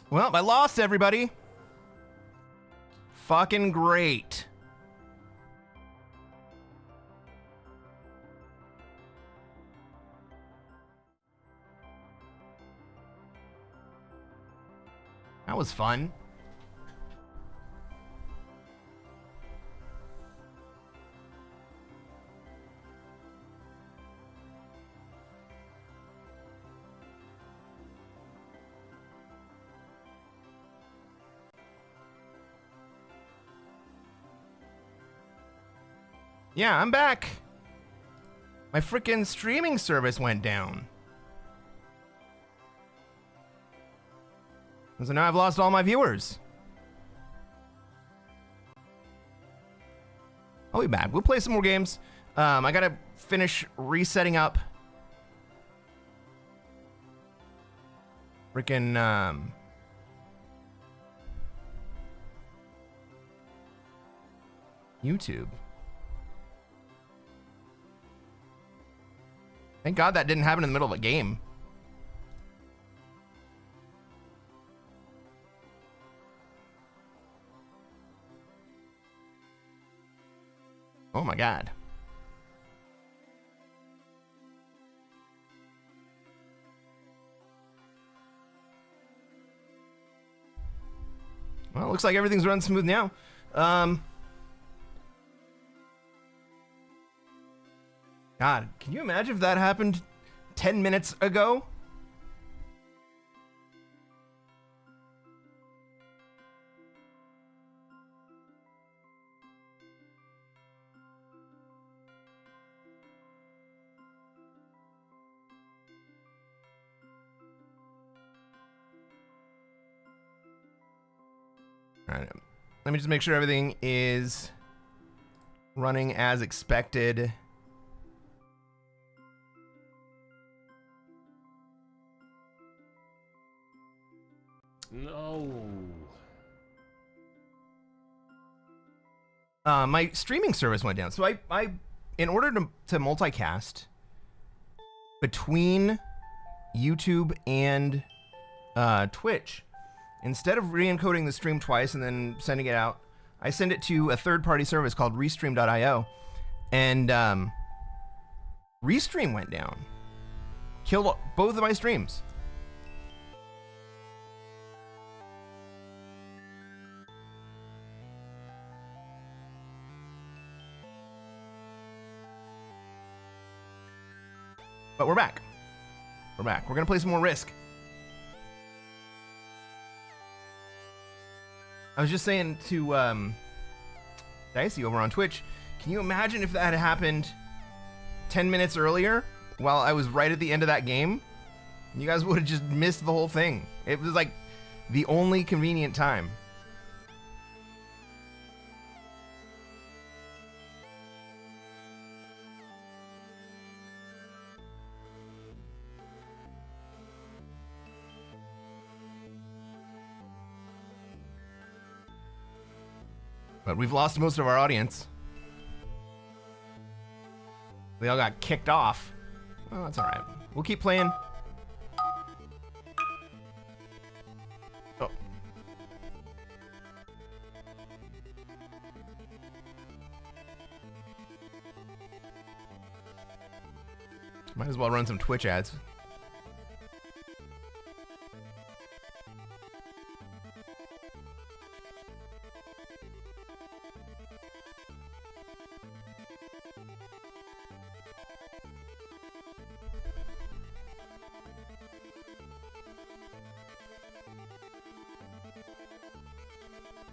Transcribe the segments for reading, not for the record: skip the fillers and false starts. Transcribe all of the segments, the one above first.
Well, I lost everybody. Fucking great. That was fun. Yeah, I'm back. My freaking streaming service went down. So now I've lost all my viewers. I'll be back. We'll play some more games. I gotta finish resetting up freaking YouTube. Thank God that didn't happen in the middle of a game. Oh my God. Well, it looks like everything's running smooth now. God, can you imagine if that happened 10 minutes ago? All right, let me just make sure everything is running as expected. No. My streaming service went down. So I in order to multicast between YouTube and Twitch, instead of re-encoding the stream twice and then sending it out, I send it to a third-party service called Restream.io, and Restream went down. Killed both of my streams. But we're back. We're back. We're gonna play some more Risk. I was just saying to Dicey over on Twitch, can you imagine if that had happened 10 minutes earlier while I was right at the end of that game? You guys would have just missed the whole thing. It was like the only convenient time. But we've lost most of our audience. They all got kicked off. Well, that's all right. We'll keep playing. Oh. Might as well run some Twitch ads.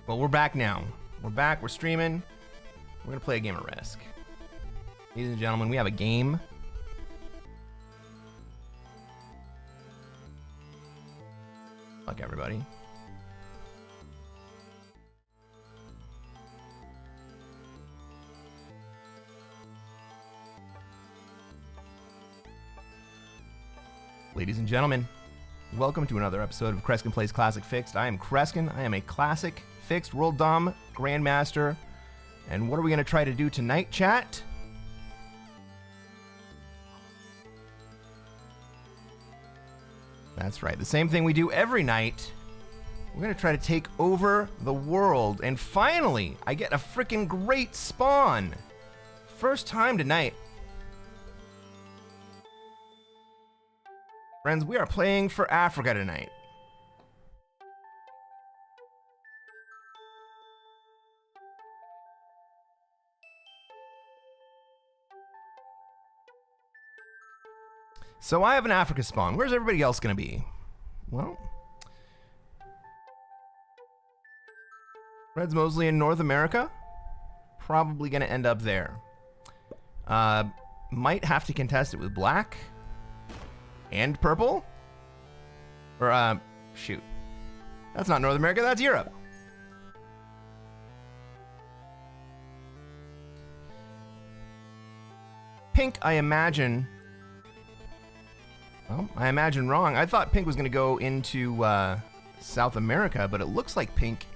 Well, we're back now. We're back. We're streaming. We're going to play a game of Risk. Ladies and gentlemen, we have a game. Fuck everybody. Ladies and gentlemen, welcome to another episode of Cresquin Plays Classic Fixed. I am Cresquin. I am a Classic Fixed World Dom Grandmaster. And what are we going to try to do tonight, chat? That's right. The same thing we do every night. We're gonna try to take over the world, and finally, I get a freaking great spawn. First time tonight. Friends, we are playing for Africa tonight. So I have an Africa spawn. Where's everybody else gonna be? Well, Red's mostly in North America. Probably gonna end up there. Might have to contest it with black and purple. Or shoot. That's not North America, that's Europe. Pink, I imagine. Well, I imagine wrong. I thought pink was going to go into South America, but it looks like pink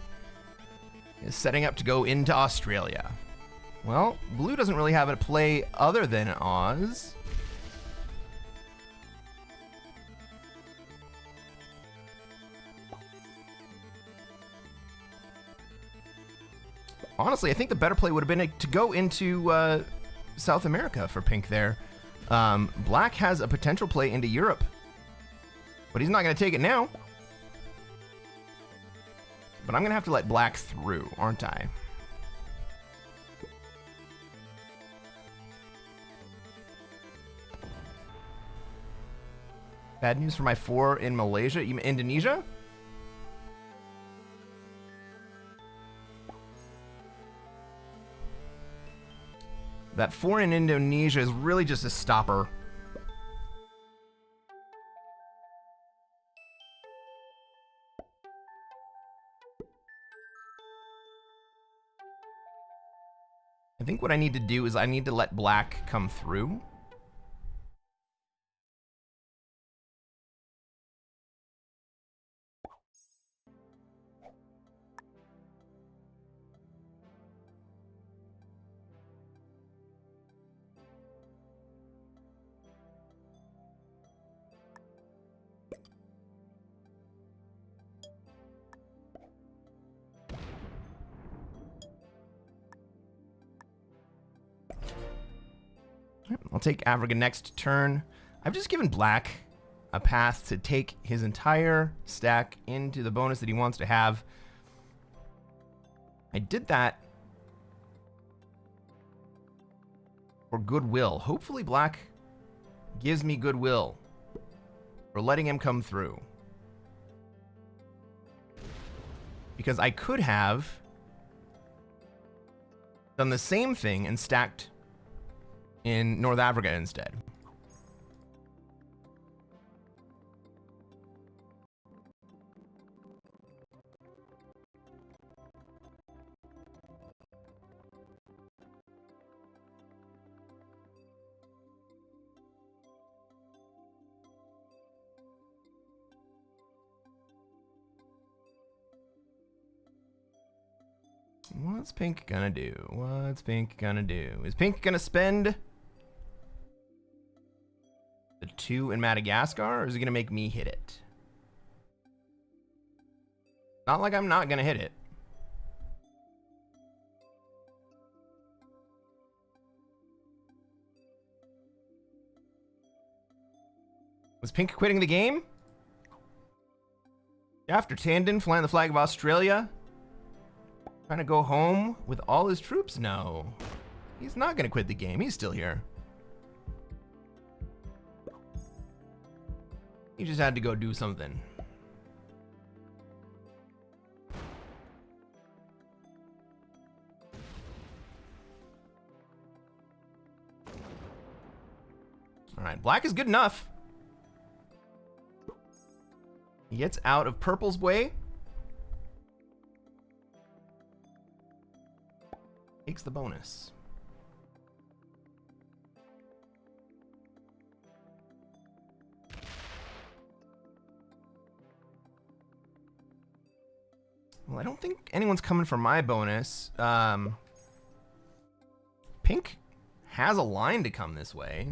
is setting up to go into Australia. Well, blue doesn't really have a play other than Oz. Honestly, I think the better play would have been to go into South America for pink there. Black has a potential play into Europe, but he's not going to take it now. But I'm going to have to let black through, aren't I? Bad news for my 4 in Malaysia, Indonesia? That 4 in Indonesia is really just a stopper. I think what I need to do is I need to let black come through. I'll take Africa next turn. I've just given black a path to take his entire stack into the bonus that he wants to have. I did that for goodwill. Hopefully black gives me goodwill for letting him come through. Because I could have done the same thing and stacked in North Africa instead. What's pink gonna do? What's pink gonna do? Is pink gonna spend the 2 in Madagascar, or is it gonna make me hit it? Not like I'm not gonna hit it. Was pink quitting the game? After Tandon flying the flag of Australia? Trying to go home with all his troops? No. He's not gonna quit the game. He's still here. He just had to go do something. All right, black is good enough. He gets out of purple's way. Takes the bonus. Well, I don't think anyone's coming for my bonus. Pink has a line to come this way.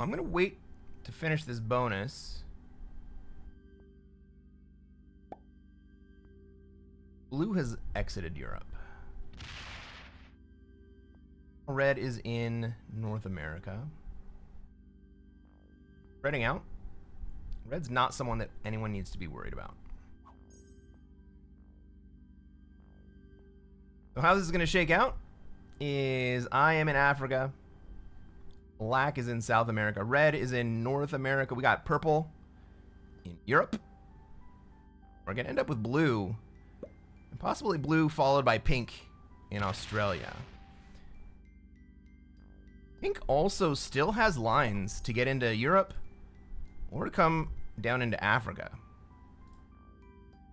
I'm going to wait to finish this bonus. Blue has exited Europe. Red is in North America. Spreading out. Red's not someone that anyone needs to be worried about. So how this is going to shake out is I am in Africa. Black is in South America. Red is in North America. We got purple in Europe. We're going to end up with blue. And possibly blue followed by pink in Australia. Pink also still has lines to get into Europe or to come down into Africa.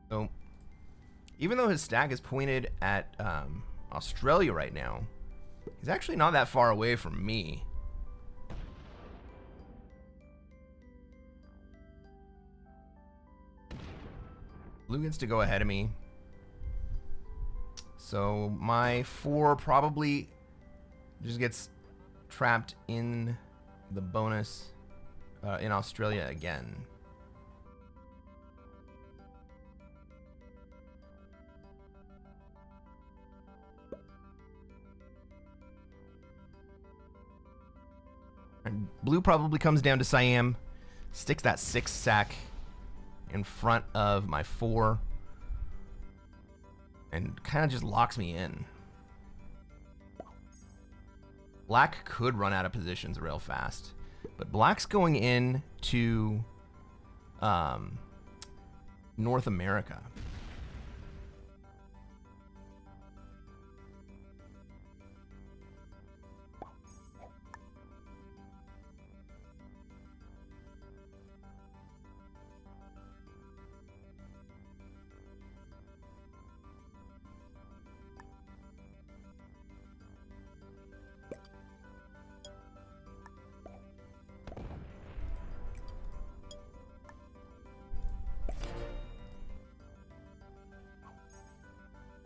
So even though his stack is pointed at Australia right now, he's actually not that far away from me. Blue gets to go ahead of me. So my 4 probably just gets trapped in the bonus in Australia again. And blue probably comes down to Siam, sticks that 6 sack in front of my 4, and kind of just locks me in. Black could run out of positions real fast, but black's going in to North America.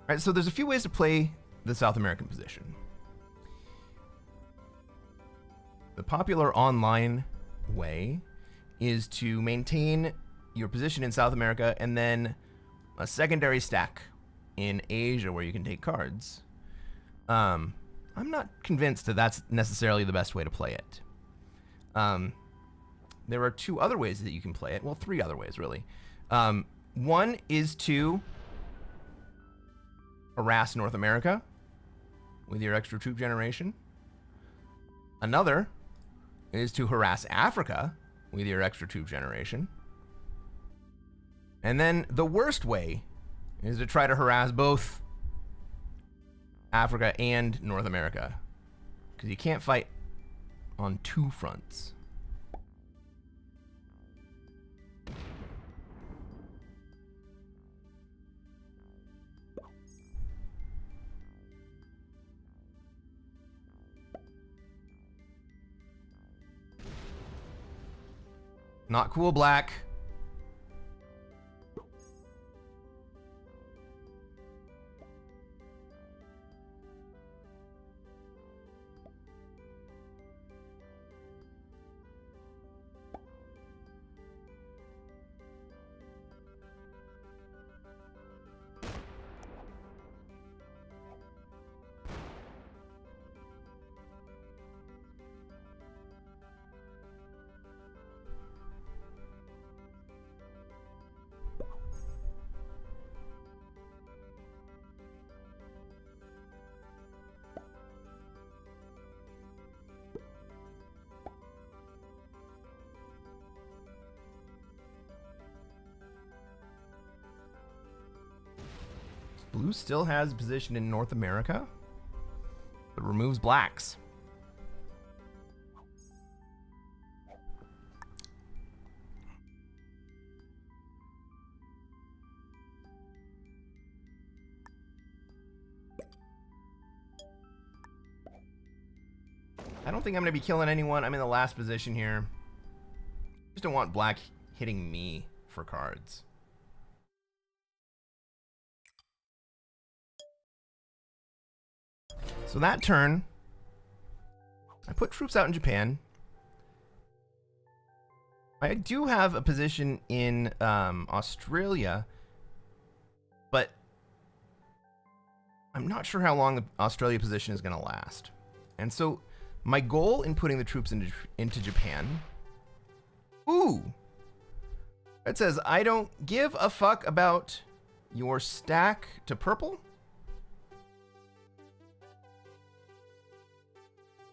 All right, so there's a few ways to play the South American position. The popular online way is to maintain your position in South America and then a secondary stack in Asia where you can take cards. I'm not convinced that that's necessarily the best way to play it. There are 2 other ways that you can play it. Well, 3 other ways, really. One is to harass North America with your extra troop generation. Another is to harass Africa with your extra troop generation. And then the worst way is to try to harass both Africa and North America, because you can't fight on 2 fronts. Not cool, black. Blue still has a position in North America, but removes blacks. I don't think I'm going to be killing anyone. I'm in the last position here. Just don't want black hitting me for cards. So that turn, I put troops out in Japan, I do have a position in Australia, but I'm not sure how long the Australia position is going to last. And so my goal in putting the troops into Japan... Ooh! It says, I don't give a fuck about your stack to purple.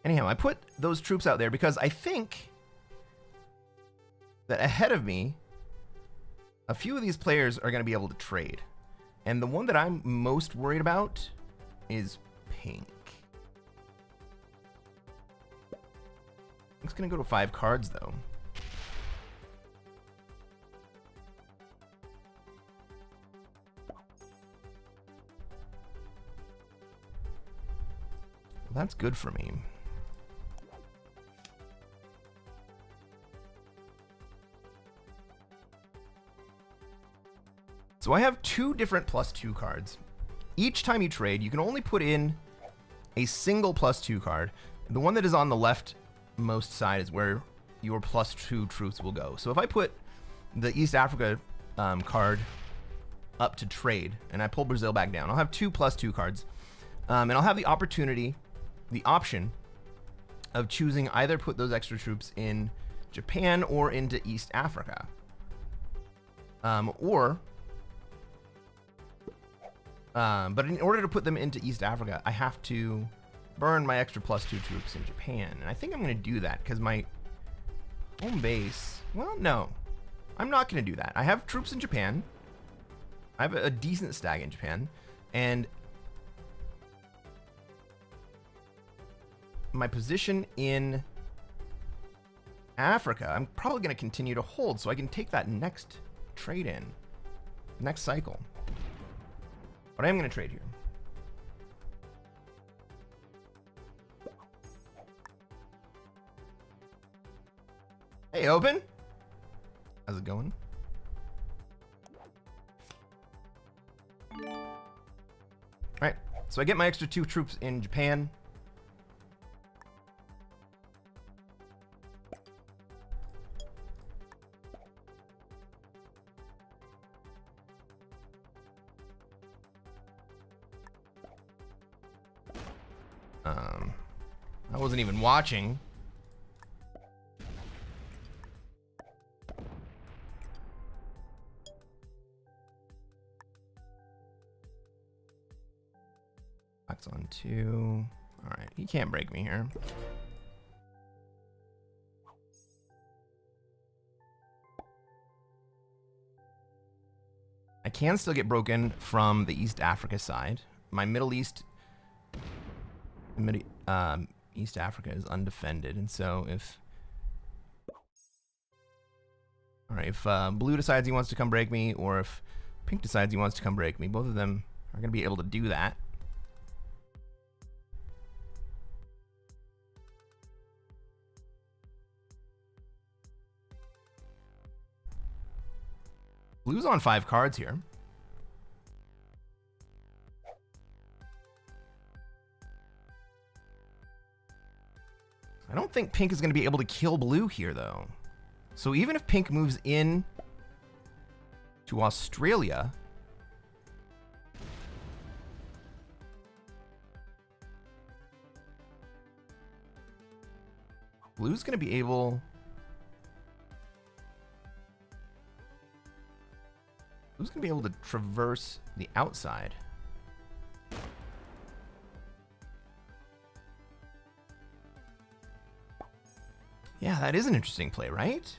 Anyhow, I put those troops out there because I think that ahead of me, a few of these players are going to be able to trade. And the one that I'm most worried about is pink. It's going to go to 5 cards, though. Well, that's good for me. So I have 2 different +2 cards. Each time you trade, you can only put in a single +2 card. The one that is on the leftmost side is where your +2 troops will go. So if I put the East Africa card up to trade, and I pull Brazil back down, I'll have 2 +2 cards. And I'll have the option of choosing either put those extra troops in Japan or into East Africa. But in order to put them into East Africa, I have to burn my extra +2 troops in Japan. And I think I'm going to do that because my home base... Well, no. I'm not going to do that. I have troops in Japan. I have a decent stag in Japan. And my position in Africa, I'm probably going to continue to hold so I can take that next trade in. Next cycle. But I am going to trade here. Hey, Open. How's it going? All right, so I get my extra 2 troops in Japan. I wasn't even watching. That's on 2. All right, he can't break me here. I can still get broken from the East Africa side. My Middle East... East Africa is undefended, and so if... Alright, if blue decides he wants to come break me, or if pink decides he wants to come break me, both of them are going to be able to do that. Blue's on 5 cards here. I don't think pink is going to be able to kill blue here, though. So even if pink moves in to Australia, blue's going to be able... Blue's going to be able to traverse the outside. Yeah, that is an interesting play, right?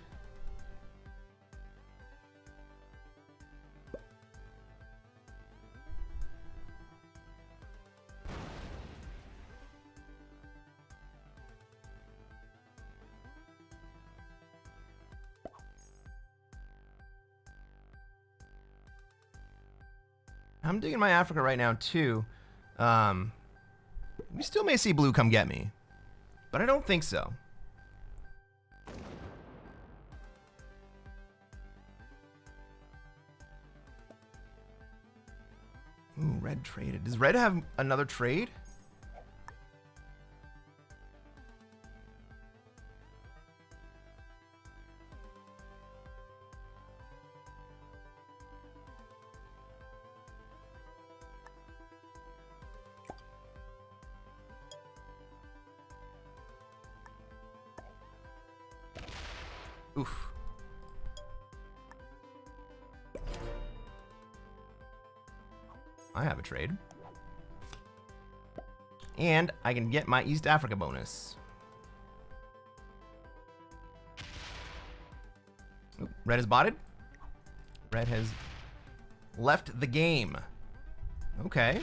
I'm digging my Africa right now, too. We still may see blue come get me, but I don't think so. Ooh, red traded. Does red have another trade? Oof. I have a trade. And I can get my East Africa bonus. Oop, red is botted. Red has left the game. Okay.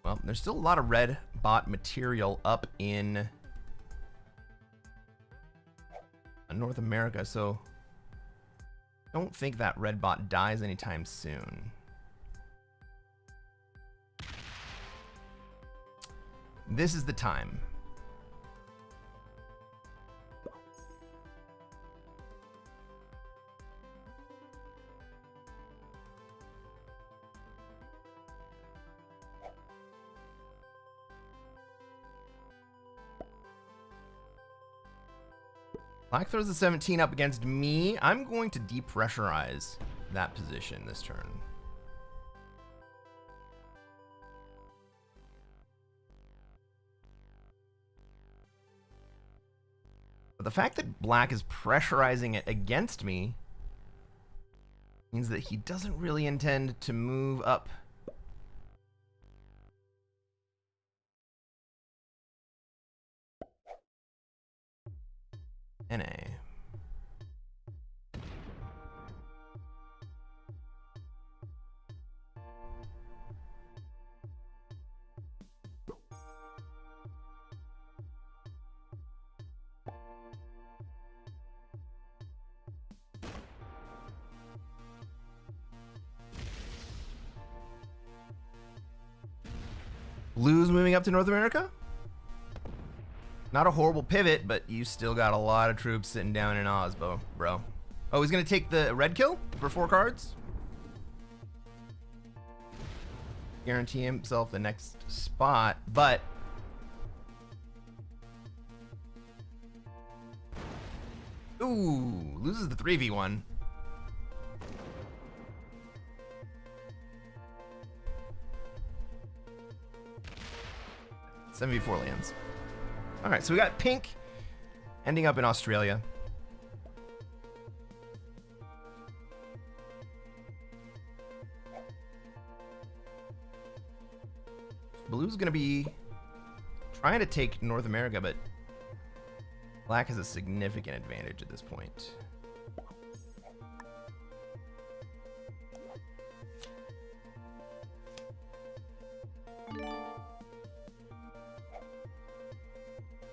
Well, there's still a lot of red bot material up in North America, so don't think that red bot dies anytime soon. This is the time. Black throws the 17 up against me. I'm going to depressurize that position this turn. But the fact that black is pressurizing it against me means that he doesn't really intend to move up. NA. Blues moving up to North America? Not a horrible pivot, but you still got a lot of troops sitting down in Osbo, bro. Oh, he's gonna take the red kill for 4 cards? Guarantee himself the next spot, but ooh, loses the 3v1. Seven v4 lands. All right, so we got pink ending up in Australia. Blue's gonna be trying to take North America, but black has a significant advantage at this point.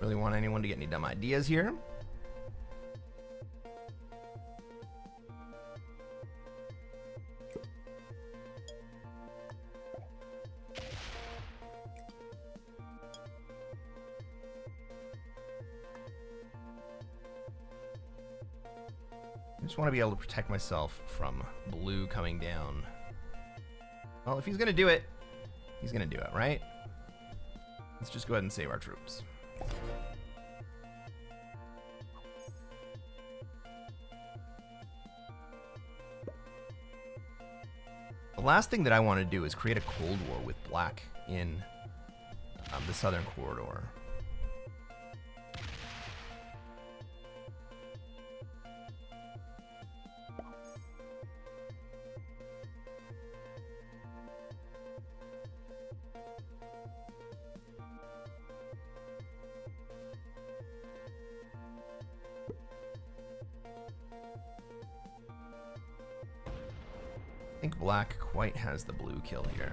Really want anyone to get any dumb ideas here. I just want to be able to protect myself from blue coming down. Well, if he's going to do it, he's going to do it, right? Let's just go ahead and save our troops. The last thing that I want to do is create a Cold War with black in the southern corridor. I think black quite has the blue kill here.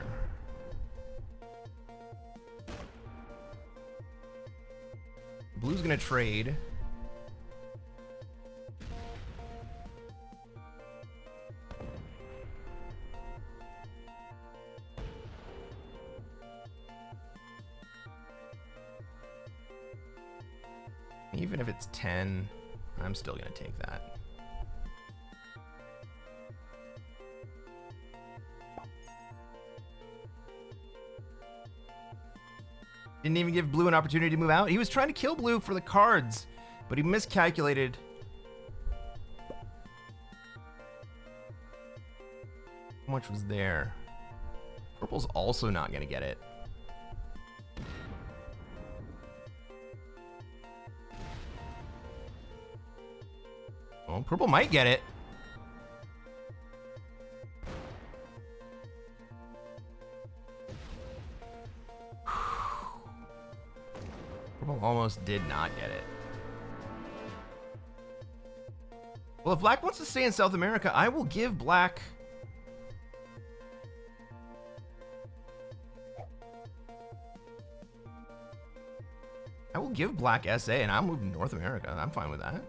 Blue's gonna trade. Even if it's 10, I'm still gonna take that. Didn't even give blue an opportunity to move out. He was trying to kill blue for the cards, but he miscalculated. How much was there? Purple's also not gonna get it. Oh, purple might get it. Purple almost did not get it. Well, if black wants to stay in South America, I will give black... I will give black SA and I'll move to North America. I'm fine with that.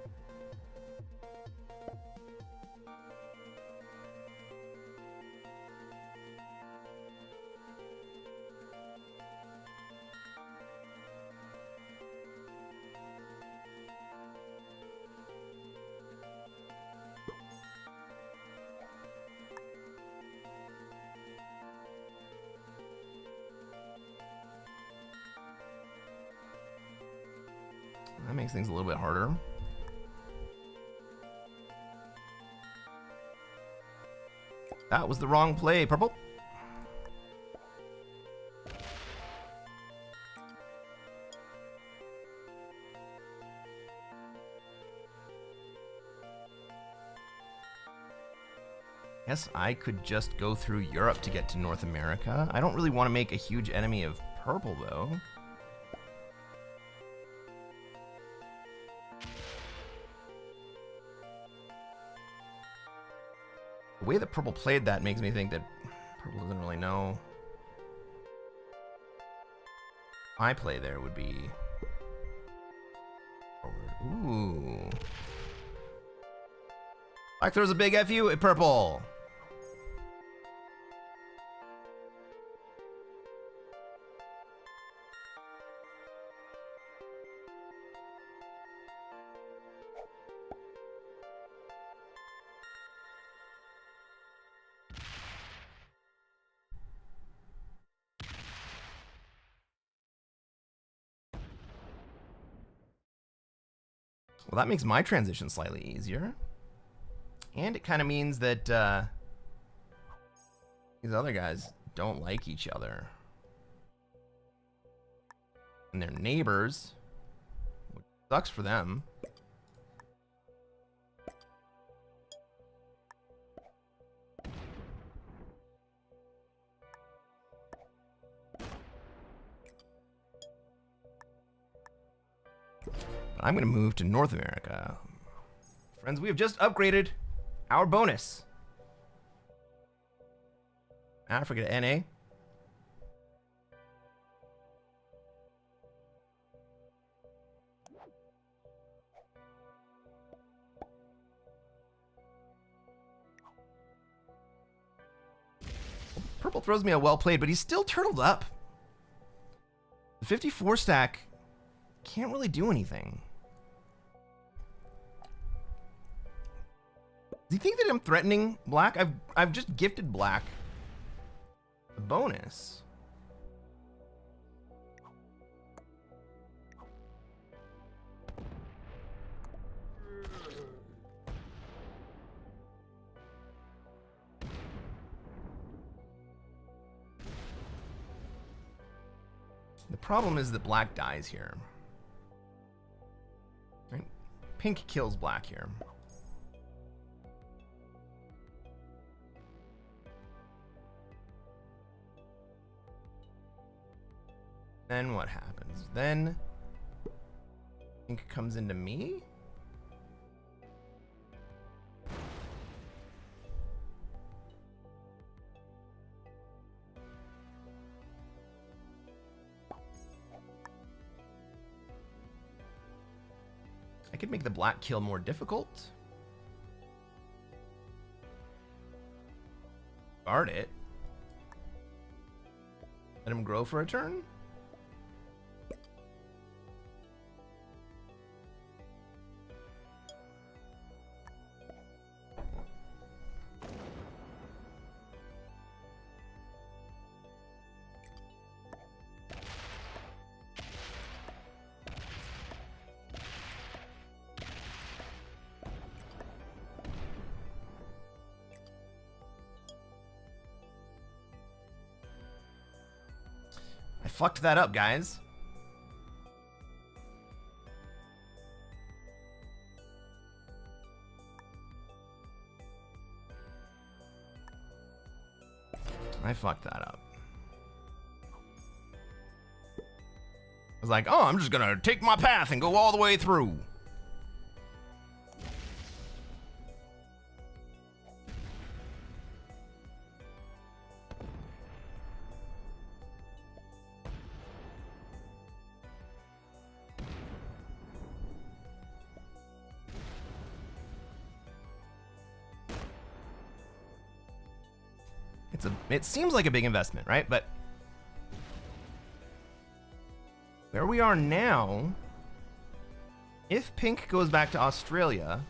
That makes things a little bit harder. That was the wrong play, purple. Guess I could just go through Europe to get to North America. I don't really want to make a huge enemy of purple, though. The way that purple played that makes me think that purple doesn't really know. My play there would be forward. Ooh. Black throws a big FU at purple. Well, that makes my transition slightly easier. And it kind of means that these other guys don't like each other. And they're neighbors, which sucks for them. But I'm going to move to North America. Friends, we have just upgraded our bonus. Africa to NA. Purple throws me a well played, but he's still turtled up. The 54 stack can't really do anything. Do you think that I'm threatening black? I've just gifted black a bonus. The problem is that black dies here. Right? Pink kills black here. Then what happens? Then pink comes into me. I could make the black kill more difficult. Guard it. Let him grow for a turn. fucked that up, guys. I fucked that up. I was like, oh, I'm just gonna take my path and go all the way through. It seems like a big investment, right? But where we are now, if pink goes back to Australia,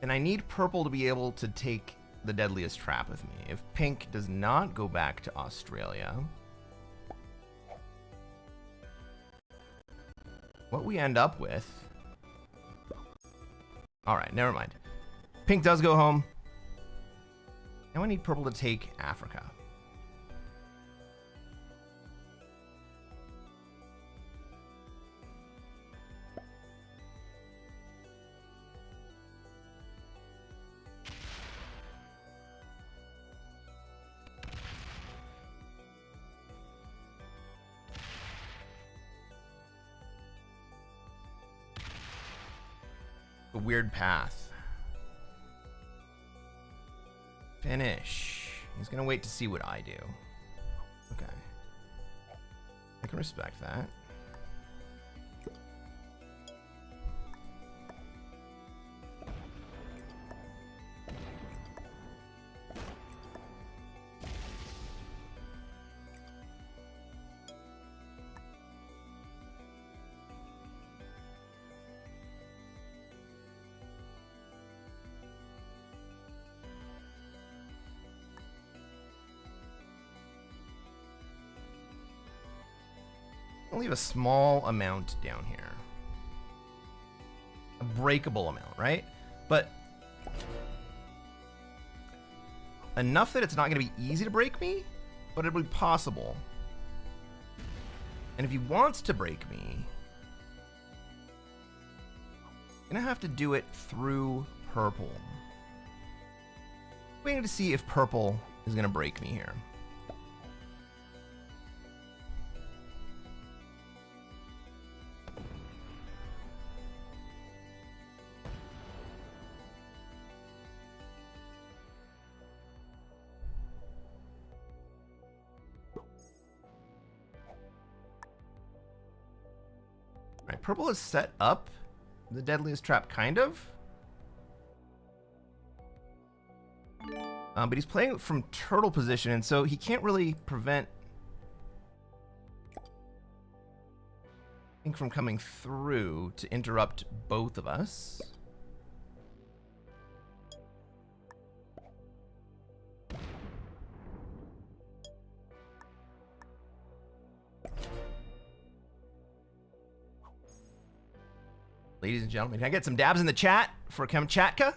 then I need purple to be able to take the deadliest trap with me. If pink does not go back to Australia, what we end up with... All right, never mind. Pink does go home. Now I need purple to take Africa. A weird path. Finish. He's gonna wait to see what I do. Okay. I can respect that. I'll leave a small amount down here. A breakable amount, right? But enough that it's not going to be easy to break me, but it'll be possible. And if he wants to break me, I'm going to have to do it through purple. Waiting to see if purple is going to break me here. Purple has set up the deadliest trap, kind of. But he's playing from turtle position, and so he can't really prevent pink from coming through to interrupt both of us. Ladies and gentlemen, can I get some dabs in the chat for Kamchatka?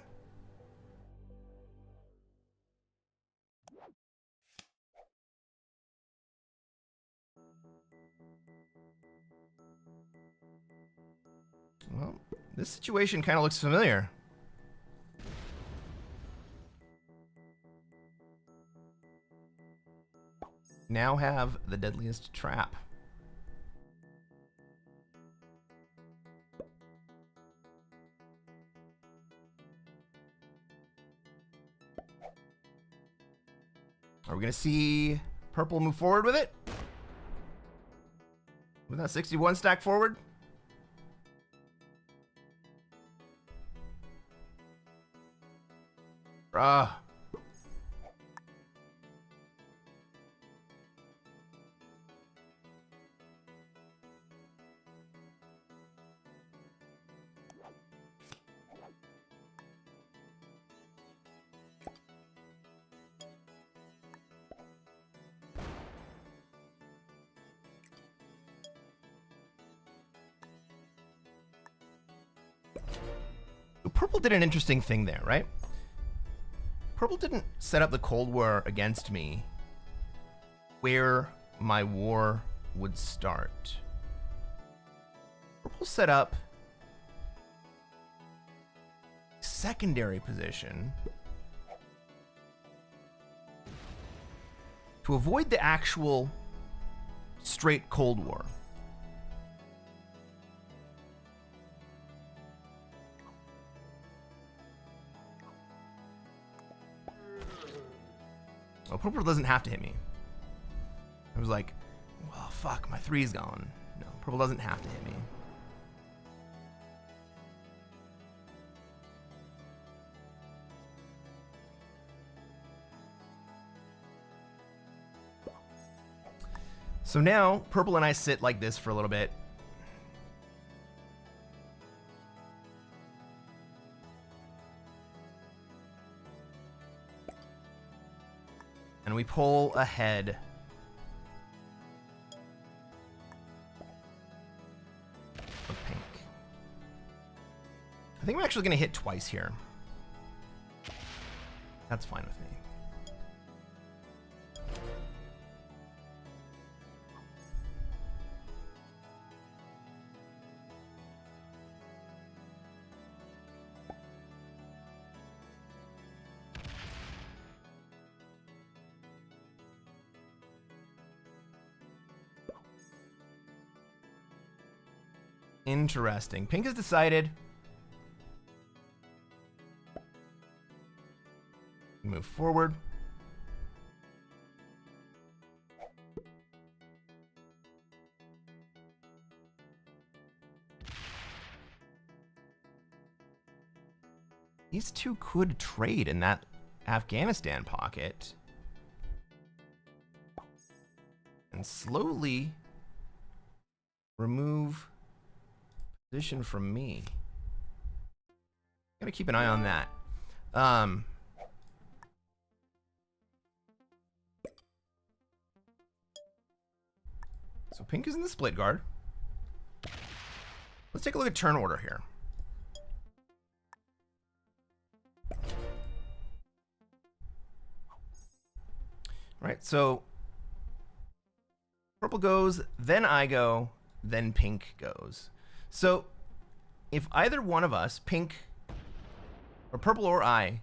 Well, this situation kind of looks familiar. Now have the deadliest trap. Are we going to see purple move forward with it? With that 61 stack forward? Bruh. Purple did an interesting thing there, right? Purple didn't set up the Cold War against me where my war would start. Purple set up secondary position to avoid the actual straight Cold War. Well, Purple doesn't have to hit me. I was like, well, fuck, my 3's gone. No, Purple doesn't have to hit me. So now, Purple and I sit like this for a little bit. And we pull ahead. Of pink. I think I'm actually going to hit twice here. That's fine with me. Interesting. Pink has decided. Move forward. These two could trade in that Afghanistan pocket. And slowly remove position from me. Gotta keep an eye on that. So pink is in the split guard. Let's take a look at turn order here. All right, so purple goes, then I go, then pink goes. So if either one of us, pink or purple or I,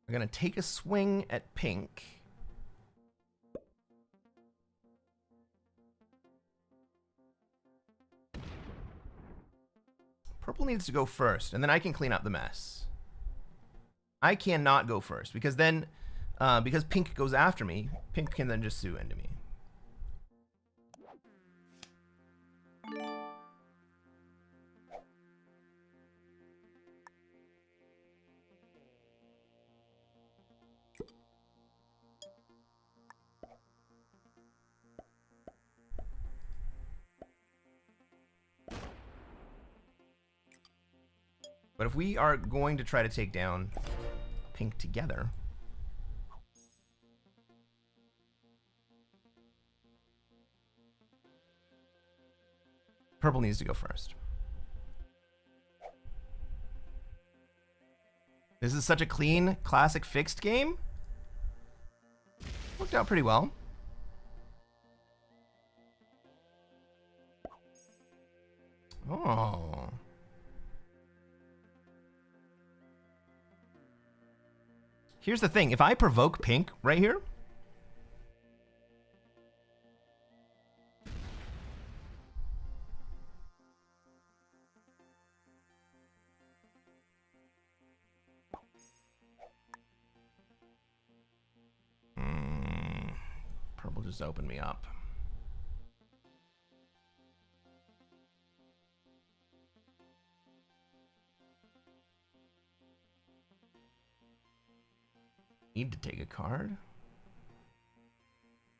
are going to take a swing at pink, purple needs to go first, and then I can clean up the mess. I cannot go first, because then, because pink goes after me, pink can then just sue into me. But if we are going to try to take down pink together, purple needs to go first. This is such a clean, classic fixed game. Worked out pretty well. Oh. Here's the thing. If I provoke pink right here, purple just opened me up. Need to take a card.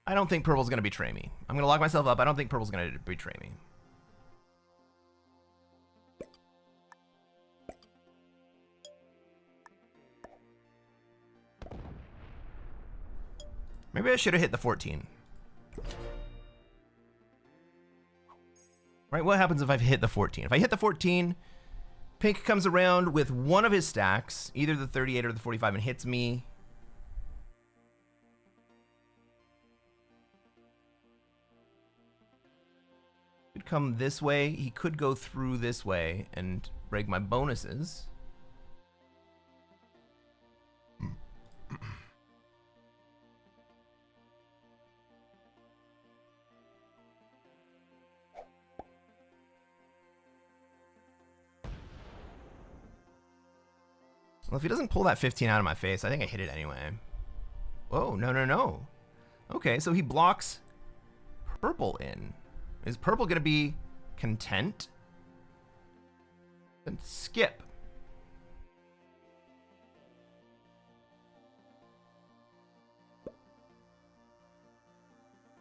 I don't think purple's going to betray me. I'm going to lock myself up. I don't think purple's going to betray me. Maybe I should have hit the 14. Right, what happens if I hit the 14? If I hit the 14, pink comes around with one of his stacks, either the 38 or the 45, and hits me. Could come this way. He could go through this way and break my bonuses. Well, if he doesn't pull that 15 out of my face, I think I hit it anyway. Whoa, no, no, no. Okay, so he blocks purple in. Is purple going to be content? Then skip.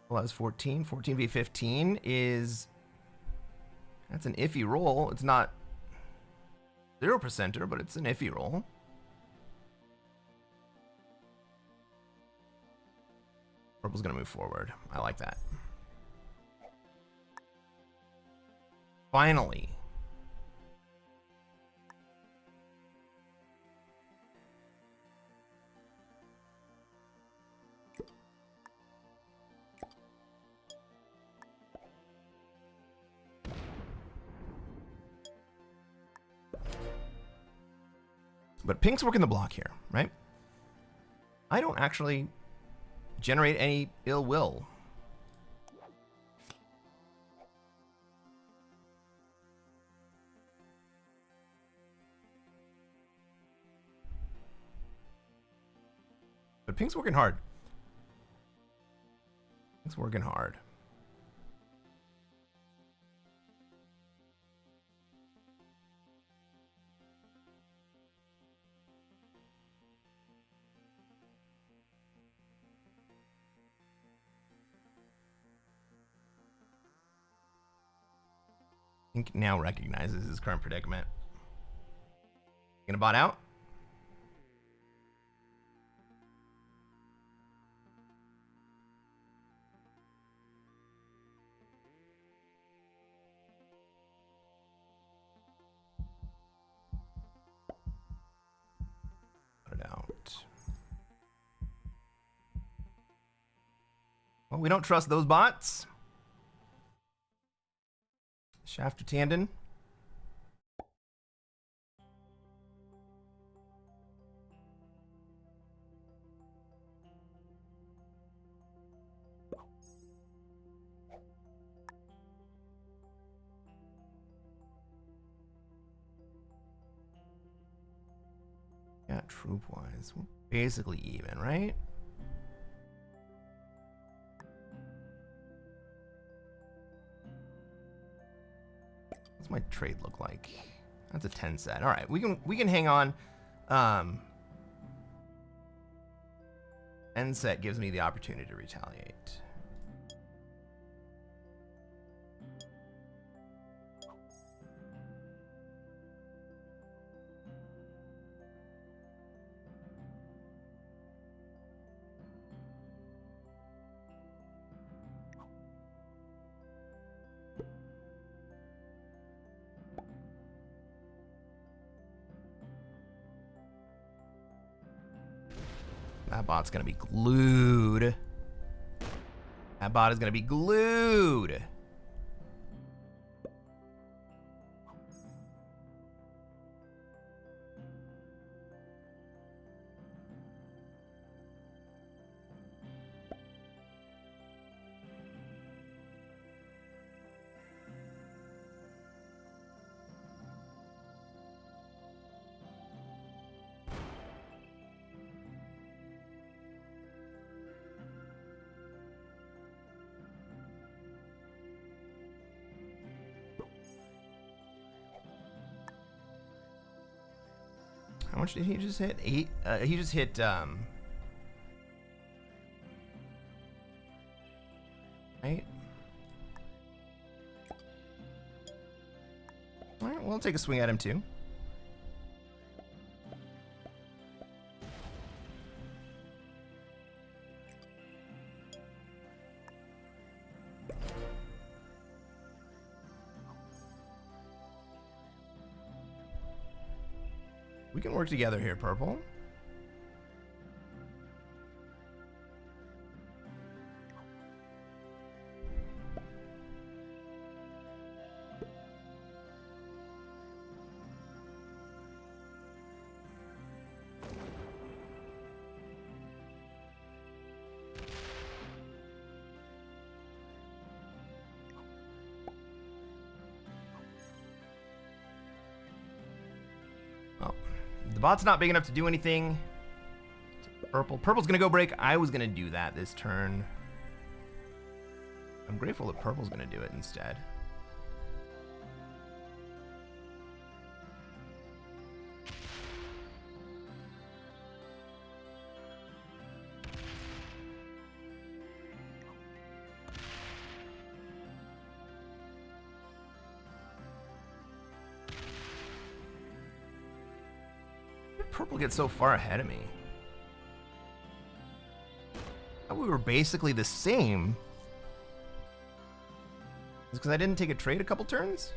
Well, that was 14. 14 v 15 is... That's an iffy roll. It's not 0%er, but it's an iffy roll. Purple's going to move forward. I like that. Finally. But pink's working the block here, right? I don't actually generate any ill will. But pink's working hard. Pink's working hard. Pink now recognizes his current predicament. Gonna bot out? Put it out. Well, we don't trust those bots. Shaft to Tandon. Yeah, troop-wise, we're basically even, right? What's my trade look like? That's a 10 set. All right, we can hang on. End set gives me the opportunity to retaliate. That bot's gonna be glued. That bot is gonna be glued. How much did he just hit? 8? He just hit, right? Alright, well, I'll take a swing at him, too. We can work together here, purple. Bot's not big enough to do anything. Purple's gonna go break. I was gonna do that this turn. I'm grateful that purple's gonna do it instead. Purple gets so far ahead of me. I thought we were basically the same. Is it because I didn't take a trade a couple turns?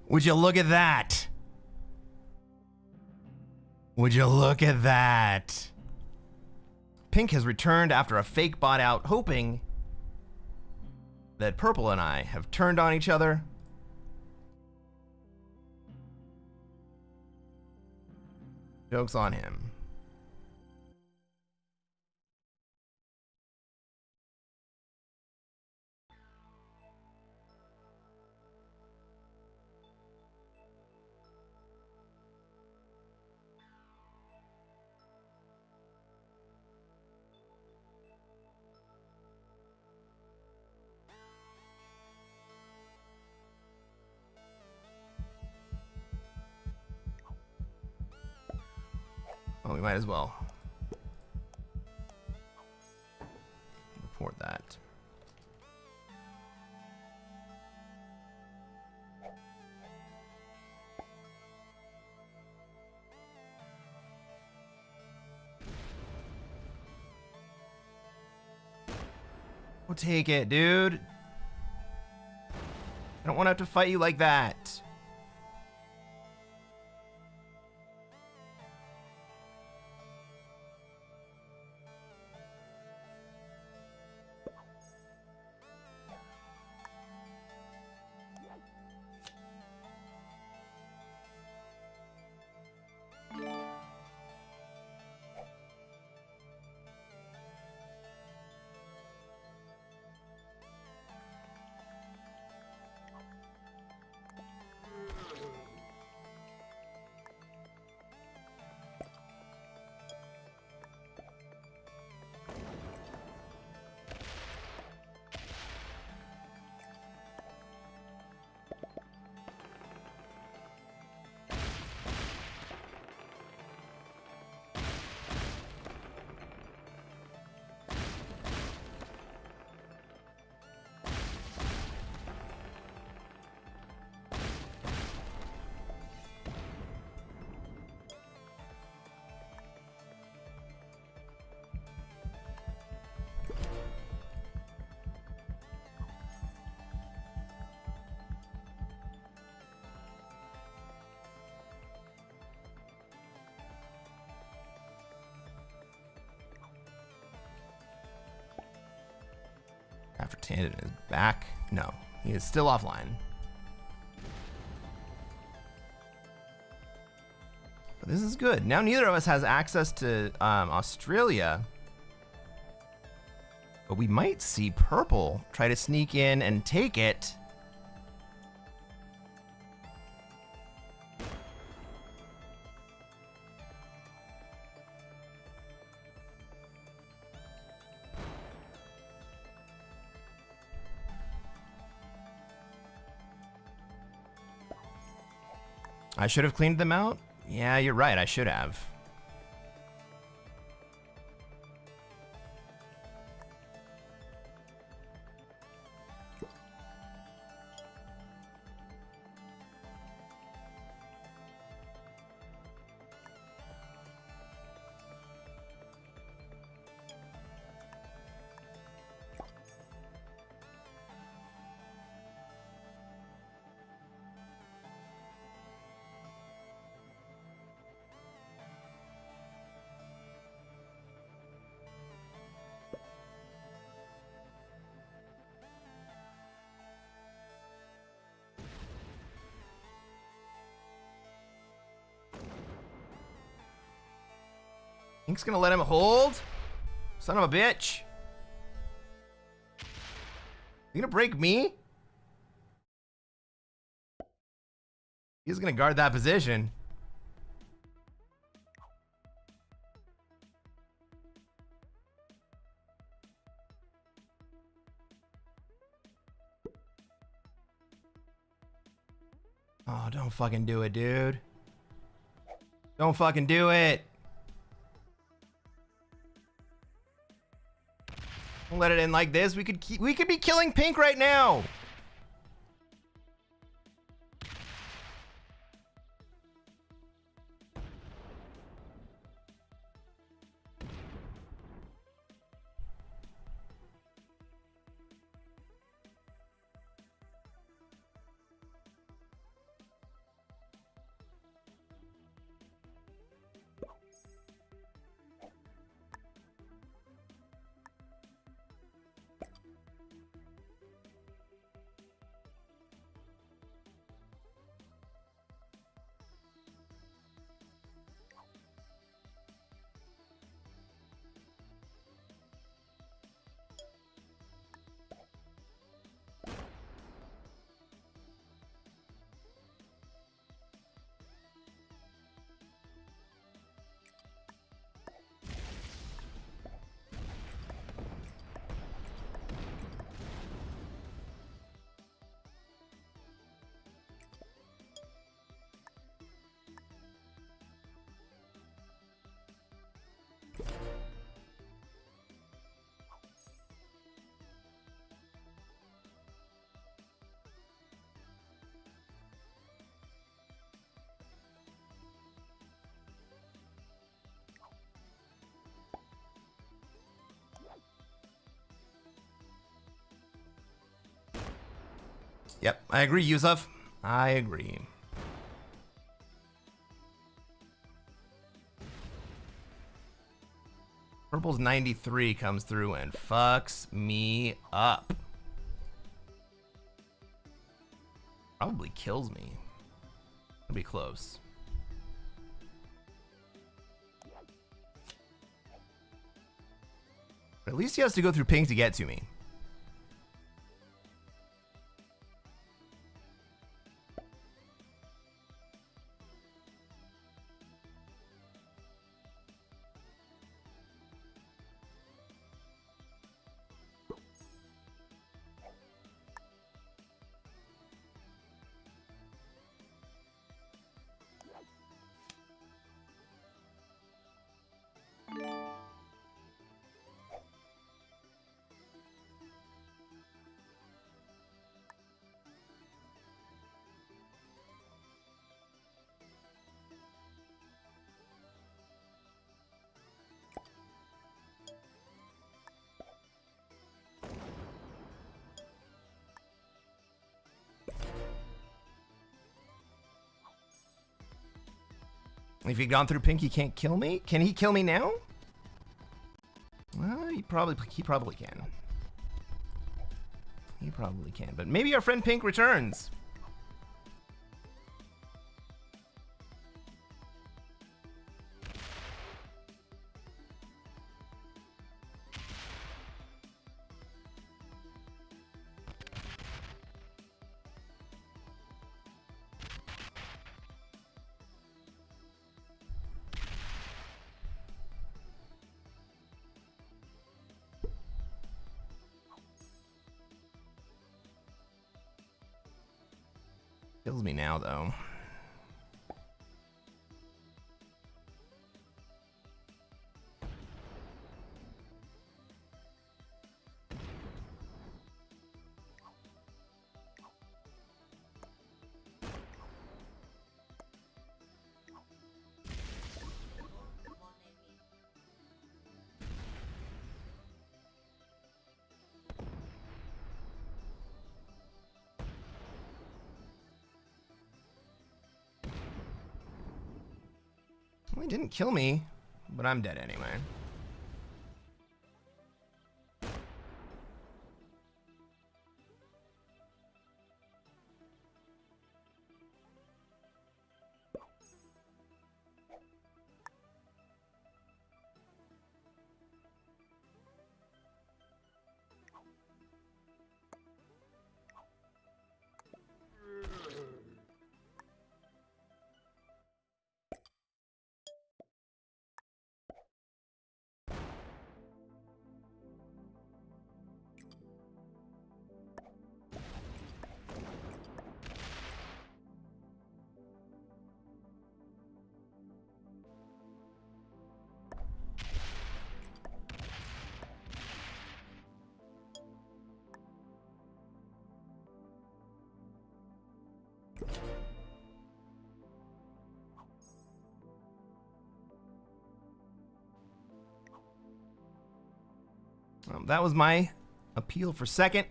Would you look at that? Would you look at that? Pink has returned after a fake bot out, hoping that purple and I have turned on each other. Joke's on him. Oh, we might as well report that. We'll take it, dude. I don't want to have to fight you like that. After Tandon is back? No, he is still offline. But this is good. Now neither of us has access to Australia But we might see purple try to sneak in and take it. I should have cleaned them out? Yeah, you're right, I should have. Pink's gonna let him hold? Son of a bitch. You gonna break me? He's gonna guard that position. Oh, don't fucking do it, dude. Don't fucking do it. Don't let it in like this. We could be killing pink right now. Yep, I agree, Yusuf. I agree. Purple's 93 comes through and fucks me up. Probably kills me. It'll be close. But at least he has to go through pink to get to me. If he'd gone through pink, he can't kill me? Can he kill me now? Well, he probably can. He probably can. But maybe our friend Pink returns. Kills me now, though. Well, he didn't kill me, but I'm dead anyway. That was my appeal for second.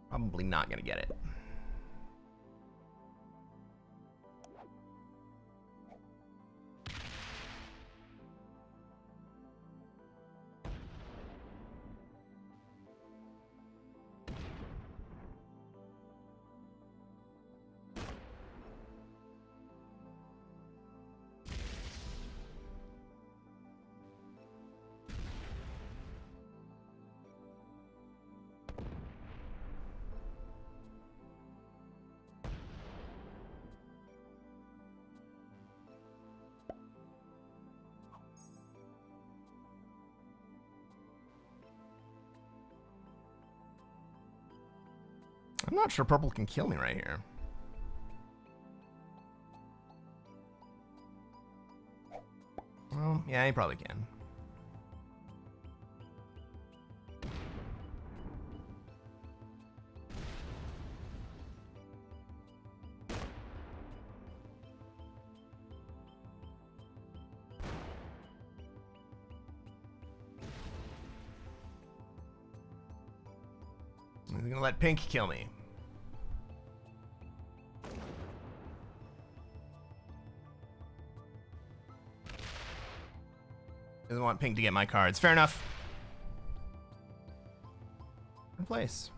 Probably not gonna get it. I'm not sure purple can kill me right here. Well, yeah, he probably can. He's gonna let pink kill me. Doesn't want pink to get my cards. Fair enough. Good place.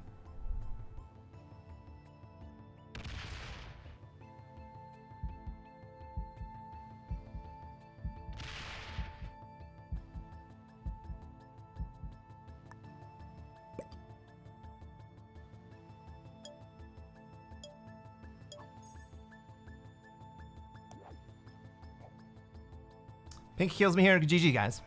Pink kills me here. GG, guys.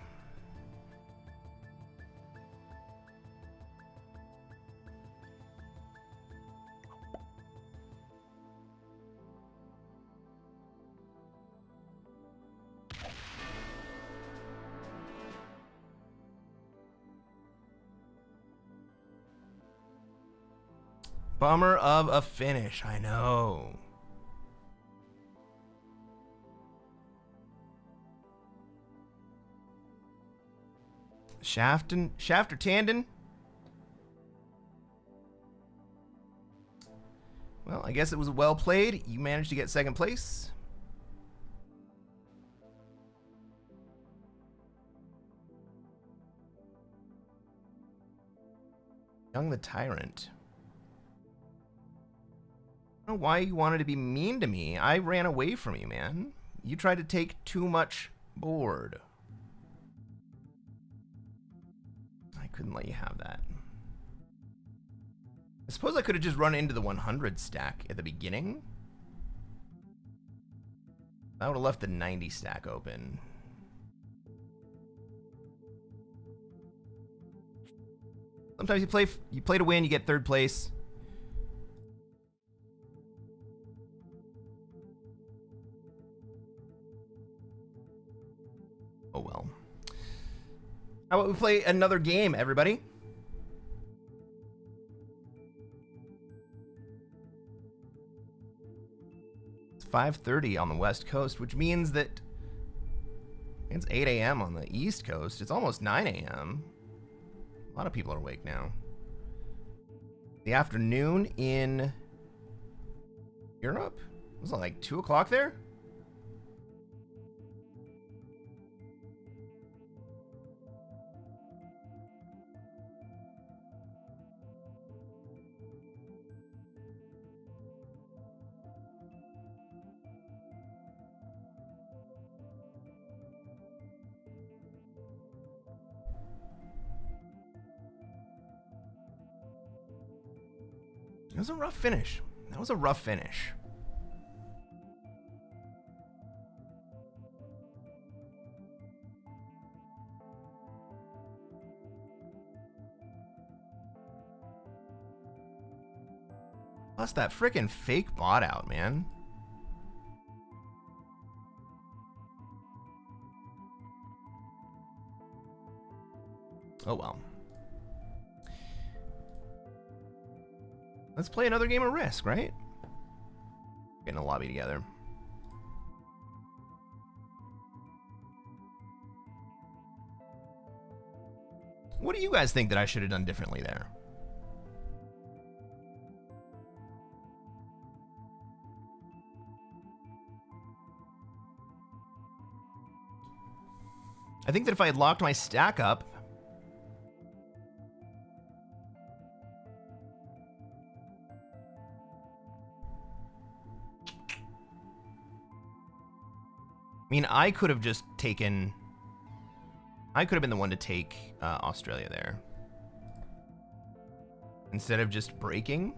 Bummer of a finish, I know. Shaft or Tandon? Well, I guess it was well played. You managed to get second place. Young the Tyrant. I don't know why you wanted to be mean to me. I ran away from you, man. You tried to take too much board. I couldn't let you have that. I suppose I could have just run into the 100 stack at the beginning. I would have left the 90 stack open. Sometimes you play to win, you get third place. Oh well. How about we play another game, everybody? It's 5:30 on the West Coast, which means that it's 8 a.m. on the East Coast. It's almost 9 a.m. A lot of people are awake now. The afternoon in Europe? Was it like 2 o'clock there? It was a rough finish. That was a rough finish. Plus that frickin' fake bot out, man. Oh well. Let's play another game of Risk, right? Get in a lobby together. What do you guys think that I should have done differently there? I think that if I had locked my stack up, I mean, I could have just taken... I could have been the one to take Australia there. Instead of just breaking.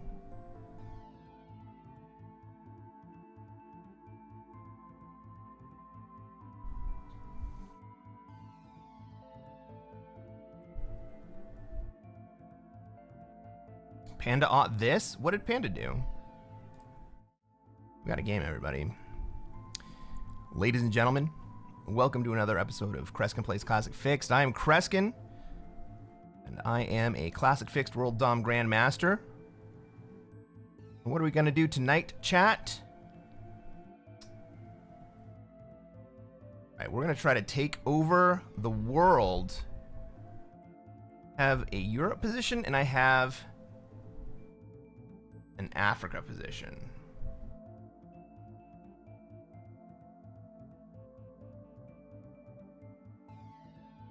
Panda ought this? What did Panda do? We got a game, everybody. Ladies and gentlemen, welcome to another episode of Cresquin Plays Classic Fixed. I am Cresquin, and I am a Classic Fixed World Dom Grandmaster. What are we going to do tonight, chat? All right, we're going to try to take over the world. I have a Europe position, and I have an Africa position.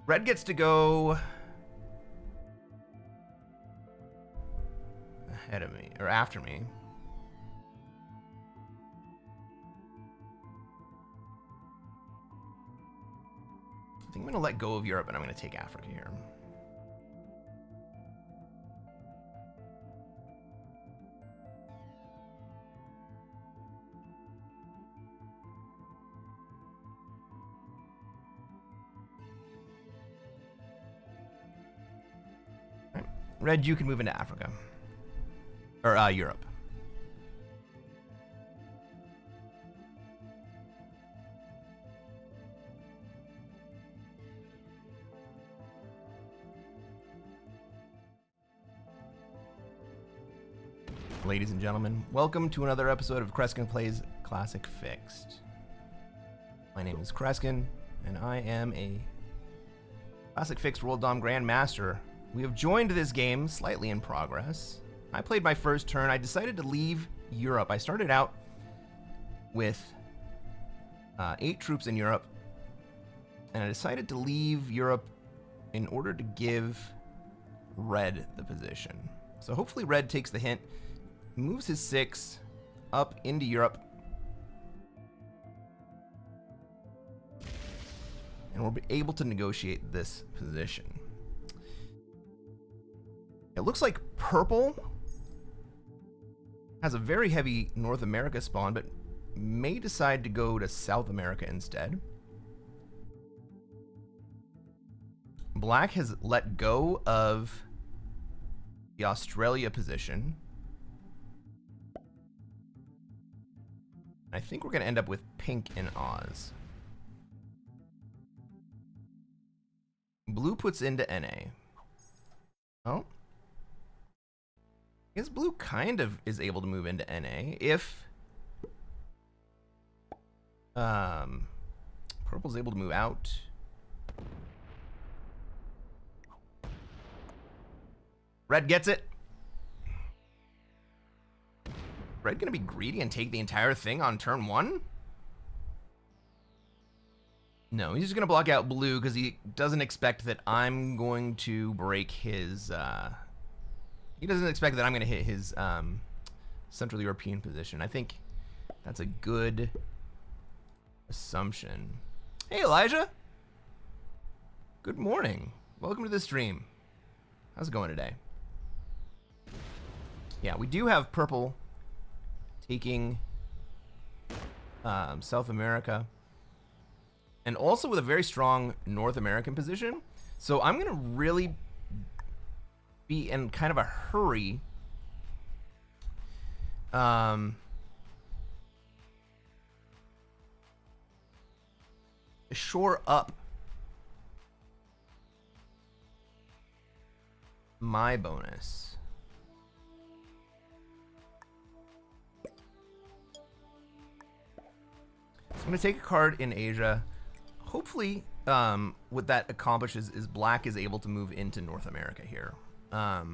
Red gets to go ahead of me, or after me. I think I'm going to let go of Europe and I'm going to take Africa here. Red, you can move into Africa. Or, Europe. Ladies and gentlemen, welcome to another episode of Cresquin Plays Classic Fixed. My name is Cresquin, and I am a Classic Fixed World Dom Grandmaster. We have joined this game slightly in progress. I played my first turn. I decided to leave Europe. I started out with 8 troops in Europe, and I decided to leave Europe in order to give Red the position. So hopefully Red takes the hint, moves his 6 up into Europe, and we'll be able to negotiate this position. It looks like purple has a very heavy North America spawn, but may decide to go to South America instead. Black has let go of the Australia position. I think we're going to end up with pink in Oz. Blue puts into NA. Oh. I guess blue kind of is able to move into NA if purple's able to move out. Red gets it. Red gonna be greedy and take the entire thing on turn 1? No, he's just gonna block out blue because he doesn't expect that I'm going to break his he doesn't expect that I'm gonna hit his Central European position. I think that's a good assumption. Hey Elijah. Good morning. Welcome to the stream. How's it going today? Yeah, we do have purple taking South America, and also with a very strong North American position. So I'm gonna really be in kind of a hurry shore up my bonus. I'm going to take a card in Asia. Hopefully, what that accomplishes is black is able to move into North America here. I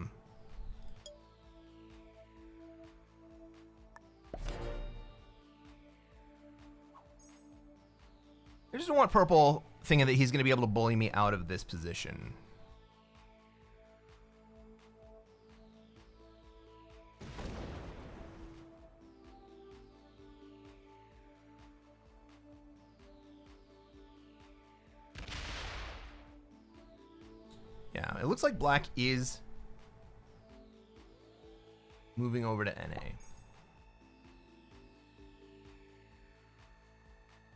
just don't want purple thinking that he's going to be able to bully me out of this position. Yeah, it looks like black is moving over to NA.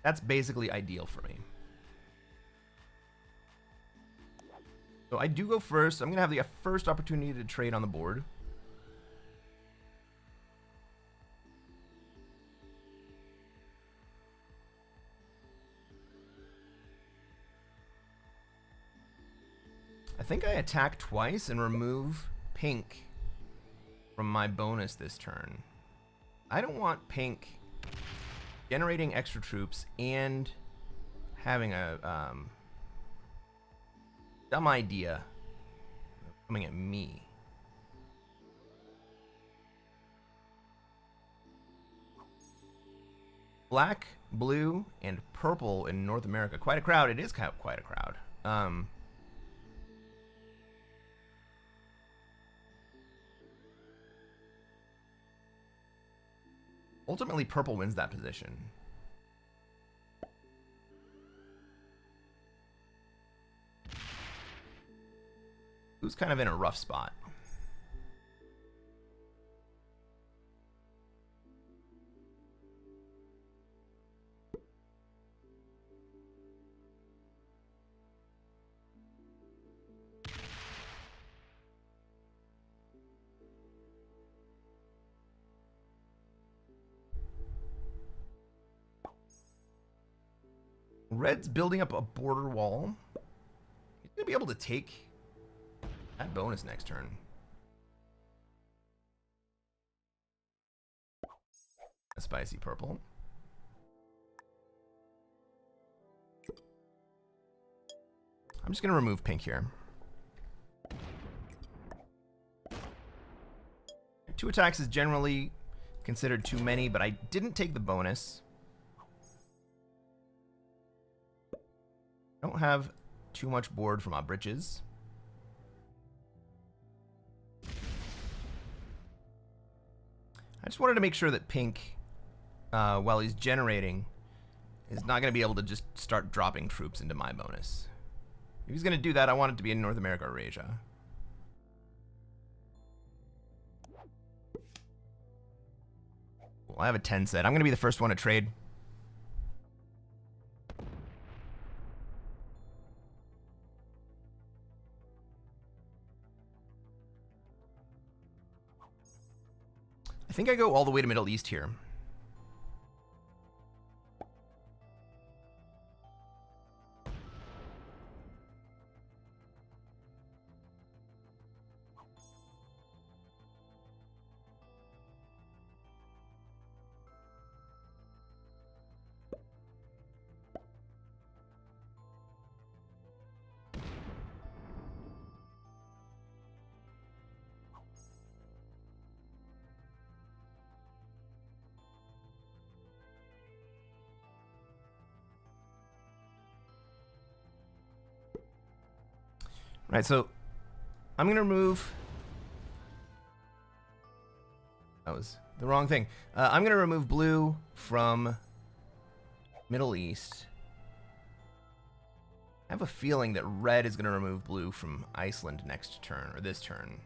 That's basically ideal for me. So I do go first. I'm going to have the first opportunity to trade on the board. I think I attack twice and remove pink from my bonus this turn. I don't want pink generating extra troops and having a dumb idea coming at me. Black, blue, and purple in North America. Quite a crowd. It is quite a crowd. Ultimately, purple wins that position. Blue's kind of in a rough spot. Red's building up a border wall. He's gonna be able to take that bonus next turn. A spicy purple. I'm just gonna remove pink here. 2 attacks is generally considered too many, but I didn't take the bonus. Don't have too much board for my britches. I just wanted to make sure that pink, while he's generating, is not going to be able to just start dropping troops into my bonus. If he's going to do that, I want it to be in North America or Asia. Well, I have a 10 set. I'm going to be the first one to trade. think I go all the way to Middle East here. Right, so I'm going to remove... That was the wrong thing. I'm going to remove blue from Middle East. I have a feeling that red is going to remove blue from Iceland next turn, or this turn.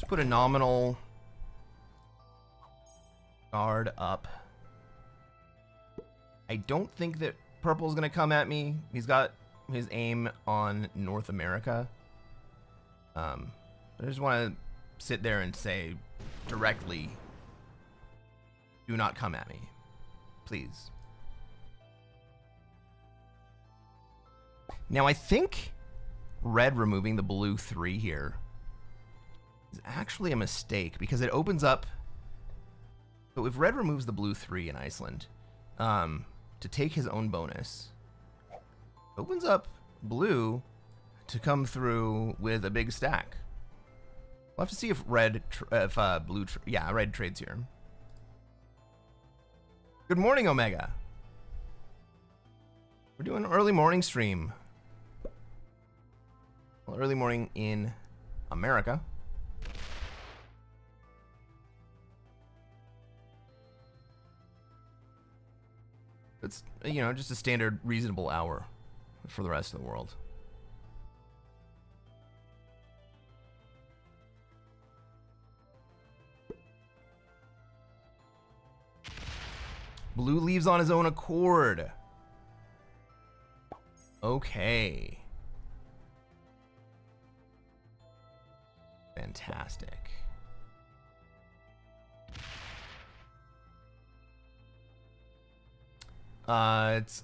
Put a nominal guard up. I don't think that purple's gonna come at me. He's got his aim on North America. But I just want to sit there and say directly, do not come at me, please. Now I think red removing the blue 3 here is actually a mistake, because it opens up... So if red removes the blue 3 in Iceland to take his own bonus, it opens up blue to come through with a big stack. We'll have to see if red trades here. Good morning, Omega. We're doing an early morning stream. Well, early morning in America. It's, you know, just a standard reasonable hour for the rest of the world. Blue leaves on his own accord. Okay. Fantastic. It's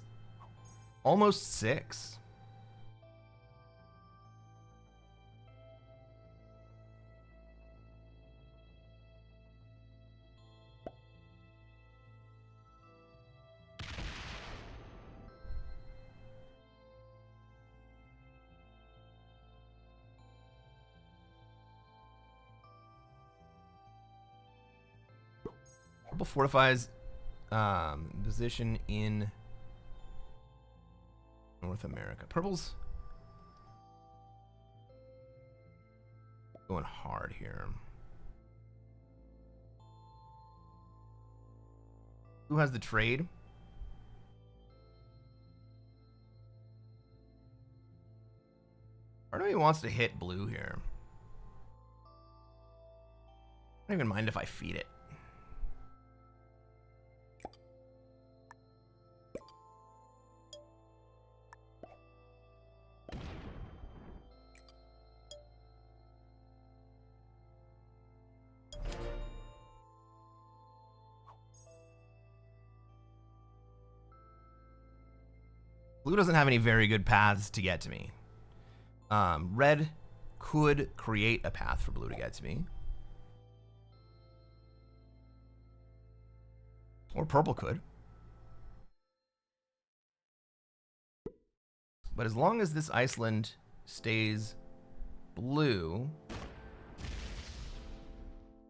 almost 6. Purple fortifies position in North America. Purple's going hard here. Who has the trade? Part of me wants to hit blue here. I don't even mind if I feed it. Blue doesn't have any very good paths to get to me. Red could create a path for blue to get to me. Or purple could. But as long as this Iceland stays blue,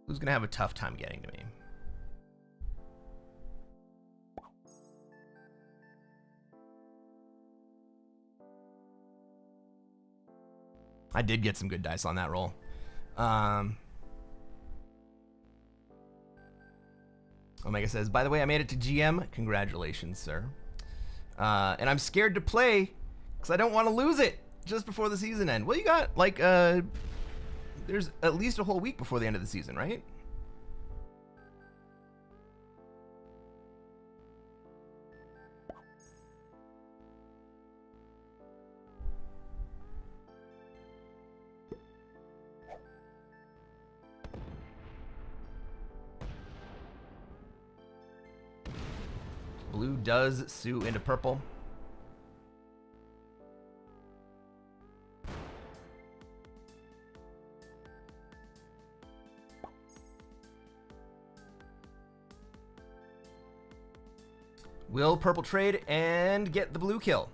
blue's gonna have a tough time getting to me. I did get some good dice on that roll. Omega says, by the way, I made it to GM. Congratulations, sir. And I'm scared to play because I don't want to lose it just before the season end. Well, you got, like, there's at least a whole week before the end of the season, right? Blue does sue into purple. Will purple trade and get the blue kill?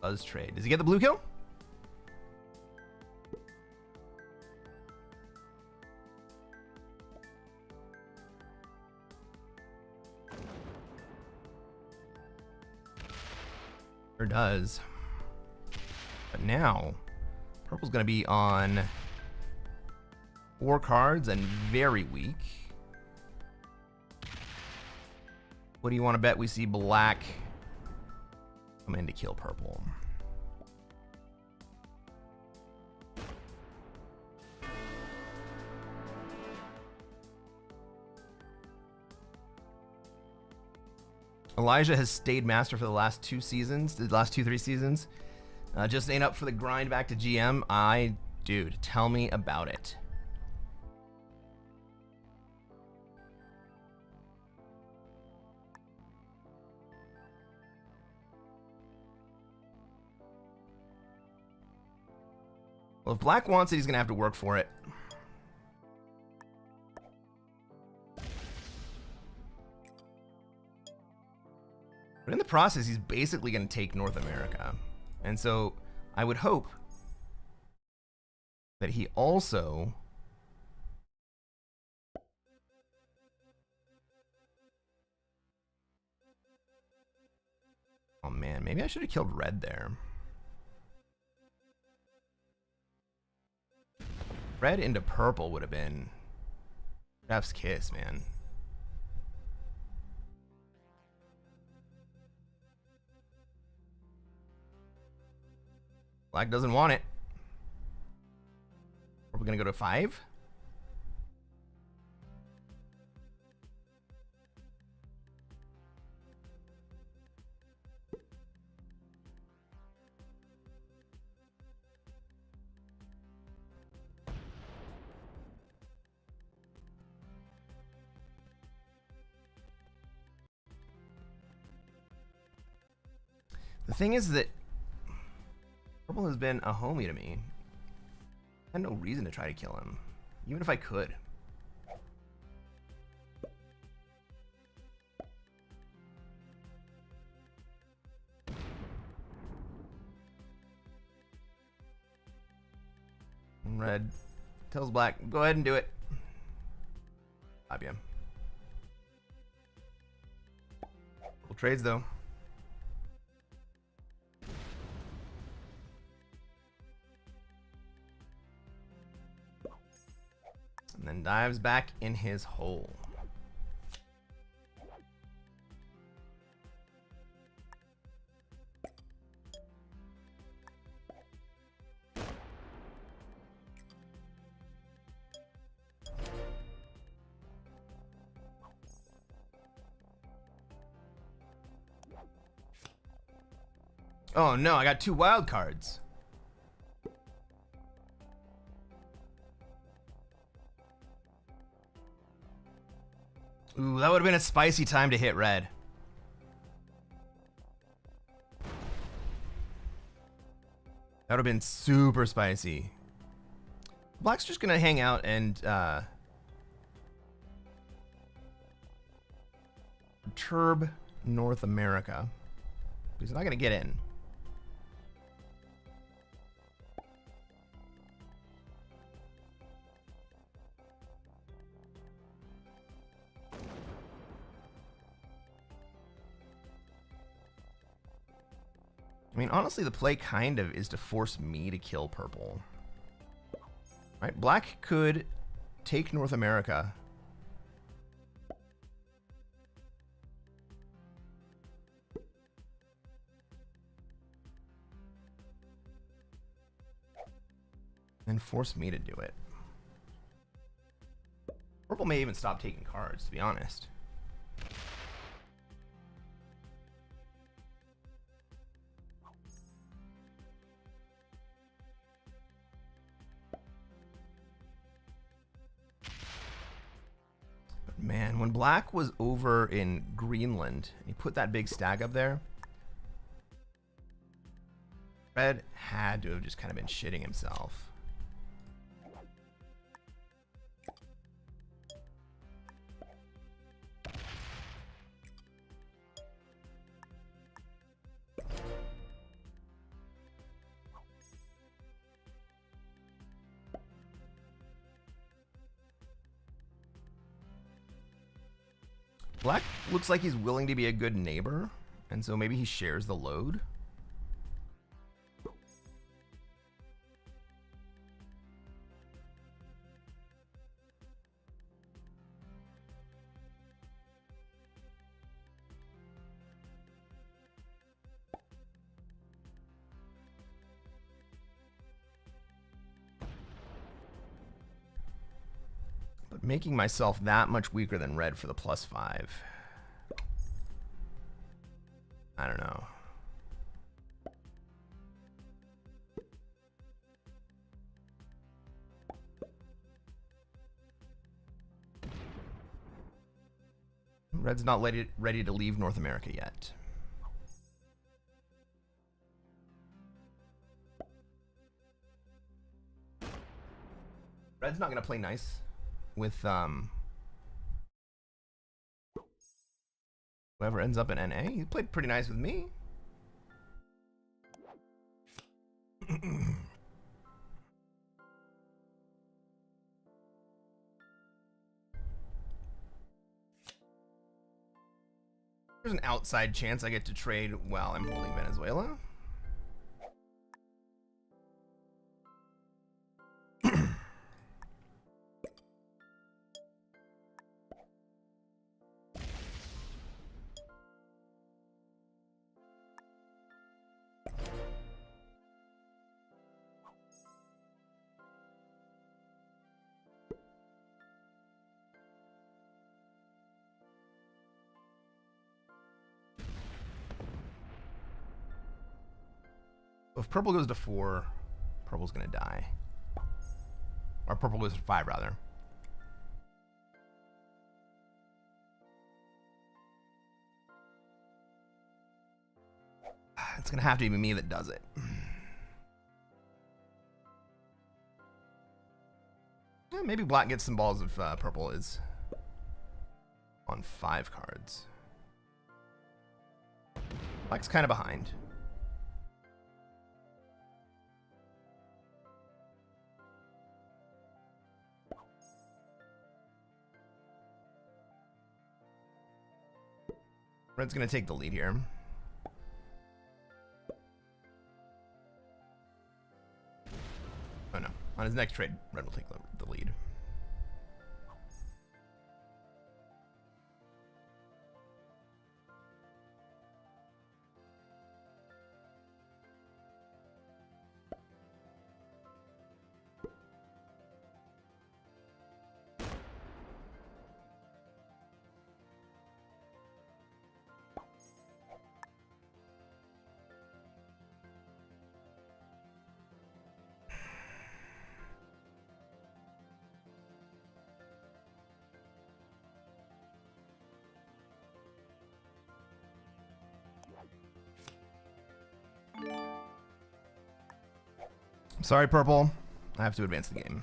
Does trade. Does he get the blue kill? Or does. But now, purple's going to be on 4 cards and very weak. What do you want to bet we see black come in to kill purple? Elijah has stayed master for the last 2 seasons, the last 3 seasons. Just ain't up for the grind back to GM. Dude, tell me about it. Well, if black wants it, he's gonna have to work for it. But in the process, he's basically going to take North America. And so I would hope that he also oh man, maybe I should have killed red there. Red into purple would have been chef's kiss, man. Black doesn't want it. Are we gonna go to 5? The thing is that purple has been a homie to me. I had no reason to try to kill him, even if I could. Red tells black, go ahead and do it. Purple trades though. And then dives back in his hole. Oh no, I got 2 wild cards. Ooh, that would have been a spicy time to hit red. That would have been super spicy. Black's just gonna hang out and perturb North America. He's not gonna get in. I mean, honestly, the play kind of is to force me to kill purple. Right? Black could take North America. And force me to do it. Purple may even stop taking cards, to be honest. When black was over in Greenland, he put that big stag up there. Red had to have just kind of been shitting himself. Black looks like he's willing to be a good neighbor, and so maybe he shares the load. But making myself that much weaker than red for the +5. I don't know. Red's not ready to leave North America yet. Red's not going to play nice with whoever ends up in NA. He played pretty nice with me. There's an outside chance I get to trade while I'm holding Venezuela. If purple goes to 4, purple's gonna die. Or purple goes to 5, rather. It's gonna have to be me that does it. Yeah, maybe black gets some balls if purple is on 5 cards. Black's kind of behind. Red's gonna take the lead here. Oh no. On his next trade, red will take the lead. Sorry, purple. I have to advance the game.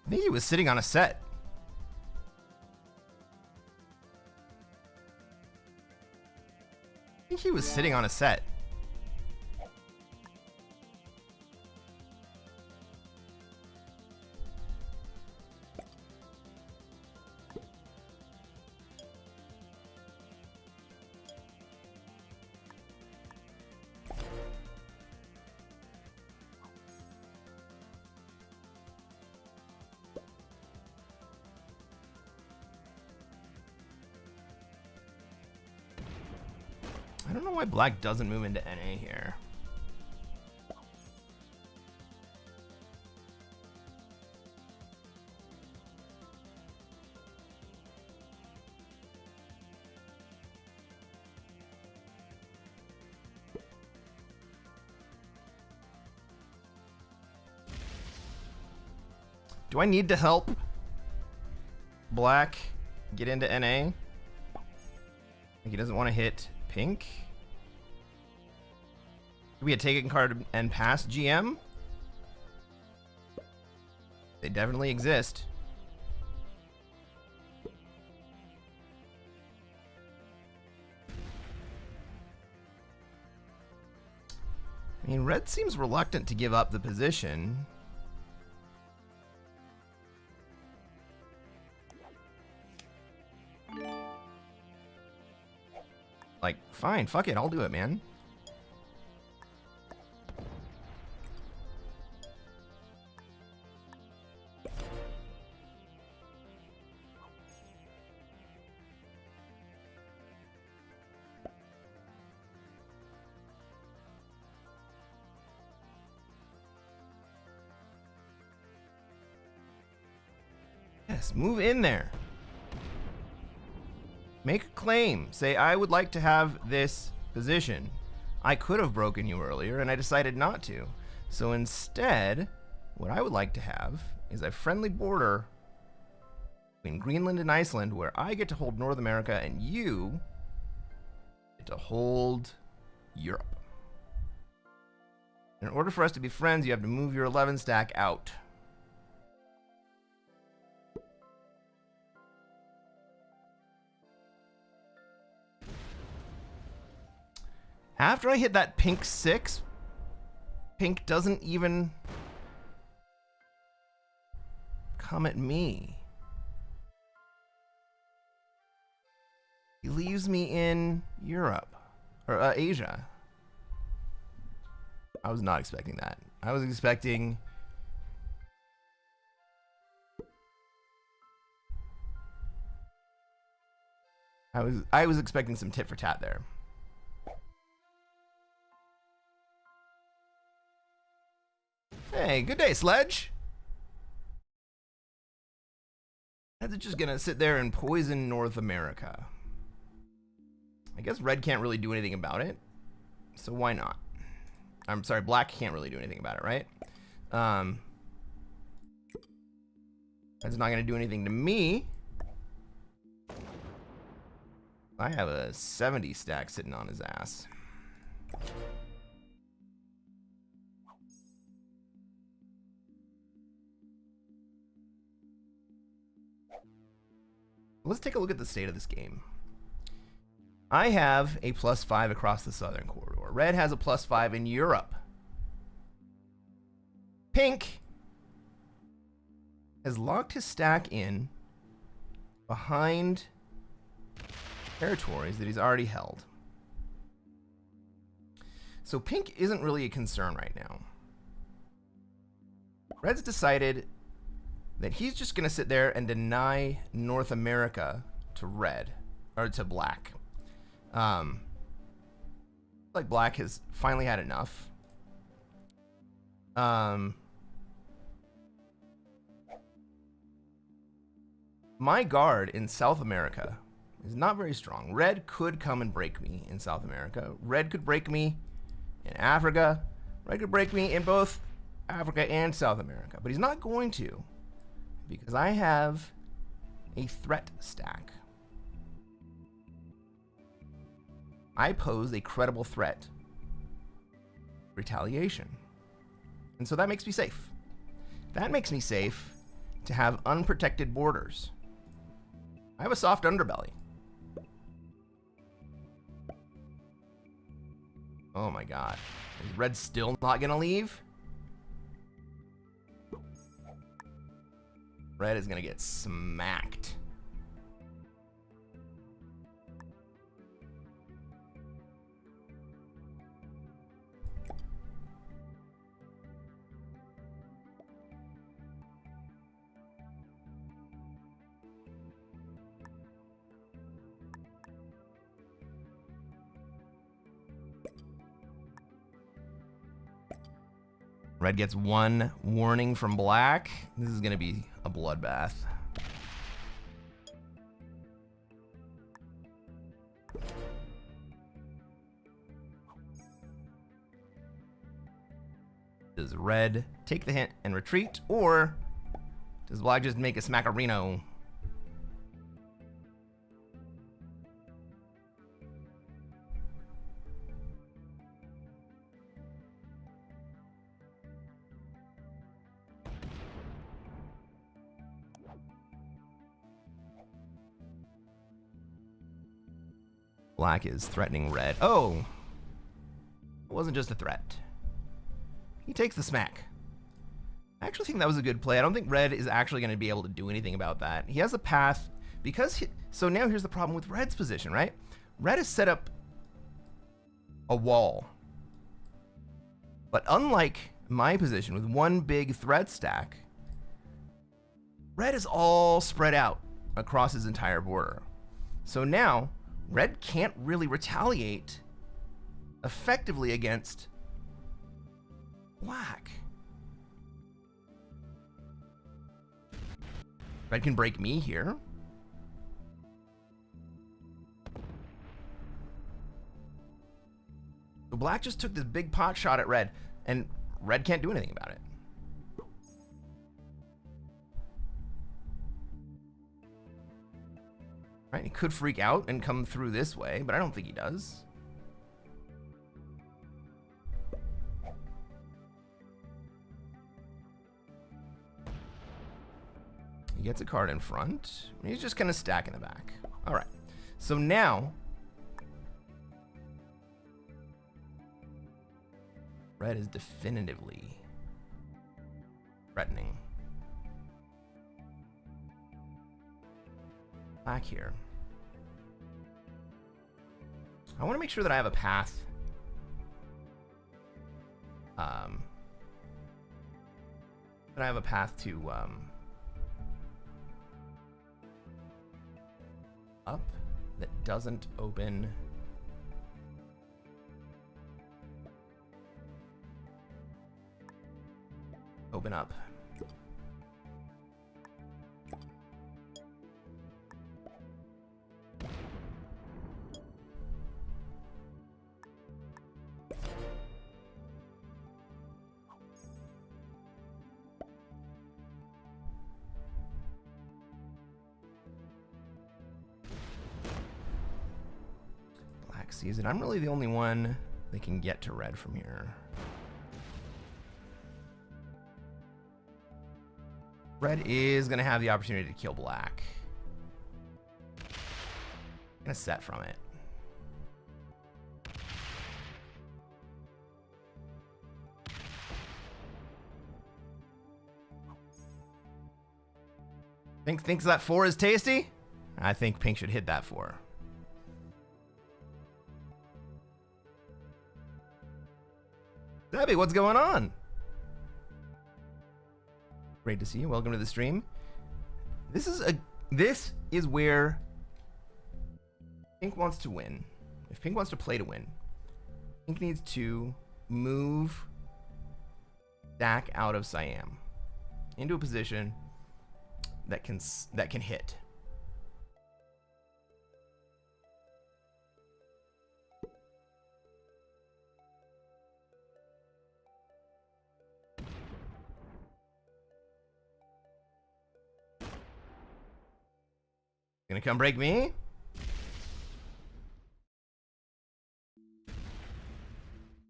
I think he was sitting on a set. I think he was sitting on a set. I don't know why black doesn't move into NA here. Do I need to help black get into NA? Like he doesn't want to hit pink. Do we had taken card and pass GM? They definitely exist. I mean, red seems reluctant to give up the position. Like, fine, fuck it, I'll do it, man. Yes, move in there. Make a claim. Say, I would like to have this position. I could have broken you earlier, and I decided not to. So instead, what I would like to have is a friendly border between Greenland and Iceland, where I get to hold North America, and you get to hold Europe. In order for us to be friends, you have to move your 11 stack out. After I hit that pink 6, pink doesn't even come at me. He leaves me in Europe, or Asia. I was not expecting that. I was expecting... I was expecting some tit for tat there. Hey, good day, Sledge. That's just gonna sit there and poison North America. I guess red can't really do anything about it, so why not? I'm sorry, black can't really do anything about it, right? That's not gonna do anything to me. I have a 70 stack sitting on his ass. Let's take a look at the state of this game. I have a +5 across the southern corridor. Red has a +5 in Europe. Pink has locked his stack in behind territories that he's already held. So pink isn't really a concern right now. Red's decided that he's just going to sit there and deny North America to red, or to black. Like black has finally had enough. My guard in South America is not very strong. Red could come and break me in South America. Red could break me in Africa. Red could break me in both Africa and South America, but he's not going to, because I have a threat stack. I pose a credible threat. Retaliation. And so that makes me safe. That makes me safe to have unprotected borders. I have a soft underbelly. Oh my god. Is red still not gonna leave? Red is gonna get smacked. Red gets one warning from black. This is going to be a bloodbath. Does red take the hint and retreat, or does black just make a smackarino? Black is threatening red. Oh! It wasn't just a threat. He takes the smack. I actually think that was a good play. I don't think red is actually going to be able to do anything about that. He has a path because so now here's the problem with red's position, right? Red has set up a wall. But unlike my position with one big threat stack, red is all spread out across his entire border. So now red can't really retaliate effectively against black. Red can break me here. So black just took this big pot shot at red, and red can't do anything about it. Right, he could freak out and come through this way, but I don't think he does. He gets a card in front. He's just going to stack in the back. All right. So now, red is definitively threatening black here. I want to make sure that I have a path. That I have a path to up that doesn't open up. Sees it. I'm really the only one that can get to red from here. Red is going to have the opportunity to kill black. I'm going to set from it. Thinks that 4 is tasty? I think pink should hit that 4. Debbie, what's going on? Great to see you. Welcome to the stream. This is where pink wants to win. If pink wants to play to win, pink needs to move stack out of Siam into a position that can hit. Gonna come break me?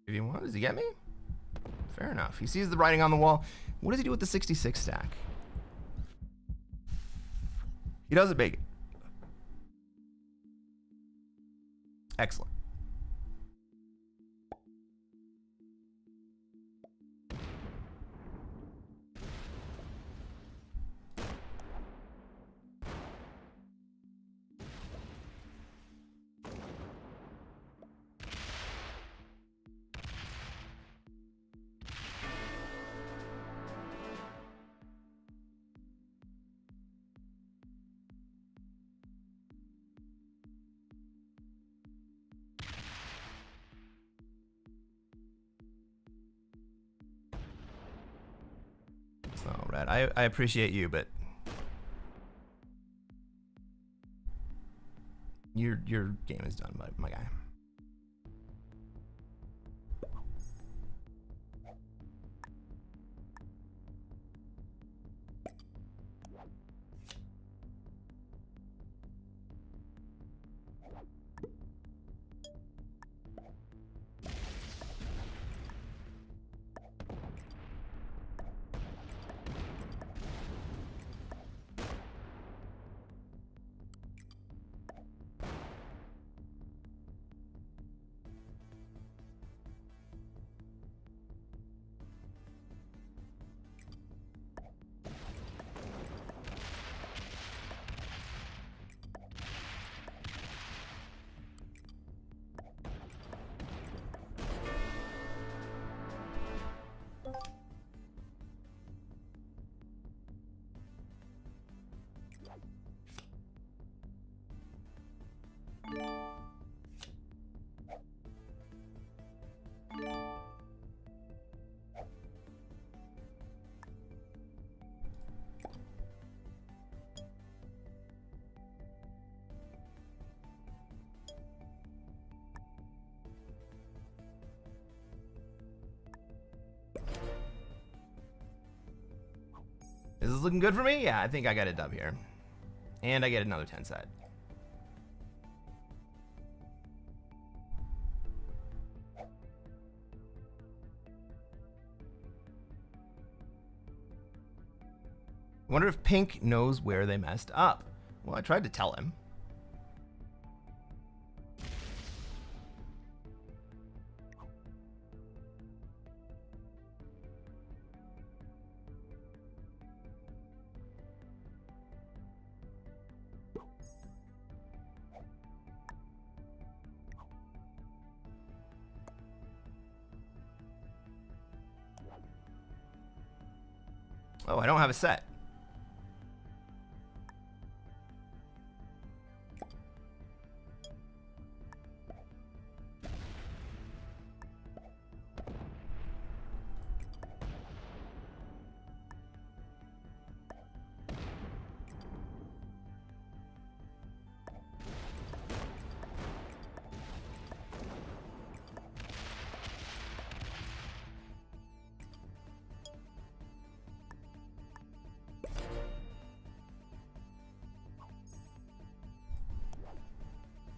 If he wants, does he get me? Fair enough. He sees the writing on the wall. What does he do with the 66 stack? He doesn't make it. Excellent. Oh, Red, I appreciate you, but your game is done, my guy. Is this looking good for me? Yeah, I think I got a dub here. And I get another 10 set. Wonder if Pink knows where they messed up. Well, I tried to tell him. Oh, I don't have a set.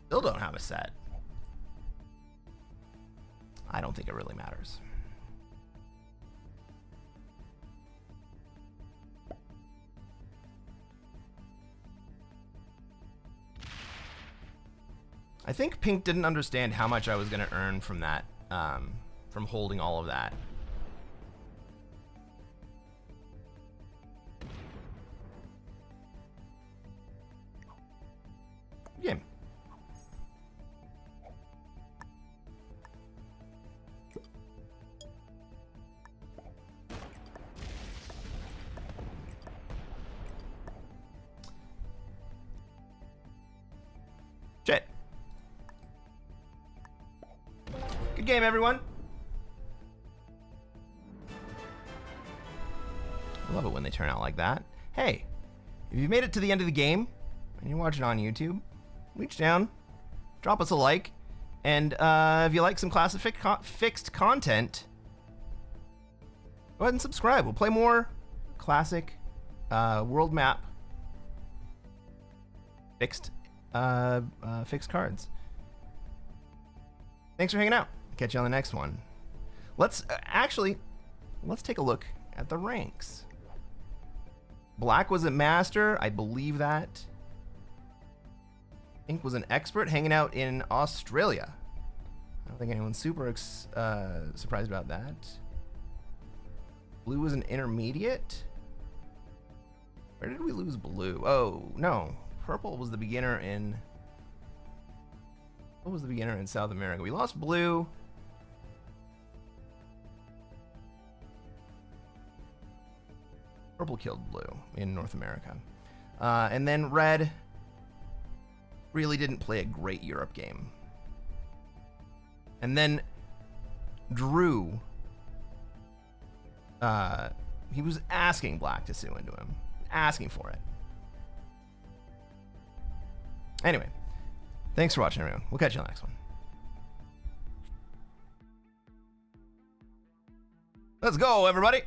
Still don't have a set. I don't think it really matters. I think Pink didn't understand how much I was going to earn from that, from holding all of that. Game. Shit. Good game, everyone. I love it when they turn out like that. Hey, if you made it to the end of the game and you're watching on YouTube, reach down, drop us a like, and if you like some Classic Fixed content, go ahead and subscribe. We'll play more Classic world map fixed cards. Thanks for hanging out. Catch you on the next one. Let's take a look at the ranks. Black was a master, I believe that. Pink was an expert hanging out in Australia. I don't think anyone's super surprised about that. Blue was an intermediate. Where did we lose blue? Oh, no. Purple was the beginner in... What was the beginner in South America? We lost blue. Purple killed blue in North America. And then red really didn't play a great Europe game. And then Drew He was asking black to sue into him. Asking for it. Anyway, thanks for watching, everyone. We'll catch you on the next one. Let's go, everybody.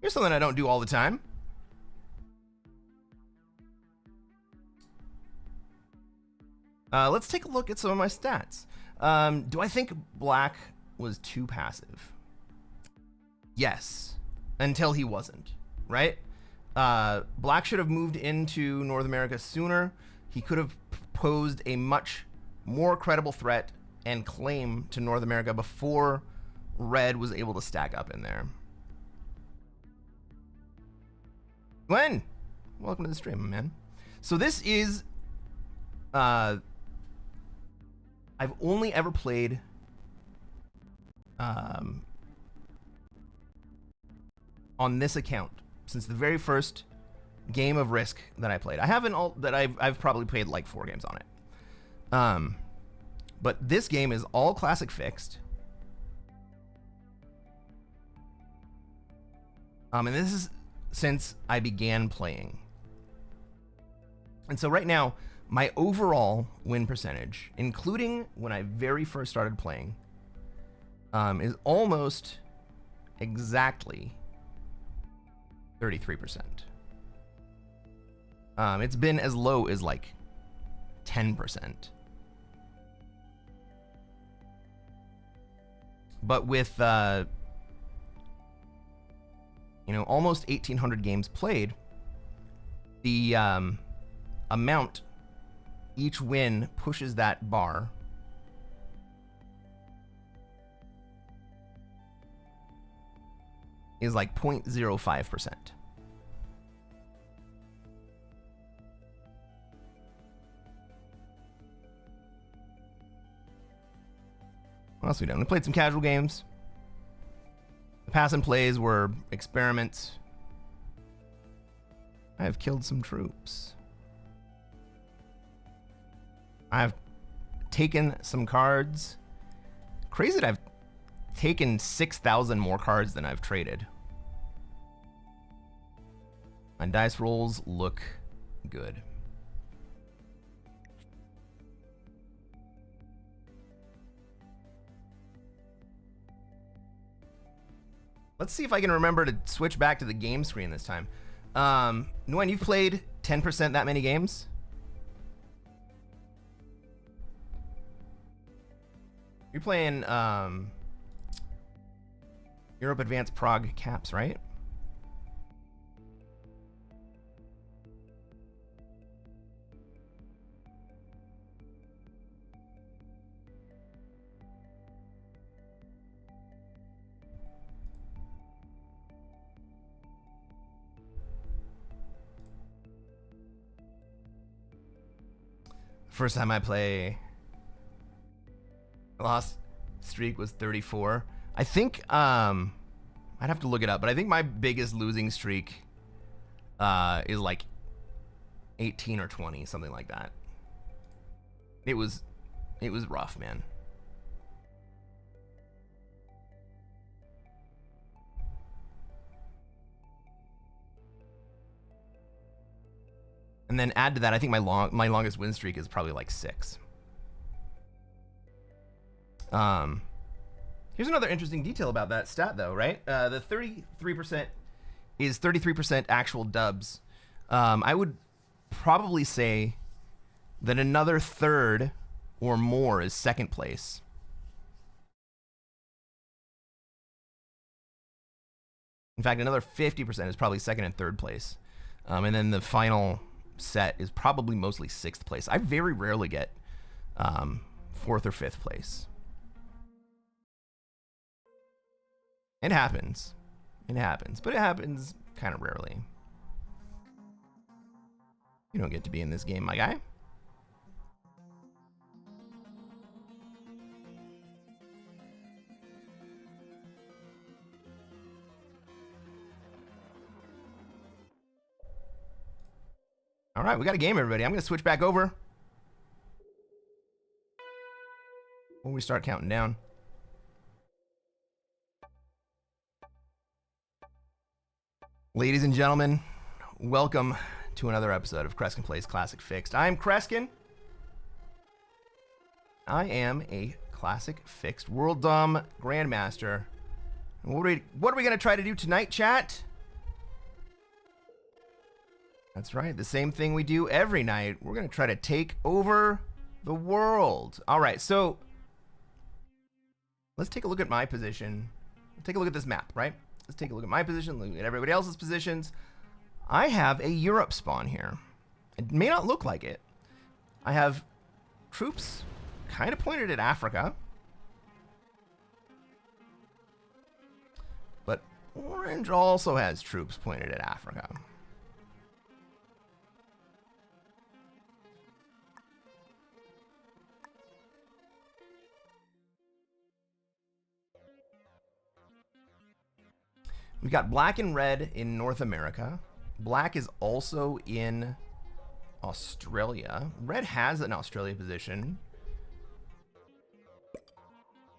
Here's something I don't do all the time. Let's take a look at some of my stats. Do I think black was too passive? Yes, until he wasn't, right? Black should have moved into North America sooner. He could have posed a much more credible threat and claim to North America before red was able to stack up in there. Glenn, welcome to the stream, man. So this is, I've only ever played on this account since the very first game of Risk that I played. I haven't all that I've probably played like 4 games on it. But this game is all classic fixed. And this is since I began playing. And so right now, my overall win percentage, including when I very first started playing, is almost exactly 33%. It's been as low as like 10%. But with almost 1,800 games played, the amount each win pushes that bar is like 0.05%. What else have we done? We played some casual games. The pass and plays were experiments. I have killed some troops. I've taken some cards. Crazy that I've taken 6,000 more cards than I've traded. My dice rolls look good. Let's see if I can remember to switch back to the game screen this time. Nguyen, you've played 10% that many games? You're playing Europe Advanced Prague Caps, right? First time I play, lost streak was 34. I think I'd have to look it up, but I think my biggest losing streak is like 18 or 20, something like that. It was rough, man. And then add to that, I think my longest win streak is probably like 6. Here's another interesting detail about that stat, though, right? The 33% is 33% actual dubs. I would probably say that another third or more is second place. In fact, another 50% is probably second and third place. And then the final set is probably mostly 6th place. I very rarely get 4th or 5th place. It happens. It happens. But it happens kind of rarely. You don't get to be in this game, my guy. All right, we got a game, everybody. I'm going to switch back over. when we start counting down. Ladies and gentlemen, welcome to another episode of Cresquin Plays Classic Fixed. I'm Cresquin. I am a Classic Fixed World Dom Grandmaster. And what are we going to try to do tonight, chat? That's right, the same thing we do every night. We're going to try to take over the world. All right, so let's take a look at my position. Take a look at this map, right? Let's take a look at my position, look at everybody else's positions. I have a Europe spawn here. It may not look like it. I have troops kind of pointed at Africa. But Orange also has troops pointed at Africa. We've got black and red in North America. Black is also in Australia. Red has an Australia position.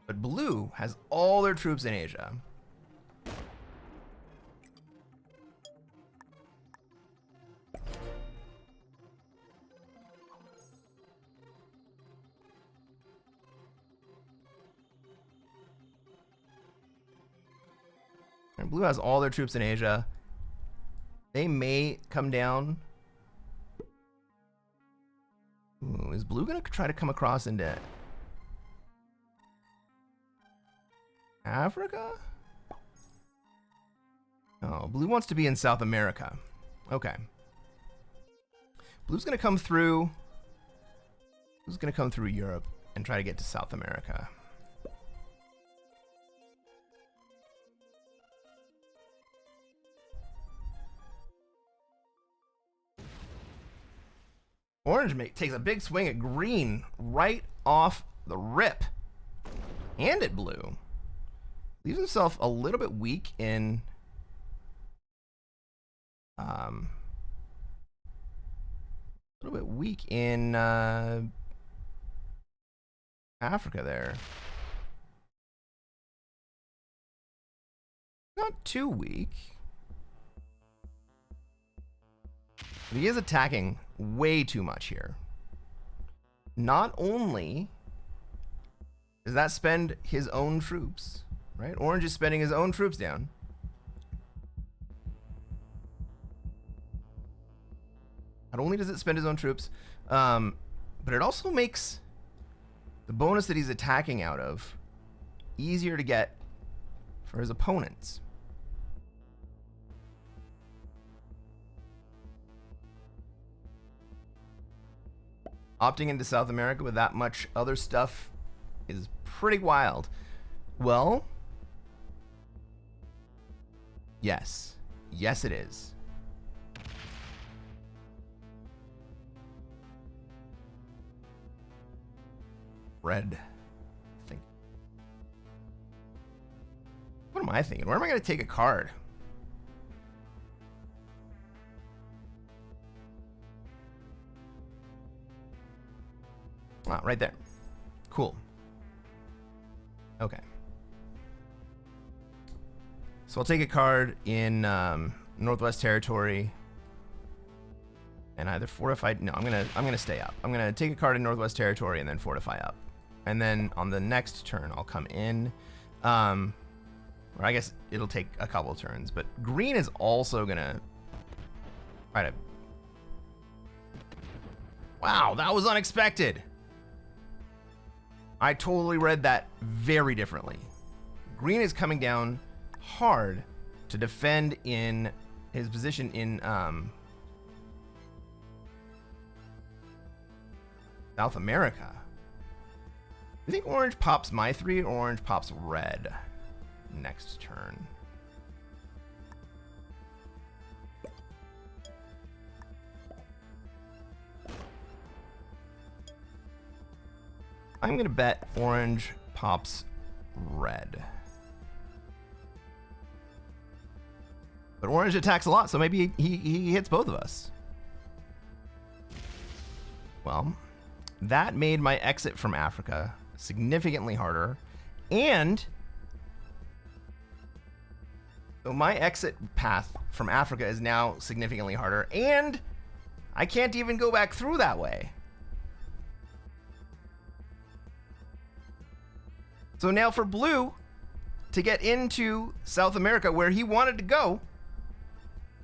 But blue has all their troops in Asia. And blue has all their troops in Asia. They may come down. Ooh, is blue going to try to come across into Africa? Oh, blue wants to be in South America. Okay. Blue's going to come through. Blue's going to come through Europe and try to get to South America. Orange takes a big swing at green right off the rip. And at blue. Leaves himself a little bit weak in Africa there. Not too weak. But he is attacking way too much here. Not only does that spend his own troops, right? Orange is spending his own troops down. Not only does it spend his own troops, but it also makes the bonus that he's attacking out of easier to get for his opponents. Opting into South America with that much other stuff is pretty wild. Well, yes. Yes, it is. Red. What am I thinking? Where am I going to take a card? Ah, right there. Cool. Okay. So I'll take a card in Northwest Territory and either fortify. No, I'm gonna stay up. I'm gonna take a card in Northwest Territory and then fortify up, and then on the next turn I'll come in. Or I guess it'll take a couple turns. But green is also gonna try to. Wow, that was unexpected. I totally read that very differently. Green is coming down hard to defend in his position in South America. You think orange pops my 3 or orange pops red next turn? I'm gonna bet orange pops red. But orange attacks a lot, so maybe he hits both of us. Well, that made my exit from Africa significantly harder. And so my exit path from Africa is now significantly harder. And I can't even go back through that way. So now for Blue to get into South America where he wanted to go,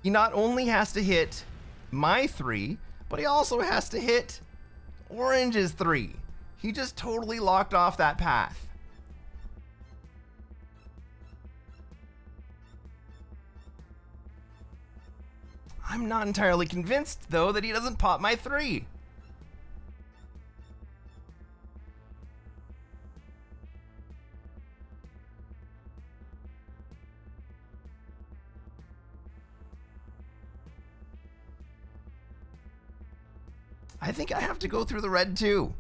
he not only has to hit my 3, but he also has to hit Orange's 3. He just totally locked off that path. I'm not entirely convinced, though, that he doesn't pop my 3. I think I have to go through the red too.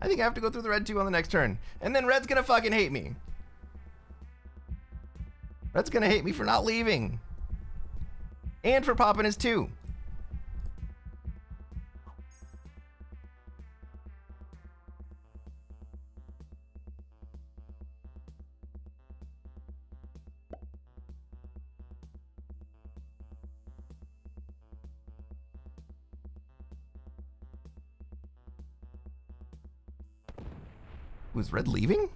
I think I have to go through the red too on the next turn. And then red's gonna fucking hate me. Red's gonna hate me for not leaving. And for popping his 2. Was red leaving?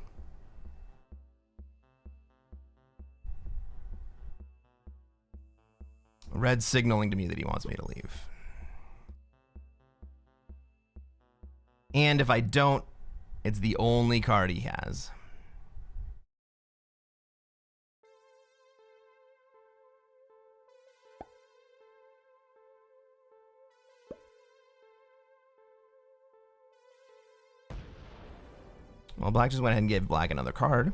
Red's signaling to me that he wants me to leave. And if I don't, it's the only card he has. Well, black just went ahead and gave black another card.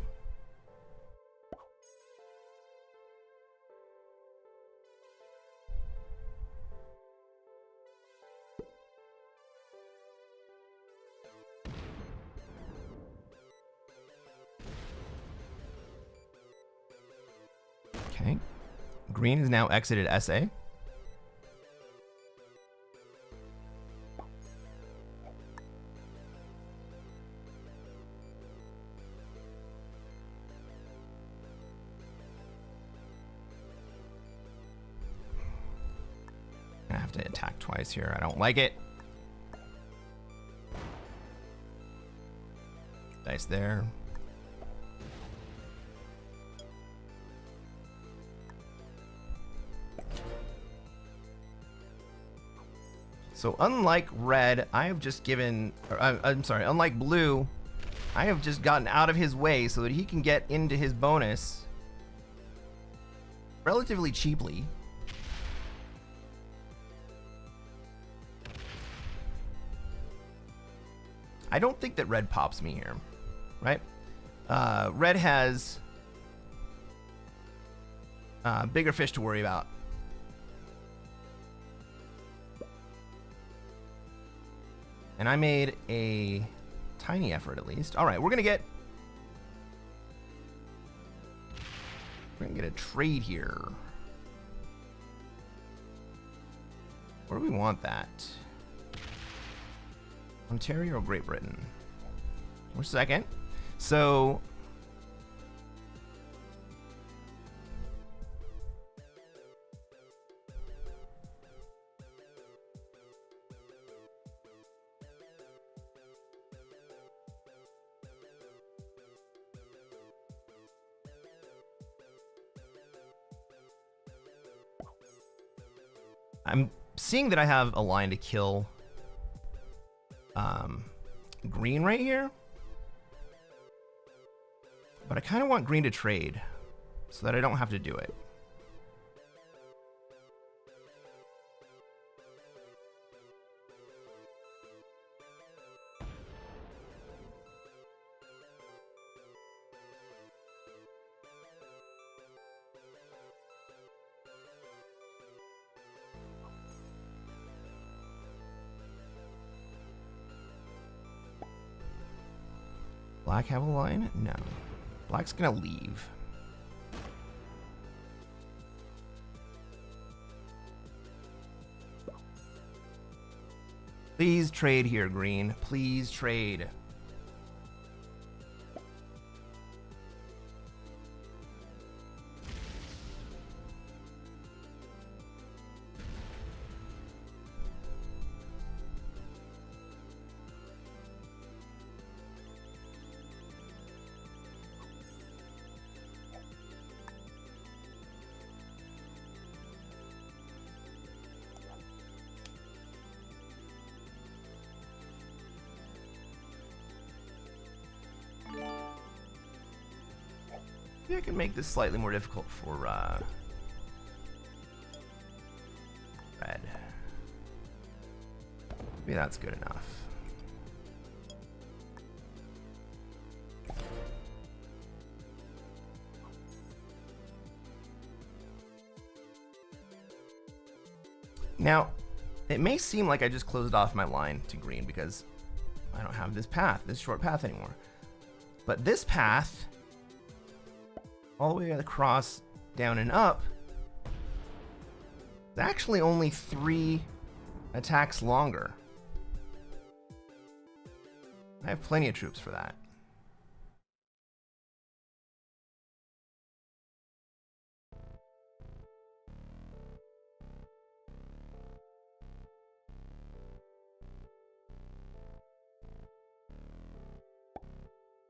Okay. Green has now exited SA. I have to attack twice here. I don't like it. Dice there. So unlike red, I have just given, I'm sorry, unlike blue, I have just gotten out of his way so that he can get into his bonus relatively cheaply. I don't think that red pops me here, right? Red has bigger fish to worry about. And I made a tiny effort at least. All right, we're gonna get a trade here. Where do we want that? Ontario or Great Britain? We're second. So I'm seeing that I have a line to kill green right here, but I kind of want green to trade so that I don't have to do it. Black have a line? No. Black's gonna leave. Please trade here, green. Please trade. Maybe I can make this slightly more difficult for red. Maybe that's good enough. Now, it may seem like I just closed off my line to green because I don't have this path, this short path anymore. But this path, all the way across, down and up, is actually only 3 attacks longer. I have plenty of troops for that.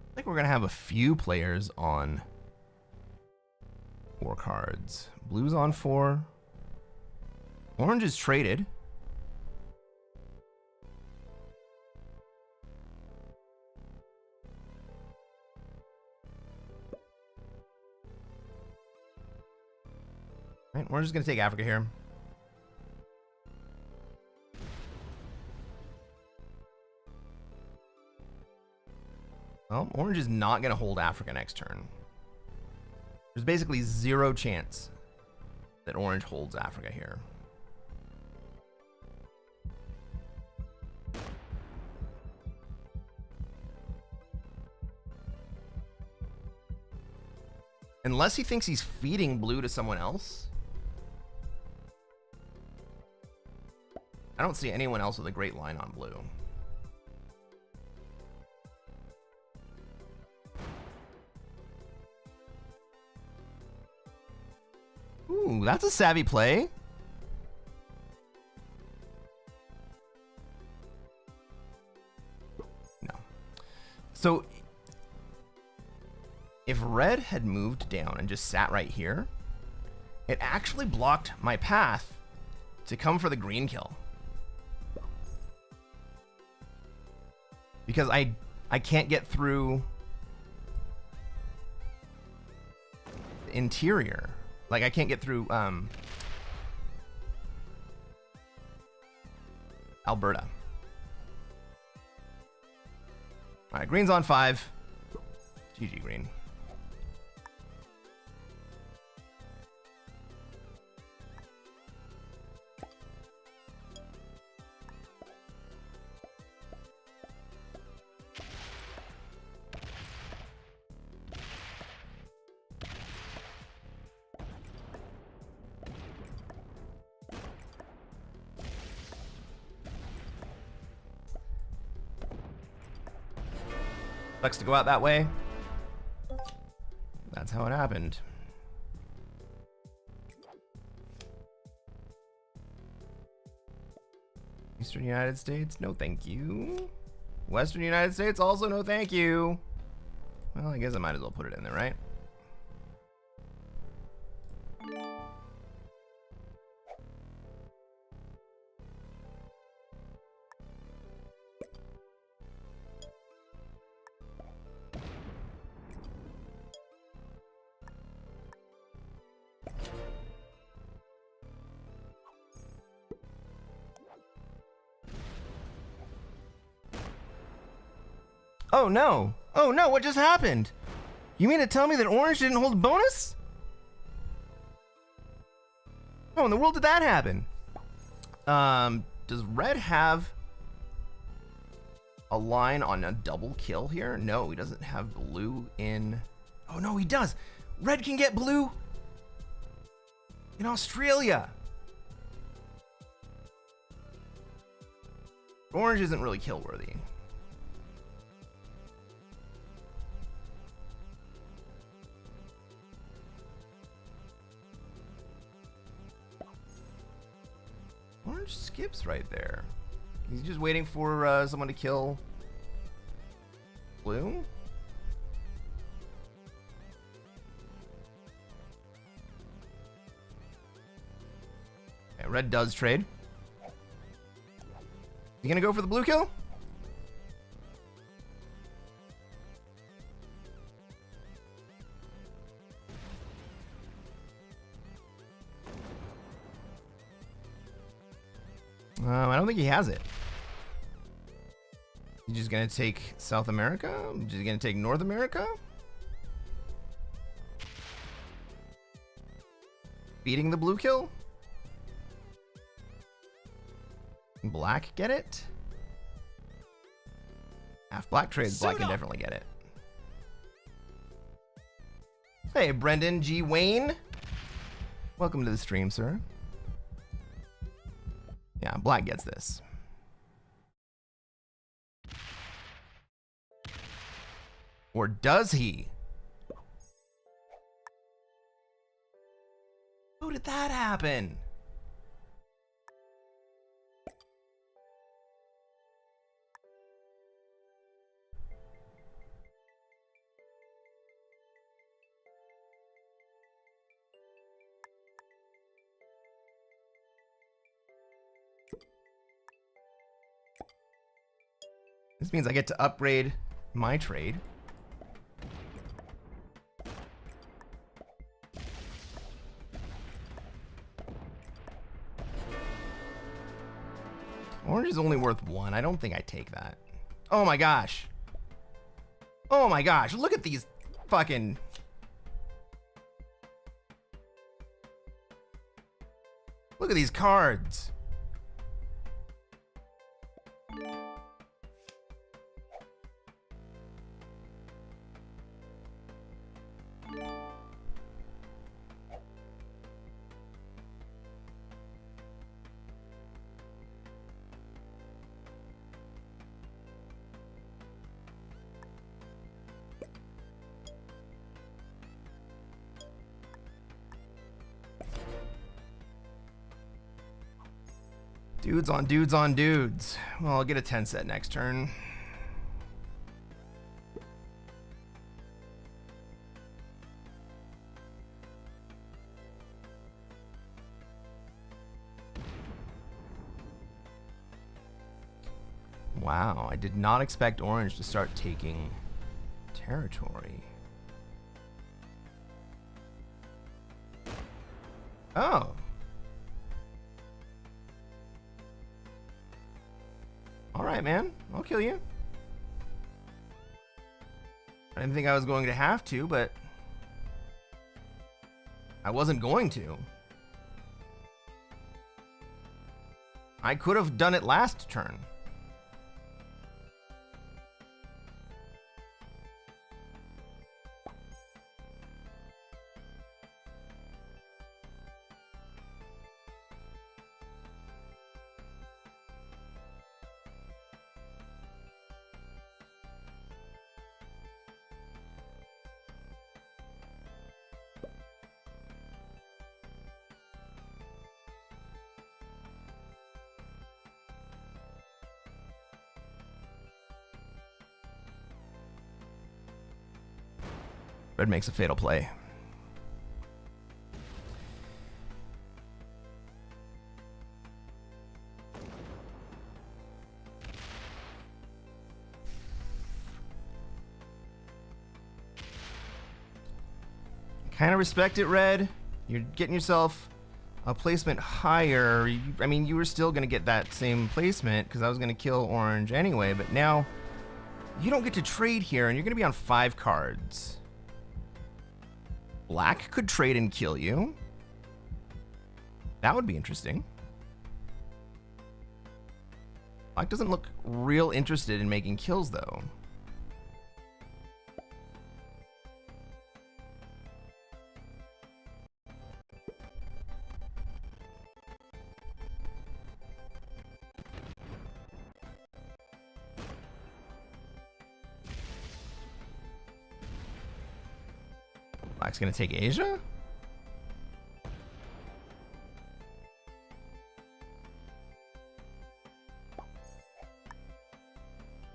I think we're gonna have a few players on 4 cards. Blue's on 4. Orange is traded. Right, orange is gonna take Africa here. Well, orange is not going to hold Africa next turn. There's basically 0 chance that orange holds Africa here. Unless he thinks he's feeding blue to someone else. I don't see anyone else with a great line on blue. Ooh, that's a savvy play. No. So, if red had moved down and just sat right here, it actually blocked my path to come for the green kill. Because I can't get through the interior. Like, I can't get through Alberta. All right, green's on 5. GG, green. Sucks to go out that way. That's how it happened. Eastern United States, no thank you. Western United States, also no thank you. Well, I guess I might as well put it in there, right? Oh no! Oh no, what just happened? You mean to tell me that orange didn't hold bonus? How in the world did that happen? Does red have a line on a double kill here? No, he doesn't have blue in... Oh no, he does! Red can get blue in Australia! Orange isn't really kill worthy. Orange skips right there. He's just waiting for someone to kill blue. Okay, red does trade. You gonna go for the blue kill? I don't think he has it. You just gonna take South America? Just gonna take North America? Beating the blue kill? Black get it? Half black trades, black can definitely get it. Hey, Brendan G. Wayne. Welcome to the stream, sir. Yeah, black gets this. Or does he? How did that happen? This means I get to upgrade my trade. Orange is only worth 1. I don't think I take that. Oh my gosh. Oh my gosh. Look at these fucking... Look at these cards. Dudes on dudes on dudes. Well, I'll get a 10 set next turn. Wow, I did not expect orange to start taking territory. Oh. Alright, man. I'll kill you. I didn't think I was going to have to, but I wasn't going to. I could have done it last turn. Red makes a fatal play. Kind of respect it, Red. You're getting yourself a placement higher. I mean, you were still going to get that same placement because I was going to kill orange anyway, but now you don't get to trade here and you're going to be on 5 cards. Black could trade and kill you. That would be interesting. Black doesn't look real interested in making kills, though. Black's gonna take Asia?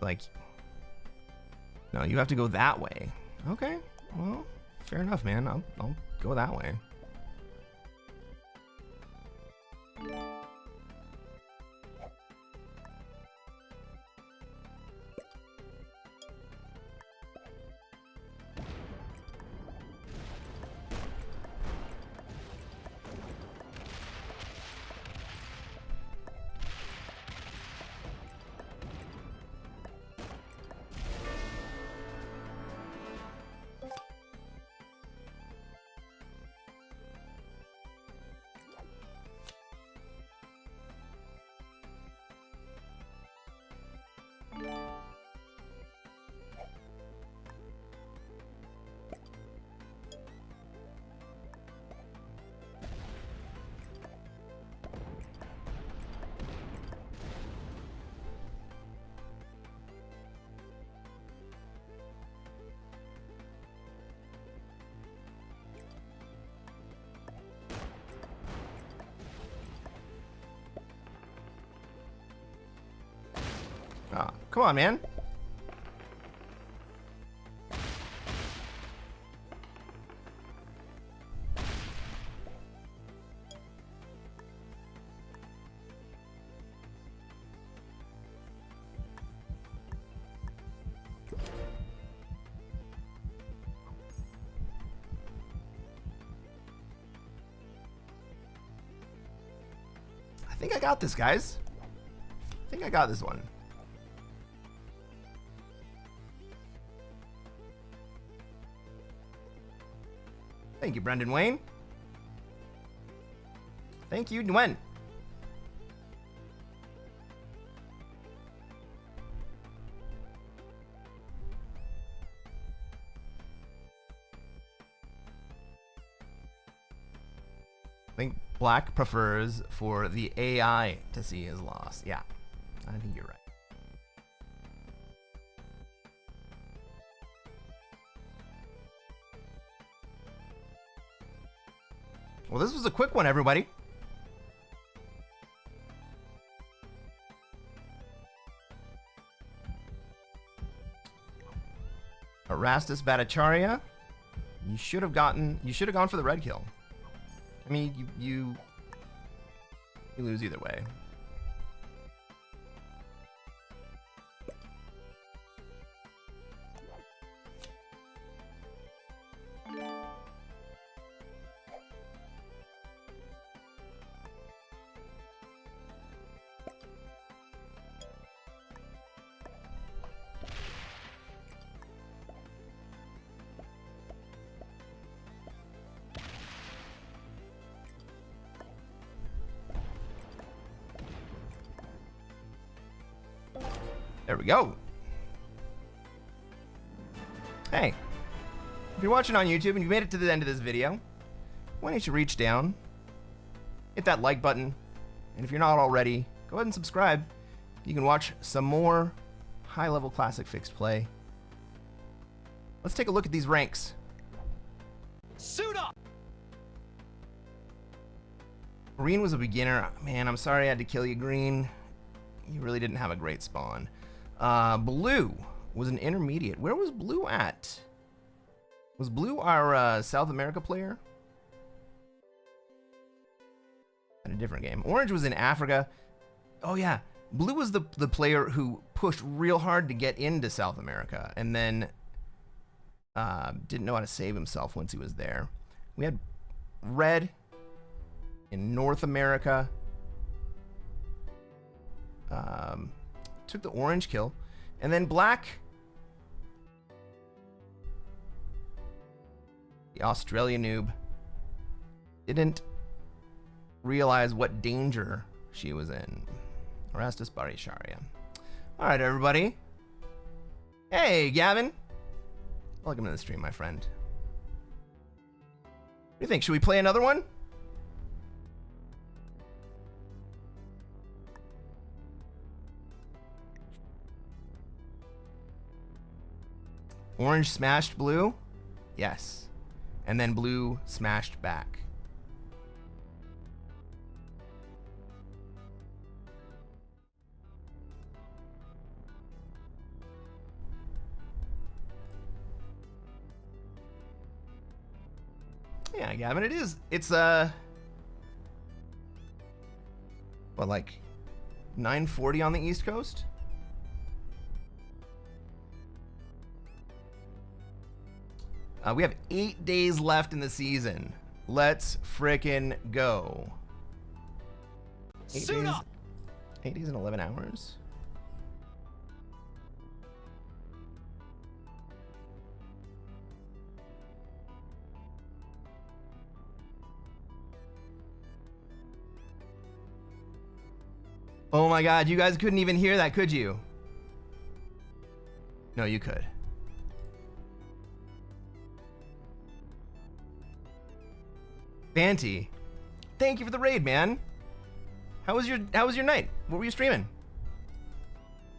Like, no, you have to go that way. Okay, well, fair enough, man. I'll go that way. Oh, come on, man. I think I got this, guys. I think I got this one. Thank you, Brendan Wayne. Thank you, Nguyen. I think Black prefers for the AI to see his loss. Yeah, I think you're right. Well, this was a quick one, everybody. Erastus Bhattacharya. You should have gone for the red kill. I mean, you lose either way. There we go. Hey, if you're watching on YouTube and you made it to the end of this video, why don't you reach down, hit that like button, and if you're not already, go ahead and subscribe. You can watch some more high-level classic fixed play. Let's take a look at these ranks. Suit up! Green was a beginner. Man, I'm sorry I had to kill you, Green. You really didn't have a great spawn. Blue was an intermediate. Where was Blue at? Was Blue our South America player? At a different game. Orange was in Africa. Oh yeah, Blue was the player who pushed real hard to get into South America and then didn't know how to save himself once he was there. We had Red in North America. Took the orange kill, and then Black, the Australia noob, didn't realize what danger she was in. Erastus Bhattacharya. All right, everybody. Hey, Gavin. Welcome to the stream, my friend. What do you think? Should we play another one? Orange smashed Blue? Yes. And then Blue smashed back. Yeah, Gavin, it is. It's, what, like 9:40 on the East Coast? We have 8 days left in the season. Let's frickin' go. 8 days, 8 days and 11 hours? Oh my god, you guys couldn't even hear that, could you? No, you could. Banty, thank you for the raid, man. How was your night? What were you streaming?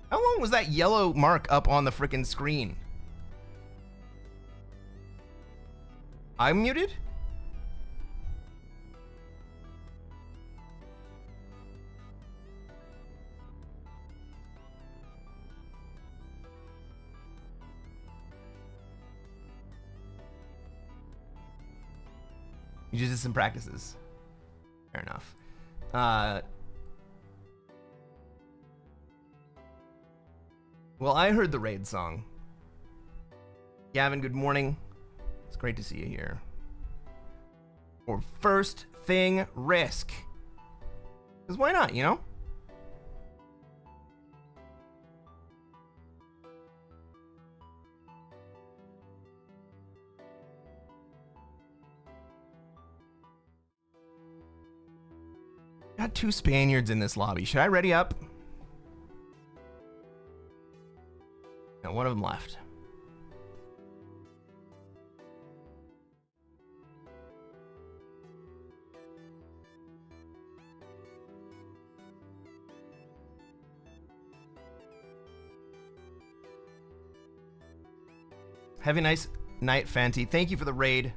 How long was that yellow mark up on the frickin' screen? I'm muted? You just did some practices. Fair enough. Well, I heard the raid song. Gavin, good morning. It's great to see you here. For first thing risk. Because why not, you know? Got 2 Spaniards in this lobby. Should I ready up? No, one of them left. Have a nice night, Fanti. Thank you for the raid.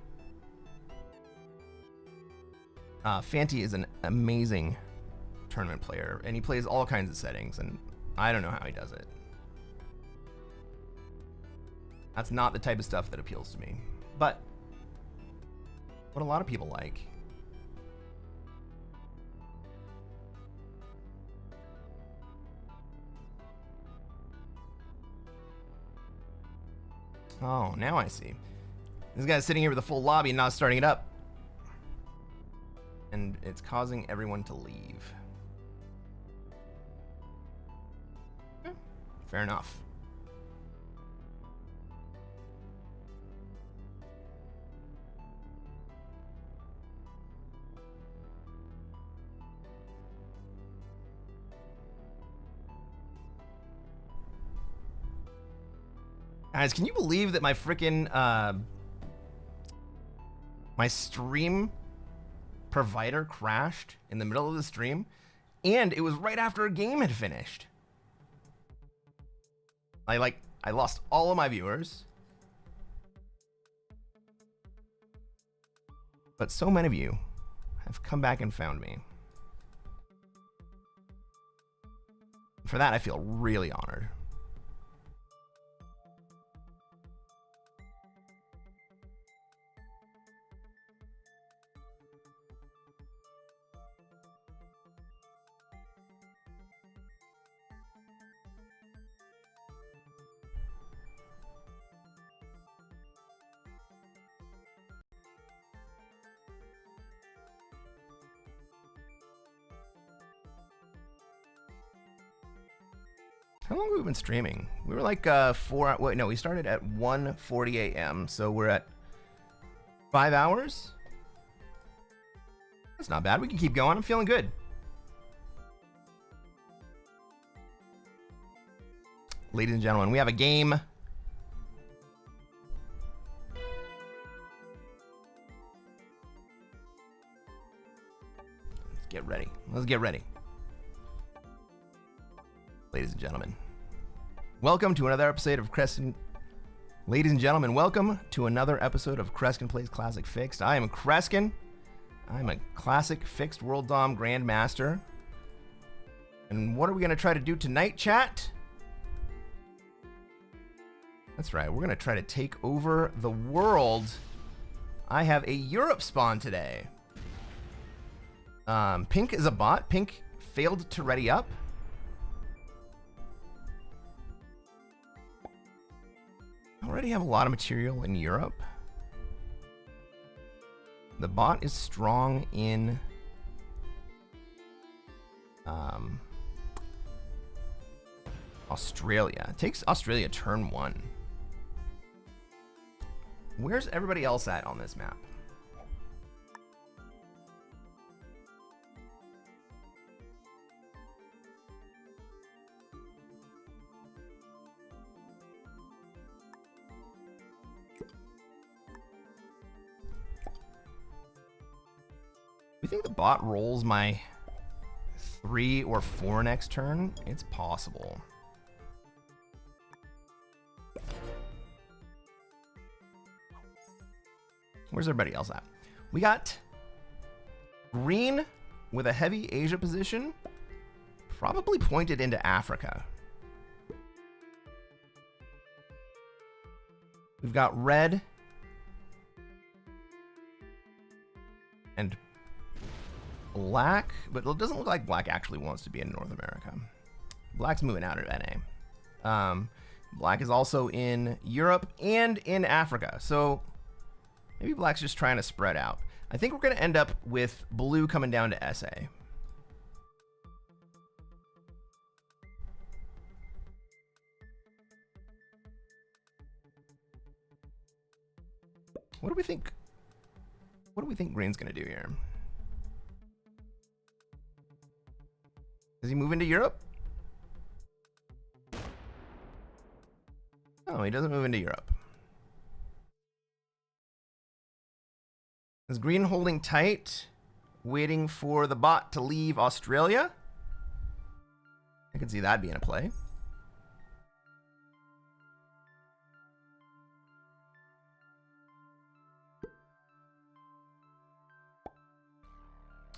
Fanti is an amazing tournament player, and he plays all kinds of settings, and I don't know how he does it. That's not the type of stuff that appeals to me, but what a lot of people like. Oh, now I see. This guy's sitting here with a full lobby and not starting it up. And it's causing everyone to leave. Fair enough. Guys, can you believe that my freaking my stream provider crashed in the middle of the stream, and it was right after a game had finished. I lost all of my viewers, but so many of you have come back and found me. For that, I feel really honored. How long have we been streaming? We were like we started at 1:40 a.m. So we're at 5 hours. That's not bad. We can keep going. I'm feeling good. Ladies and gentlemen, we have a game. Let's get ready. Let's get ready. Ladies and gentlemen, welcome to another episode of Cresquin. Ladies and gentlemen, welcome to another episode of Cresquin Plays Classic Fixed. I am Cresquin. I'm a Classic Fixed World Dom Grandmaster. And what are we going to try to do tonight, chat? That's right, we're going to try to take over the world. I have a Europe spawn today. Pink is a bot. Pink failed to ready up. Already have a lot of material in Europe. The bot is strong in Australia. It takes Australia turn 1. Where's everybody else at on this map? You think the bot rolls my 3 or 4 next turn? It's possible. Where's everybody else at? We got green with a heavy Asia position, probably pointed into Africa. We've got red black, but it doesn't look like black actually wants to be in North America. Black's moving out of NA. Black is also in Europe and in Africa, so maybe black's just trying to spread out. I think we're going to end up with blue coming down to SA. What do we think? What do we think green's going to do here? Does he move into Europe? No, he doesn't move into Europe. Is green holding tight, waiting for the bot to leave Australia? I can see that being a play.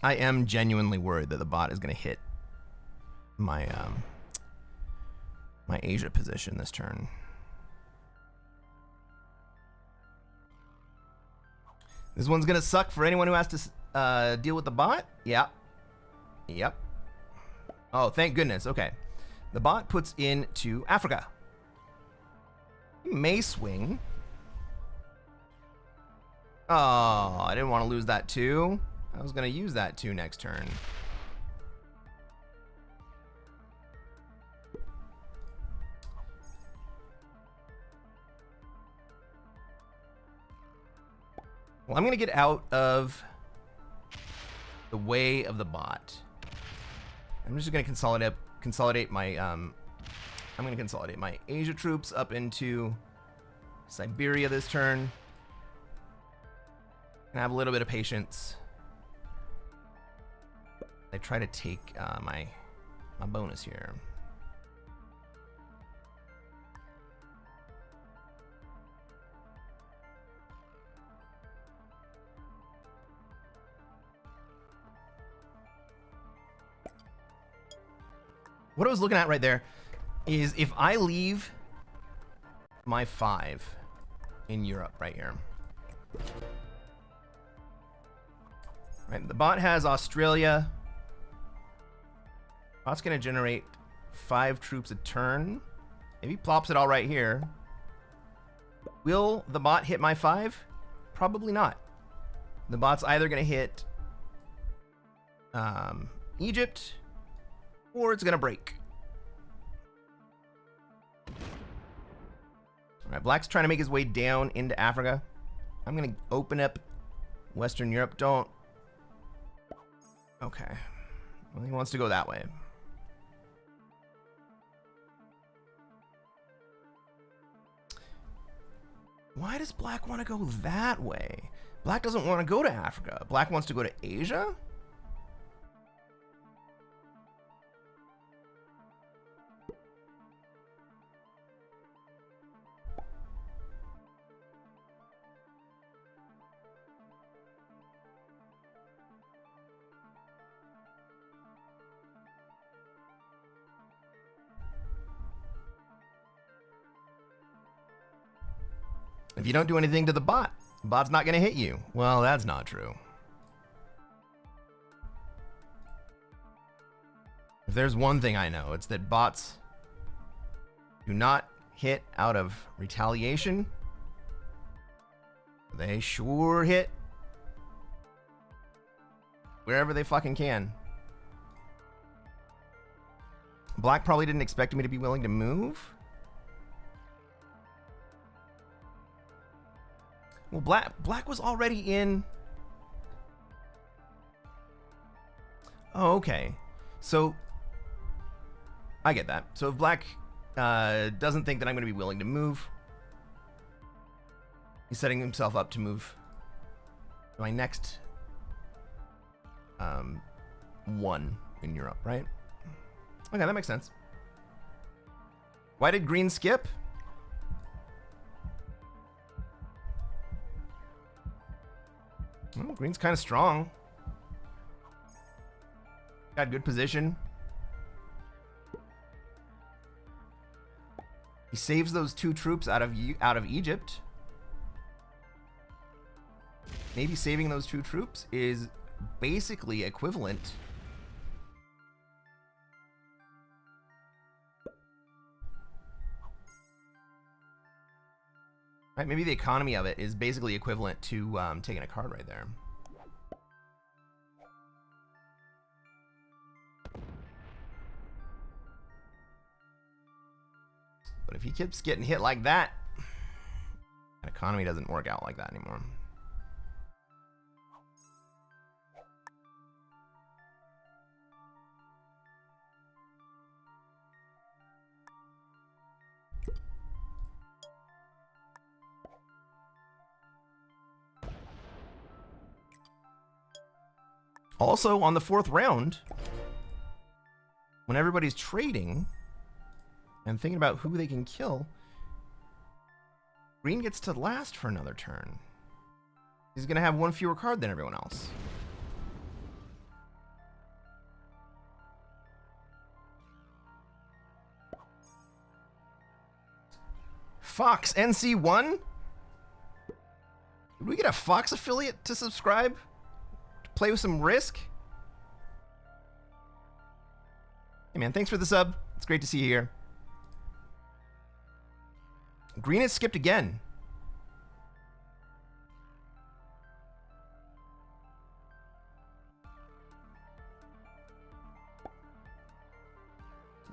I am genuinely worried that the bot is going to hit my my Asia position this turn. This one's going to suck for anyone who has to deal with the bot. Yeah. Yep. Oh, thank goodness. Okay. The bot puts into Africa. He may swing. Oh, I didn't want to lose that too. I was going to use that too next turn. Well, I'm going to get out of the way of the bot. I'm just going to consolidate my I'm going to consolidate my Asia troops up into Siberia this turn. And have a little bit of patience. I try to take my bonus here. What I was looking at right there is if I leave my 5 in Europe right here. Right, the bot has Australia. Bot's going to generate 5 troops a turn. Maybe plops it all right here. Will the bot hit my 5? Probably not. The bot's either going to hit Egypt or it's going to break. All right, black's trying to make his way down into Africa. I'm going to open up Western Europe. Don't. Okay. Well, he wants to go that way. Why does black want to go that way? Black doesn't want to go to Africa. Black wants to go to Asia? If you don't do anything to the bot's not going to hit you. Well, that's not true. If there's one thing I know, it's that bots do not hit out of retaliation. They sure hit wherever they fucking can. Black probably didn't expect me to be willing to move. Well, black was already in. Oh, okay. So I get that. So if black doesn't think that I'm going to be willing to move, he's setting himself up to move to my next one in Europe, right? Okay, that makes sense. Why did green skip? Well, green's kind of strong. Got good position. He saves those 2 troops out of Egypt. Maybe saving those 2 troops is basically equivalent. Right, maybe the economy of it is basically equivalent to taking a card right there. But if he keeps getting hit like that, an economy doesn't work out like that anymore. Also, on the 4th round, when everybody's trading and thinking about who they can kill, green gets to last for another turn. He's going to have one fewer card than everyone else. Fox NC1? Did we get a Fox affiliate to subscribe? Play with some Risk? Hey man, thanks for the sub. It's great to see you here. Green has skipped again.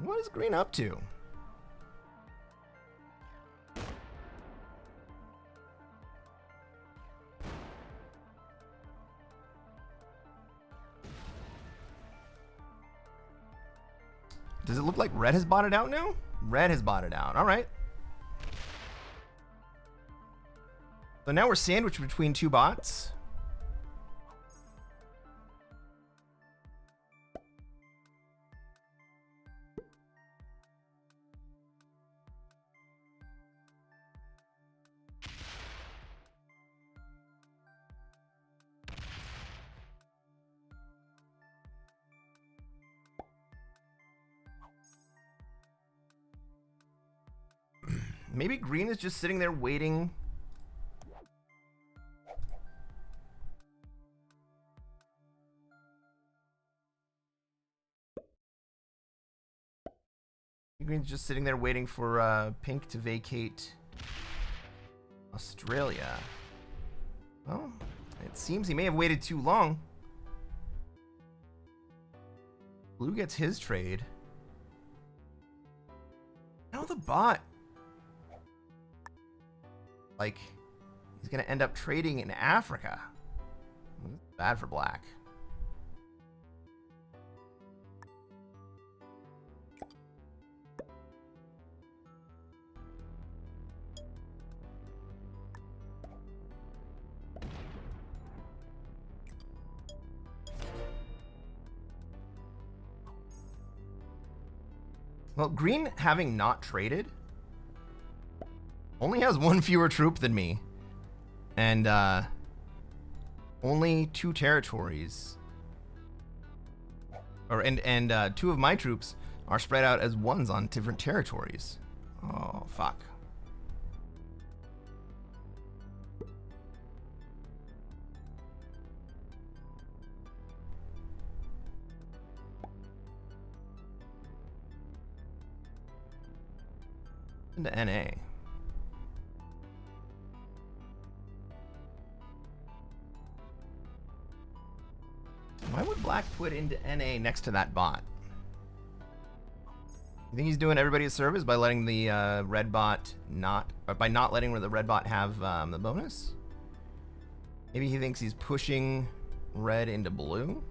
What is green up to? Does it look like red has bought it out now? Red has bought it out. All right. So now we're sandwiched between two bots. Maybe green is just sitting there waiting. Green's just sitting there waiting for pink to vacate Australia. Well, it seems he may have waited too long. Blue gets his trade. Now the bot, like, he's gonna end up trading in Africa. Bad for black. Well, green, having not traded, only has one fewer troop than me, and only 2 territories, and 2 of my troops are spread out as ones on different territories. Oh fuck. Into NA. Why would black put into NA next to that bot? You think he's doing everybody a service by letting the red bot not, or by not letting the red bot have the bonus? Maybe he thinks he's pushing red into blue?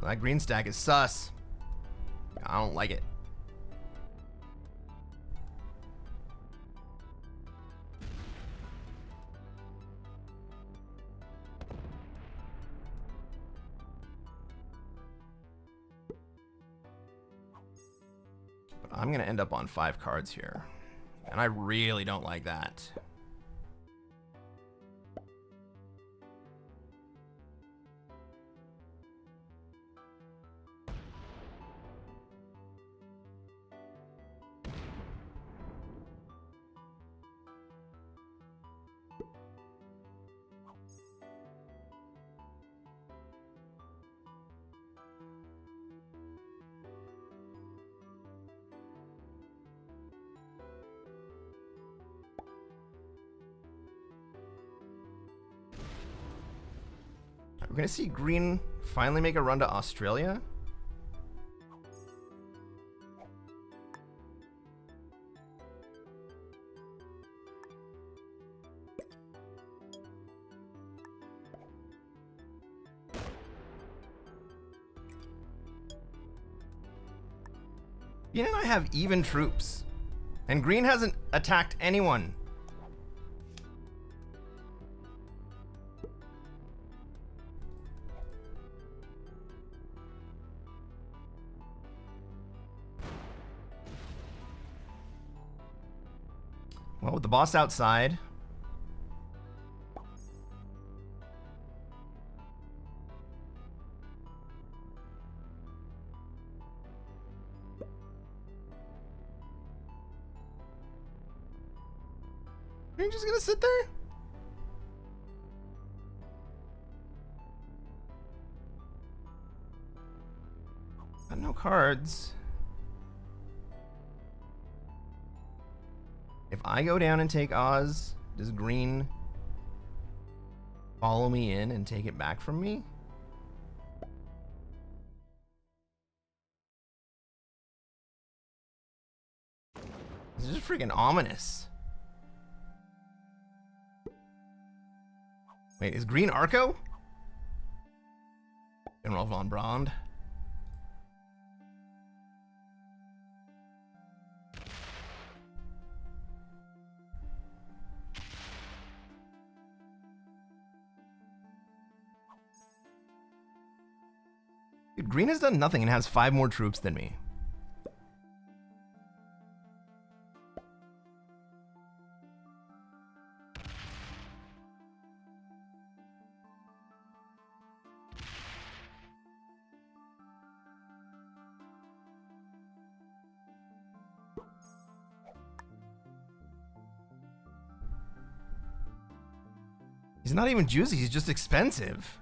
Well, that green stack is sus. I don't like it. But I'm gonna end up on 5 cards here. And I really don't like that. We're gonna see green finally make a run to Australia. Green and I have even troops, and green hasn't attacked anyone. Well, with the boss outside, are you just gonna sit there? Got no cards. If I go down and take Oz, does green follow me in and take it back from me? This is just freaking ominous. Wait, is green Arco? General von Brand. Dude, green has done nothing and has 5 more troops than me. He's not even juicy, he's just expensive.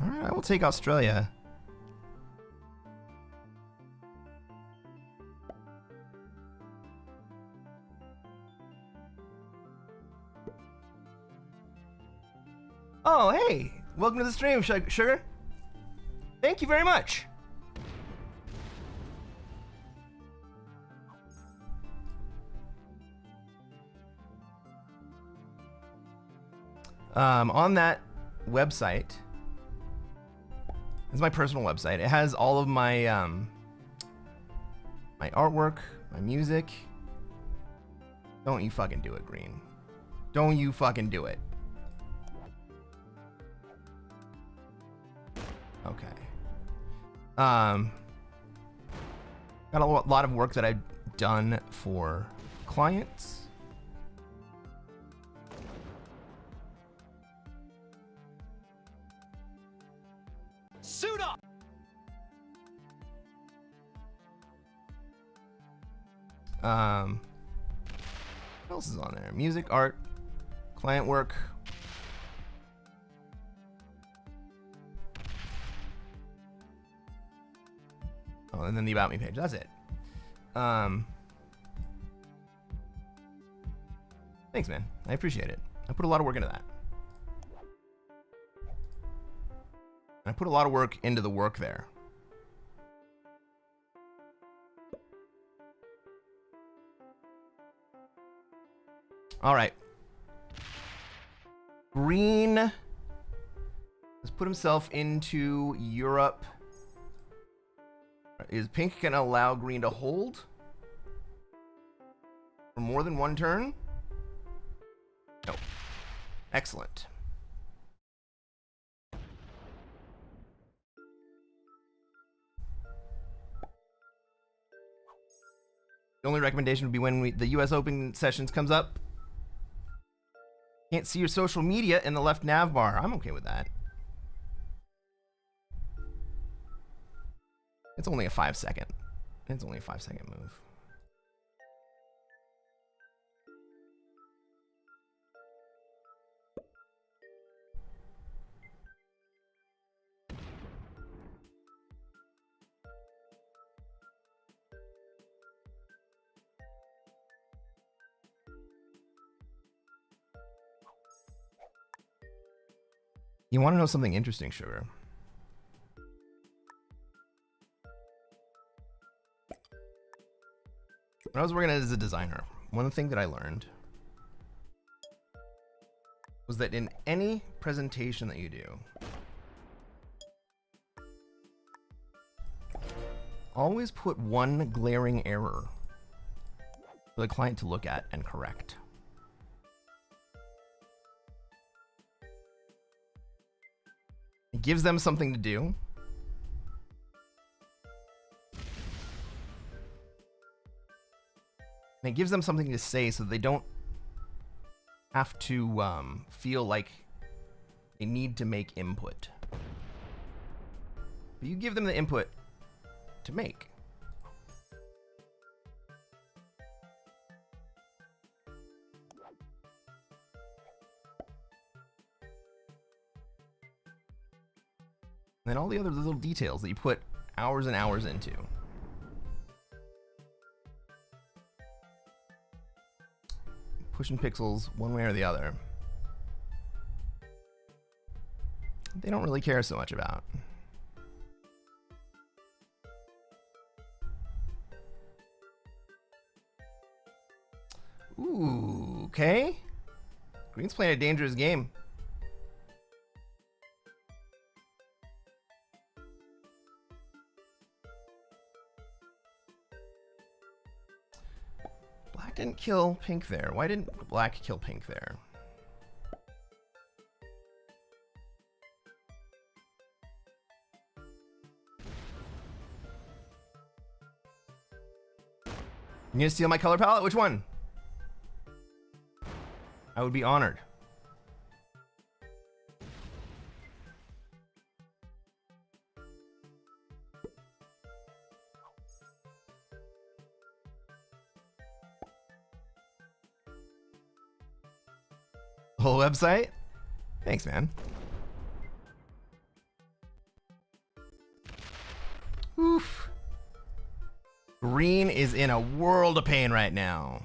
Alright, I will take Australia. Oh, hey! Welcome to the stream, Sugar. Thank you very much. On that website, it's my personal website. It has all of my my artwork, my music. Don't you fucking do it, Green. Don't you fucking do it. Okay. Got a lot of work that I've done for clients. Suit up! What else is on there? Music, art, client work. Oh, and then the About Me page. That's it. Thanks, man. I appreciate it. I put a lot of work into that. I put a lot of work into the work there. All right. Green has put himself into Europe. Is pink going to allow green to hold for more than one turn? No. Excellent. The only recommendation would be when the US Open sessions comes up. Can't see your social media in the left nav bar. I'm okay with that. It's only a 5-second. It's only a 5-second move. You want to know something interesting, Sugar? When I was working as a designer, one thing that I learned was that in any presentation that you do, always put one glaring error for the client to look at and correct. It gives them something to do. And it gives them something to say so they don't have to feel like they need to make input. But you give them the input to make. And all the other little details that you put hours and hours into. Pushing pixels one way or the other. They don't really care so much about. Ooh, okay. Green's playing a dangerous game. Black didn't kill pink there. Why didn't black kill pink there? You gonna steal my color palette? Which one? I would be honored. The whole website? Thanks, man. Oof. Green is in a world of pain right now.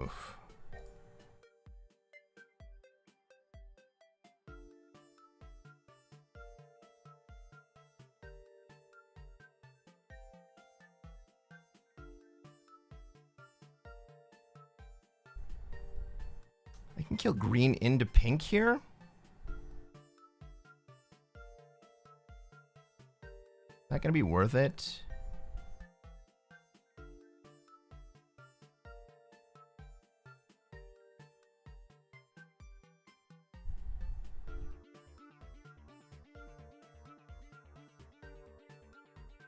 Oof. I can kill green into pink here. Is that gonna be worth it?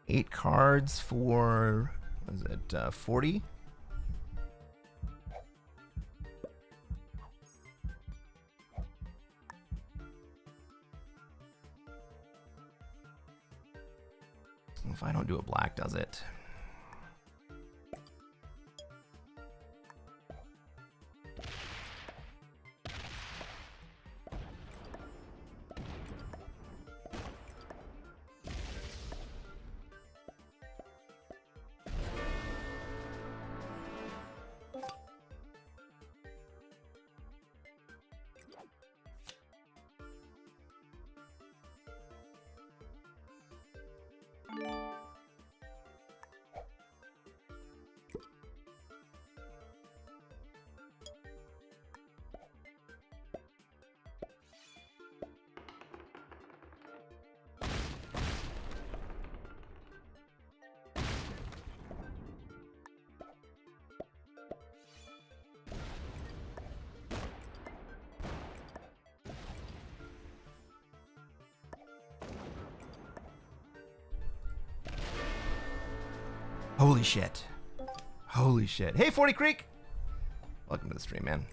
Eight cards for, what is it, 40? If I don't do it, black does it. Holy shit. Holy shit. Hey, 40 Creek. Welcome to the stream, man.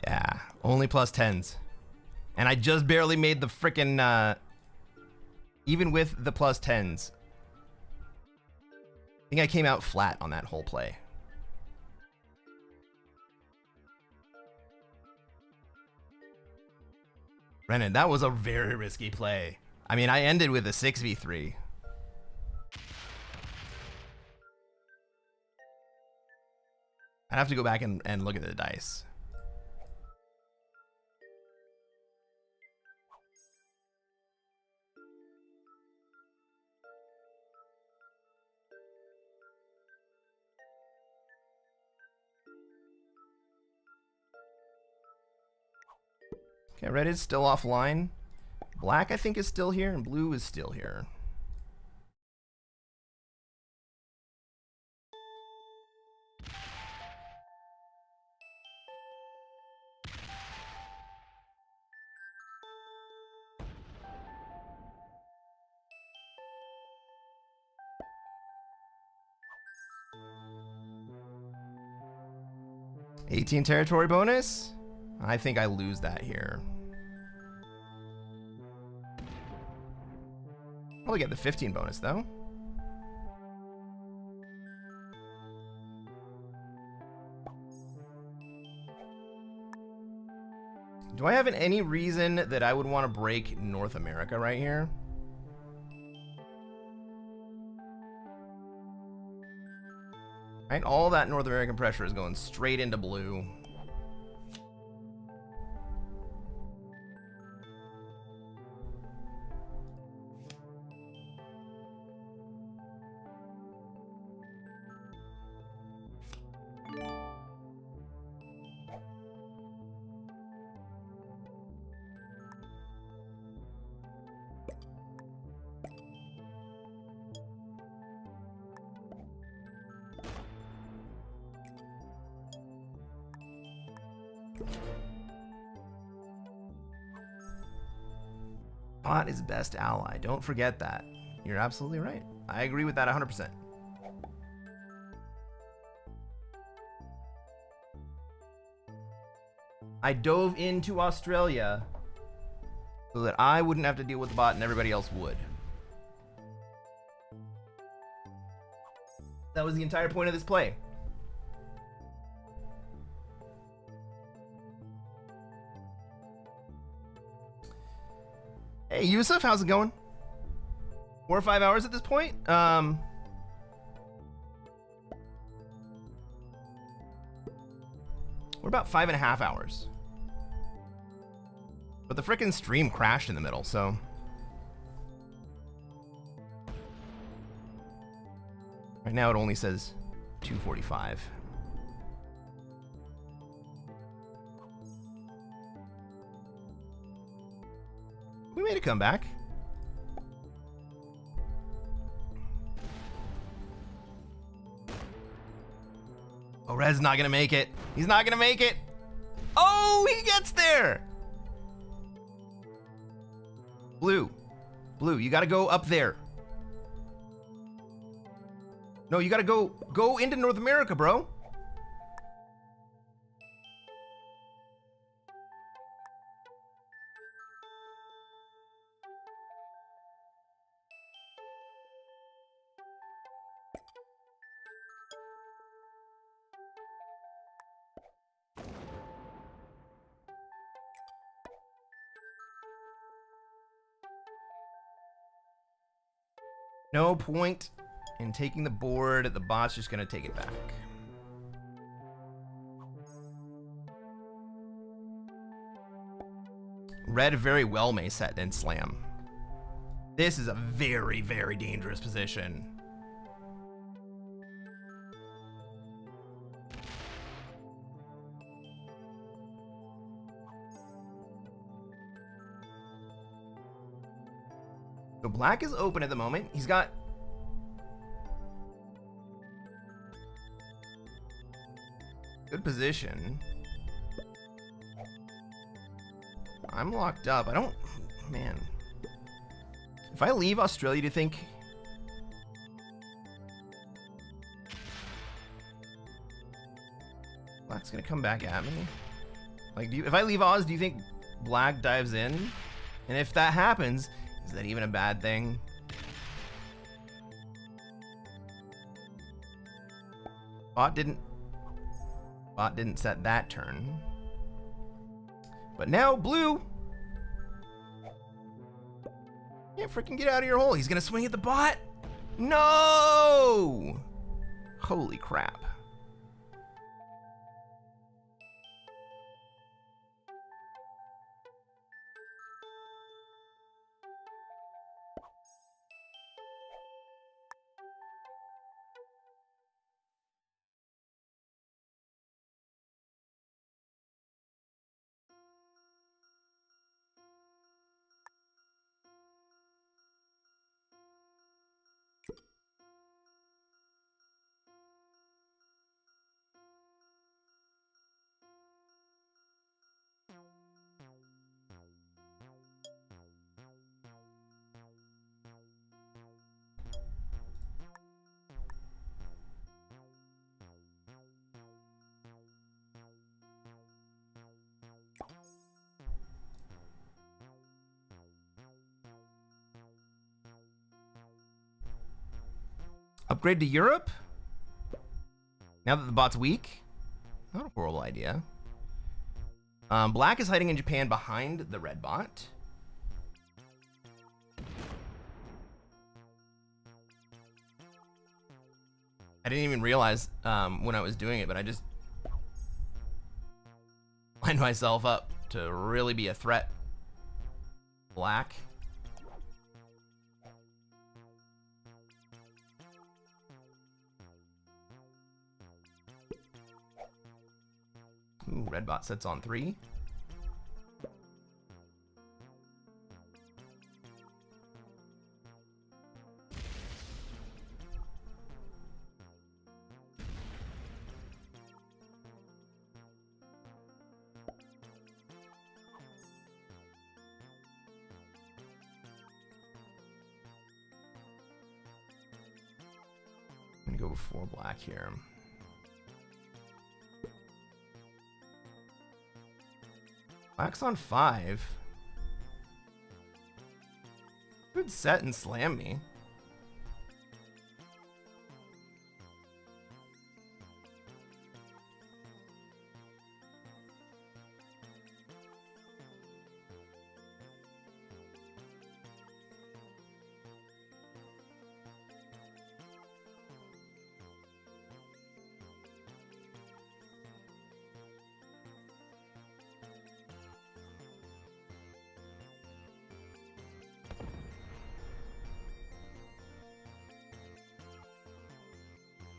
Yeah, only plus 10s. And I just barely made the frickin', even with the plus 10s. I think I came out flat on that whole play. Brennan, that was a very risky play. I mean, I ended with a 6v3. I'd have to go back and look at the dice. Okay, red is still offline. Black, I think, is still here, and blue is still here. $18 territory bonus? I think I lose that here. Probably get the 15 bonus, though. Do I have any reason that I would want to break North America right here? Right, all that North American pressure is going straight into blue. Bot is best ally. Don't forget that. You're absolutely right. I agree with that 100%. I dove into Australia so that I wouldn't have to deal with the bot and everybody else would. That was the entire point of this play. Hey, Yusuf, how's it going? 4 or 5 hours at this point? We're about 5.5 hours. But the frickin' stream crashed in the middle, so. Right now it only says 2:45. We made a comeback. Oh, Red's not gonna make it. He's not gonna make it. Oh, he gets there. Blue, blue, you gotta go up there. No, you gotta go into North America, bro. No point in taking the board. The bot's just gonna take it back. Red very well may set and slam. This is a very, very dangerous position. Black is open at the moment. He's got... good position. I'm locked up. I don't... man. If I leave Australia, do you think... Black's gonna come back at me? Like, if I leave Oz, do you think Black dives in? And if that happens, is that even a bad thing? Bot didn't set that turn. But now Blue can't freaking get out of your hole. He's gonna swing at the bot. No! Holy crap. Upgrade to Europe? Now that the bot's weak? Not a horrible idea. Black is hiding in Japan behind the red bot. I didn't even realize when I was doing it, but I just lined myself up to really be a threat. Black. Ooh, red bot sets on 3. I'm gonna go before black here. Black's on 5. Could set and slam me.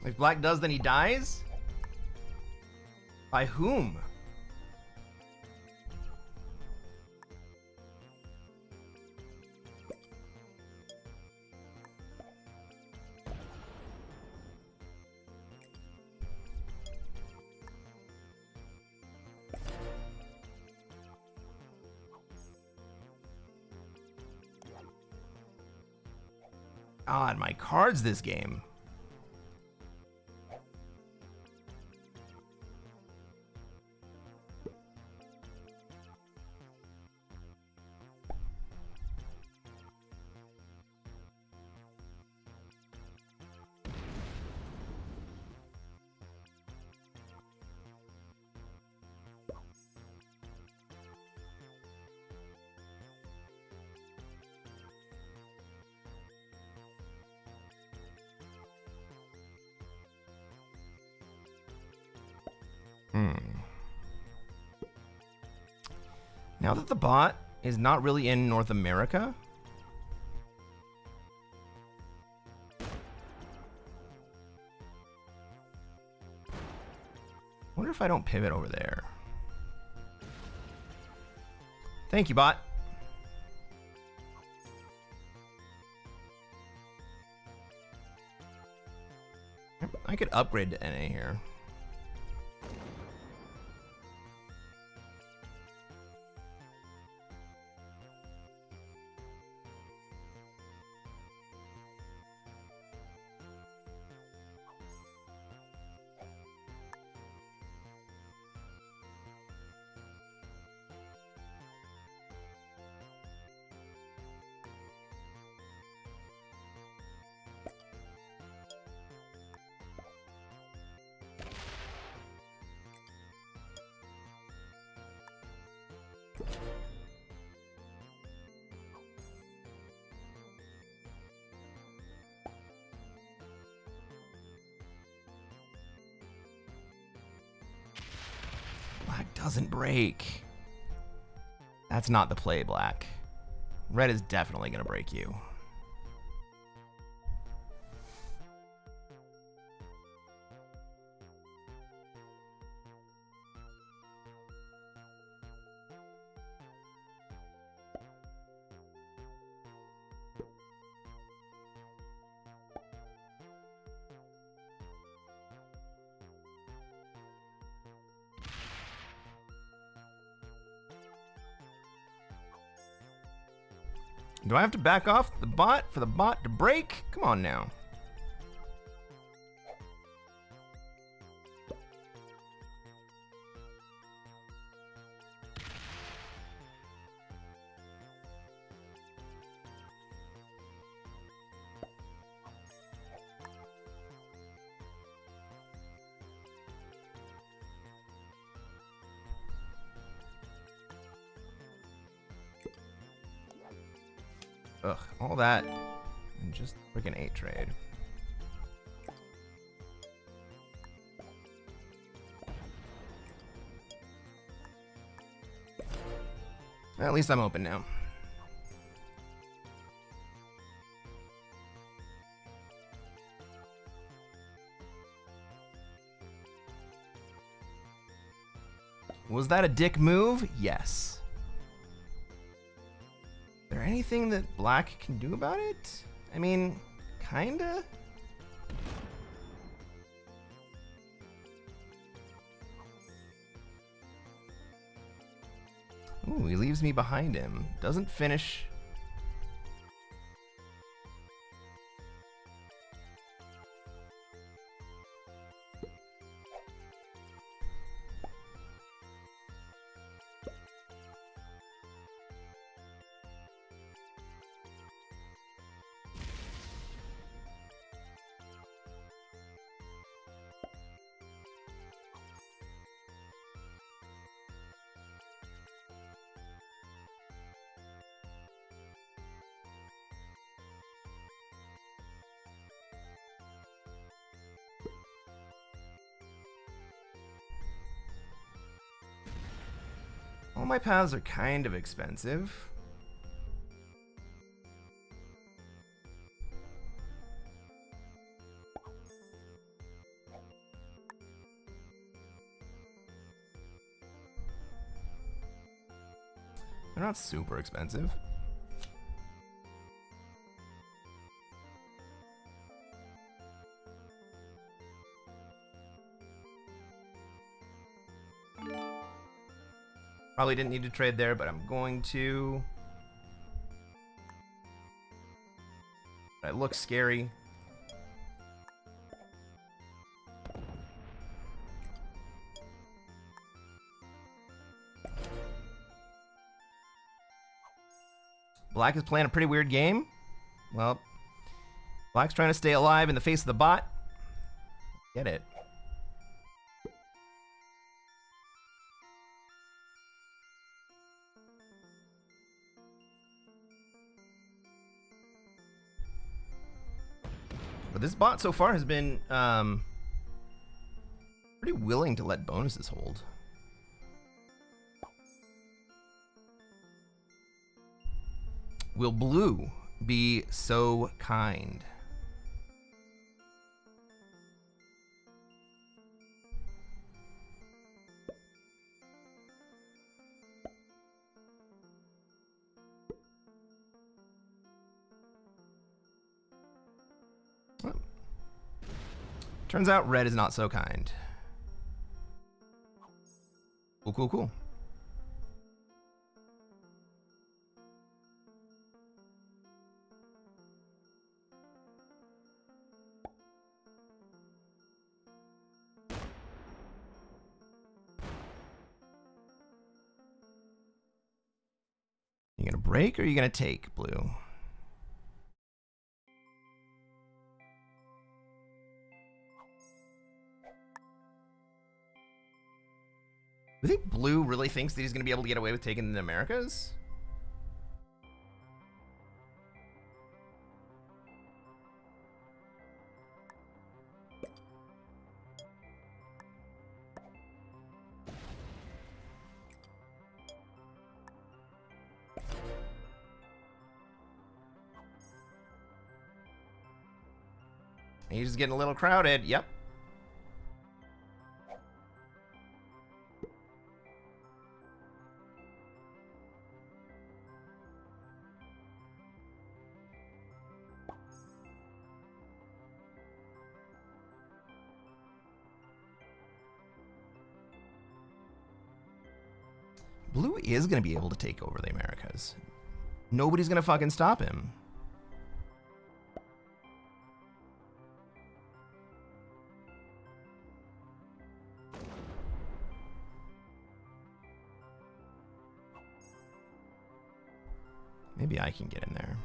If black does, then he dies? By whom? God, my cards this game. Now that the bot is not really in North America, I wonder if I don't pivot over there. Thank you, bot. I could upgrade to NA here. Black doesn't break. That's not the play, Black. Red is definitely going to break you. Do I have to back off the bot for the bot to break? Come on now. Ugh, all that and just freaking 8 trade. At least I'm open now. Was that a dick move? Yes. Is there anything that Black can do about it? I mean, kinda? Ooh, he leaves me behind him. Doesn't finish. All my paths are kind of expensive. They're not super expensive. Probably didn't need to trade there, but I'm going to. That looks scary. Black is playing a pretty weird game. Well, Black's trying to stay alive in the face of the bot. Get it. But this bot so far has been pretty willing to let bonuses hold. Will blue be so kind? Turns out red is not so kind. Cool, cool, cool. You gonna break or are you gonna take, blue? Do you think blue really thinks that he's gonna be able to get away with taking the Americas? He's getting a little crowded. Yep. Blue is going to be able to take over the Americas. Nobody's going to fucking stop him. Maybe I can get in there.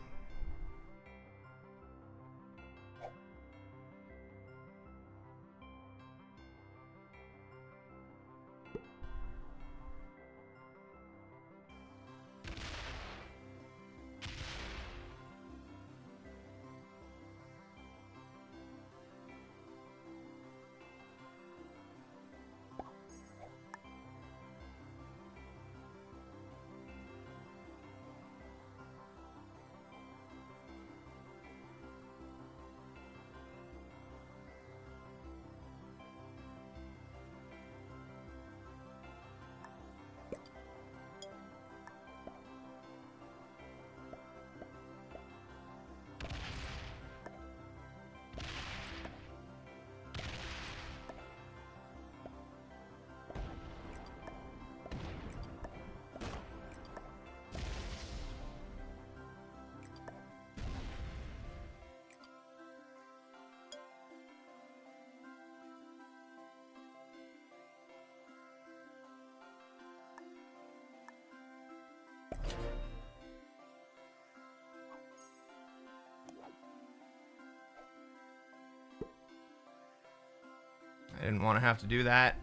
I didn't want to have to do that.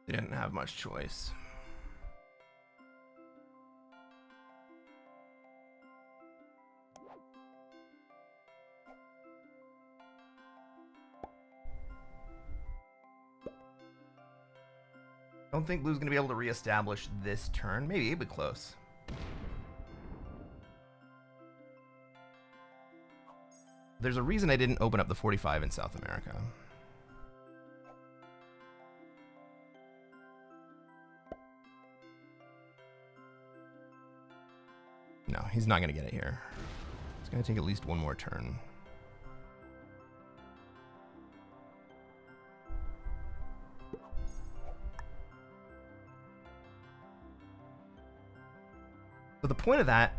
They didn't have much choice. I don't think Blue's going to be able to reestablish this turn. Maybe, but close. There's a reason I didn't open up the 45 in South America. No, he's not going to get it here. It's going to take at least one more turn. So the point of that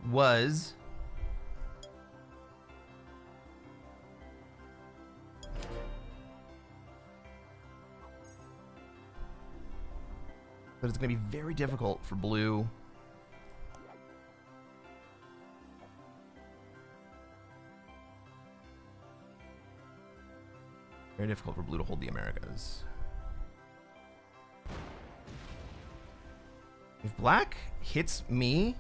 was that it's going to be very difficult for Blue to hold the Americas. If Black hits me,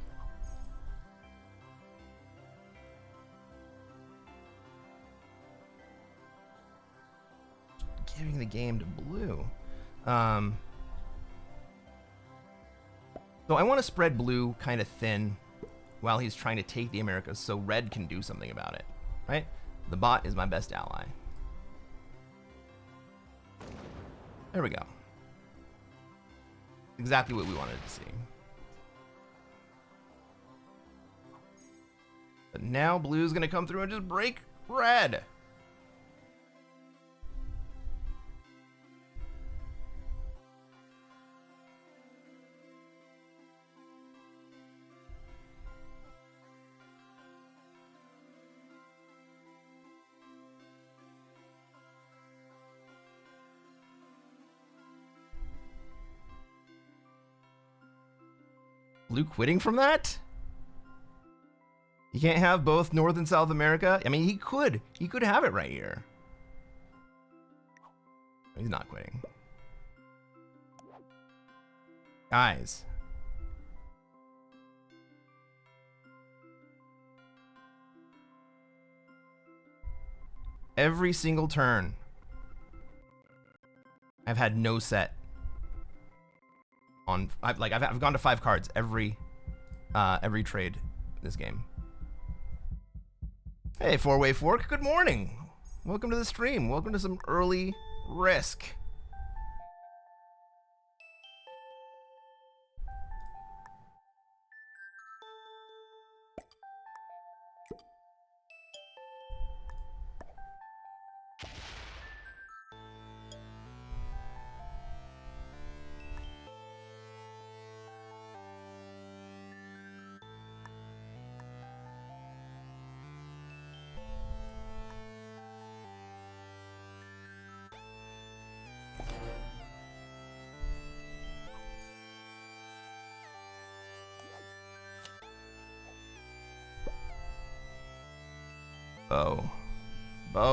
giving the game to Blue. So So I want to spread blue kind of thin while he's trying to take the Americas so red can do something about it, right? The bot is my best ally. There we go. Exactly what we wanted to see. But now blue's gonna come through and just break red. Blue quitting from that? You can't have both North and South America? I mean, he could. He could have it right here. He's not quitting. Guys. Every single turn, I've had no set. I've gone to 5 cards every trade this game. Hey, four-way fork, good morning. Welcome to the stream. Welcome to some early Risk.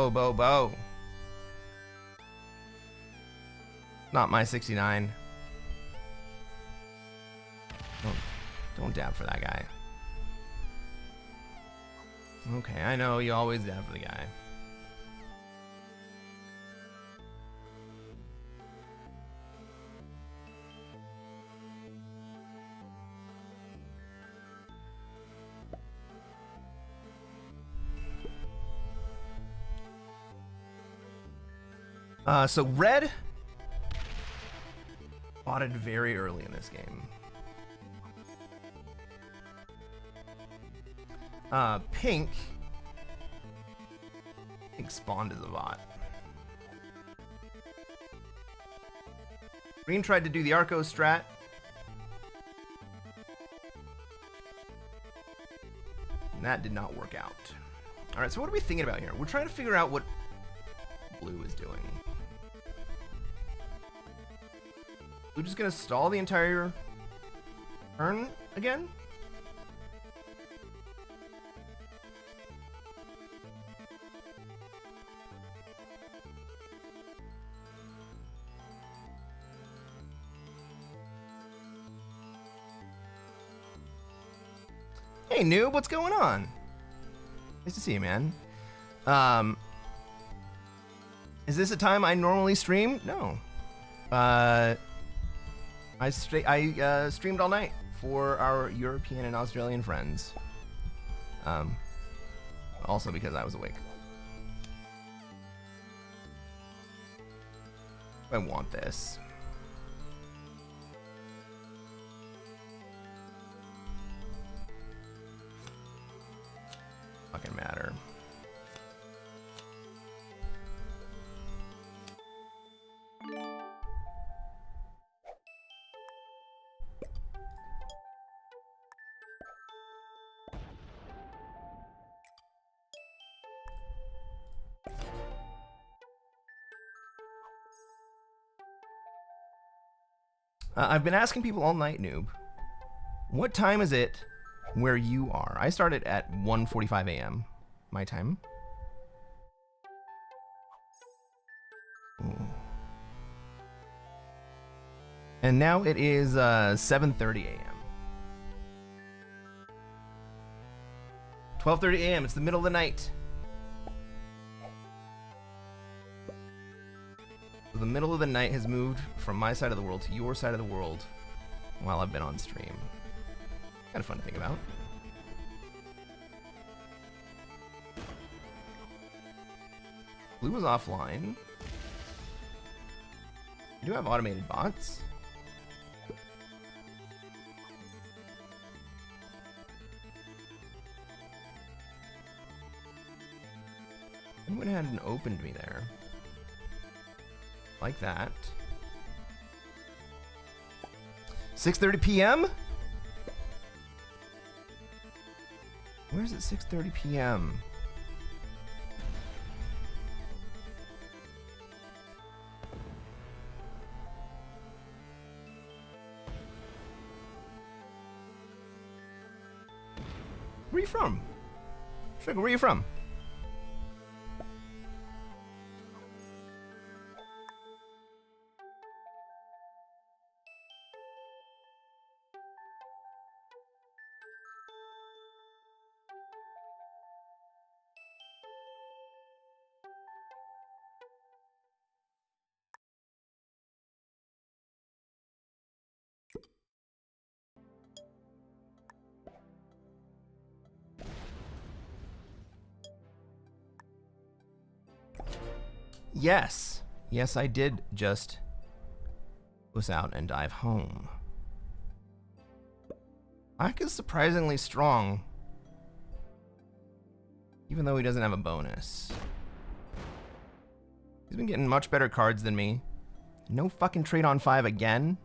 Bow. Not my 69. Don't dab for that guy. Okay, I know you always dab for the guy. So red spotted very early in this game. Pink spawned as a bot. Green tried to do the Arco strat. And that did not work out. All right, so what are we thinking about here? We're trying to figure out what blue is doing. We're just gonna stall the entire turn again? Hey noob, what's going on? Nice to see you, man. Is this a time I normally stream? No. I streamed all night for our European and Australian friends. Also because I was awake. I want this. Fucking matter. I've been asking people all night, noob. What time is it where you are? I started at 1:45 a.m. my time. Ooh. And now it is 7:30 a.m. 12:30 a.m. It's the middle of the night. The middle of the night has moved from my side of the world to your side of the world while I've been on stream. Kind of fun to think about. Blue was offline. We do have automated bots. Anyone hadn't opened me there. Like that. 6:30 p.m.? Where's it 6:30 p.m.? Where are you from? Sugar, where are you from? Yes. Yes, I did just puss out and dive home. Black is surprisingly strong, even though he doesn't have a bonus. He's been getting much better cards than me. No fucking trade on 5 again.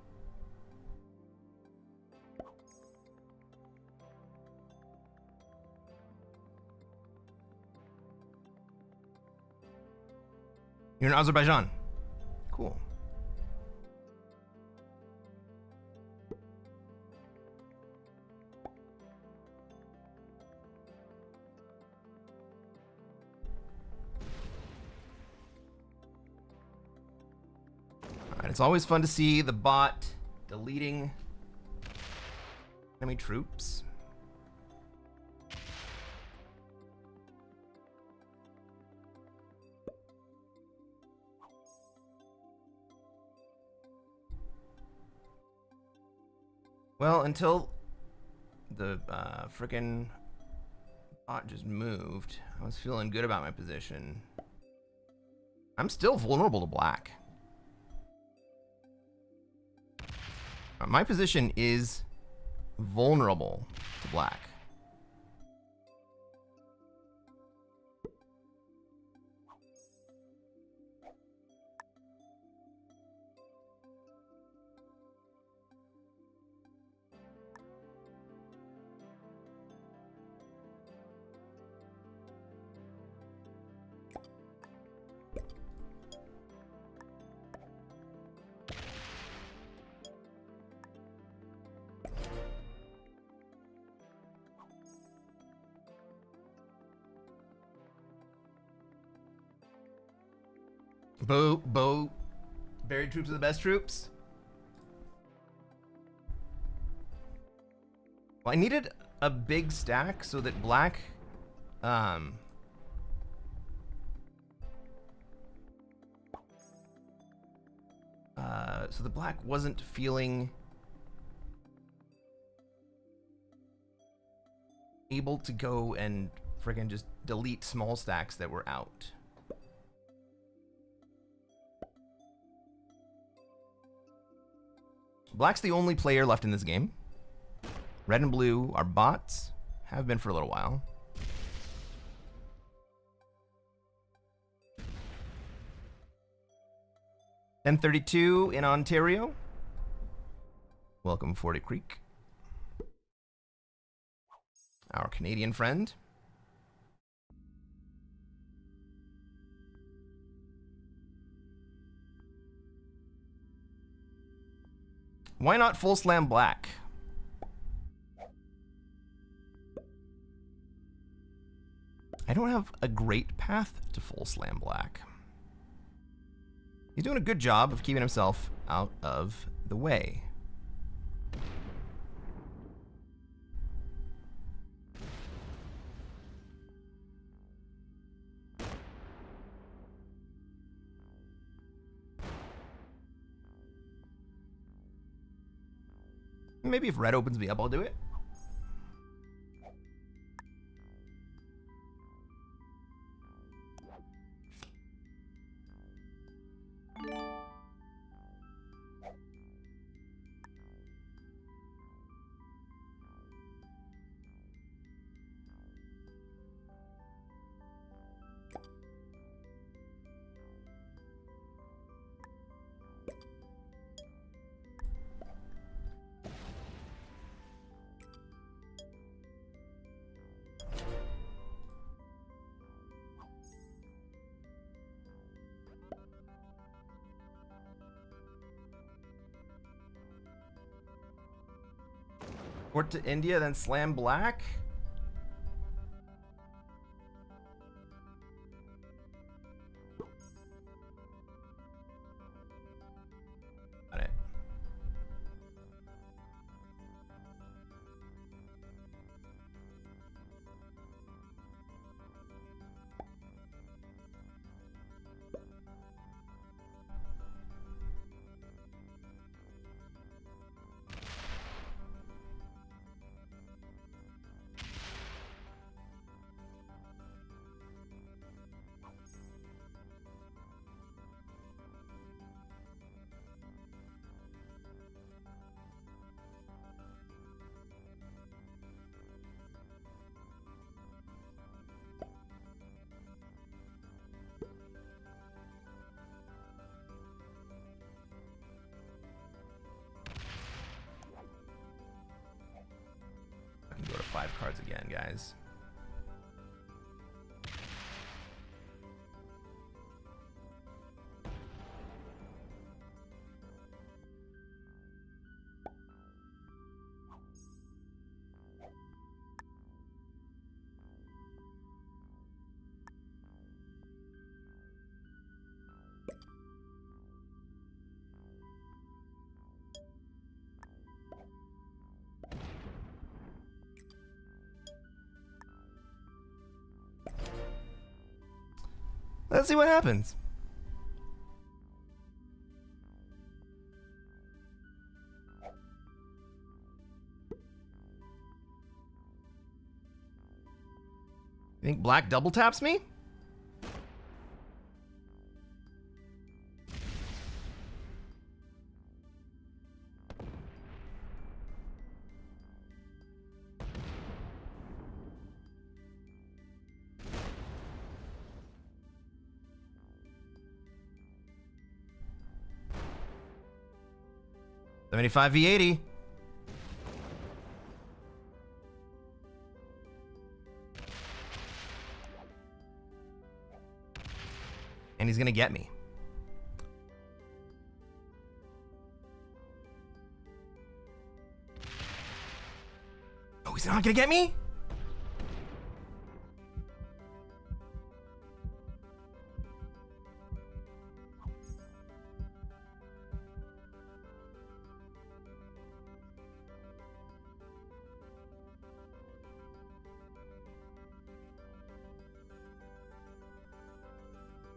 You're in Azerbaijan. Cool. Alright, it's always fun to see the bot deleting enemy troops. Well, until the frickin' bot just moved, I was feeling good about my position. I'm still vulnerable to black. My position is vulnerable to black. Bo, buried troops are the best troops. Well, I needed a big stack so that black, so the black wasn't feeling able to go and friggin' just delete small stacks that were out. Black's the only player left in this game. Red and blue are bots, have been for a little while. $10:32 in Ontario. Welcome, Forty Creek. Our Canadian friend. Why not full slam black? I don't have a great path to full slam black. He's doing a good job of keeping himself out of the way. Maybe if red opens me up, I'll do it. Port to India, then slam black? Got it. I can go to 5 cards again, guys. Let's see what happens. You think black double taps me? $75 V80. And he's gonna get me. Oh, he's not gonna get me?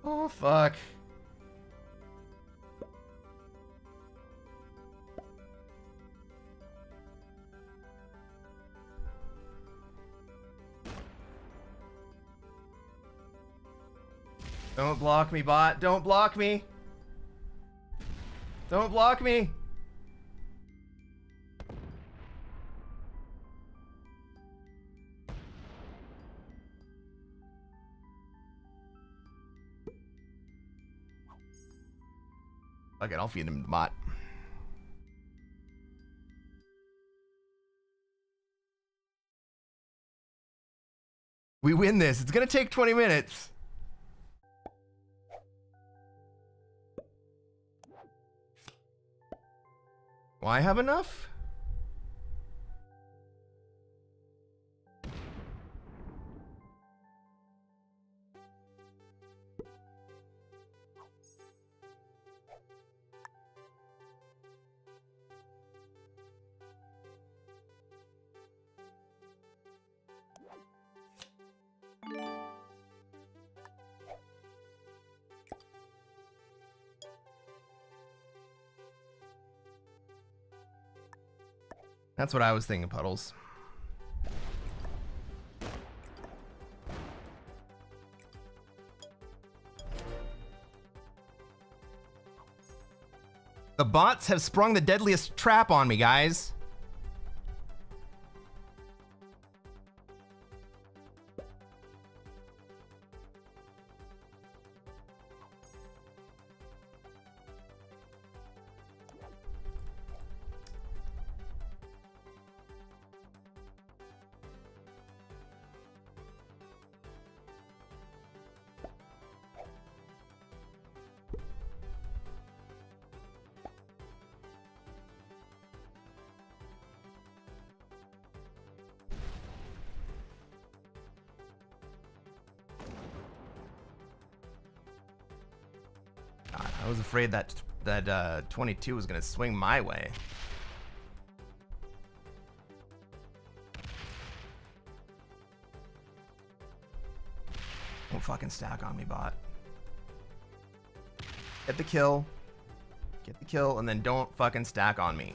Oh, fuck. Don't block me, bot. Don't block me. Don't block me. Okay, I'll feed him the bot. We win this. It's gonna take 20 minutes. Do I have enough? That's what I was thinking, Puddles. The bots have sprung the deadliest trap on me, guys. I was afraid that 22 was gonna swing my way. Don't fucking stack on me, bot. Get the kill, and then don't fucking stack on me.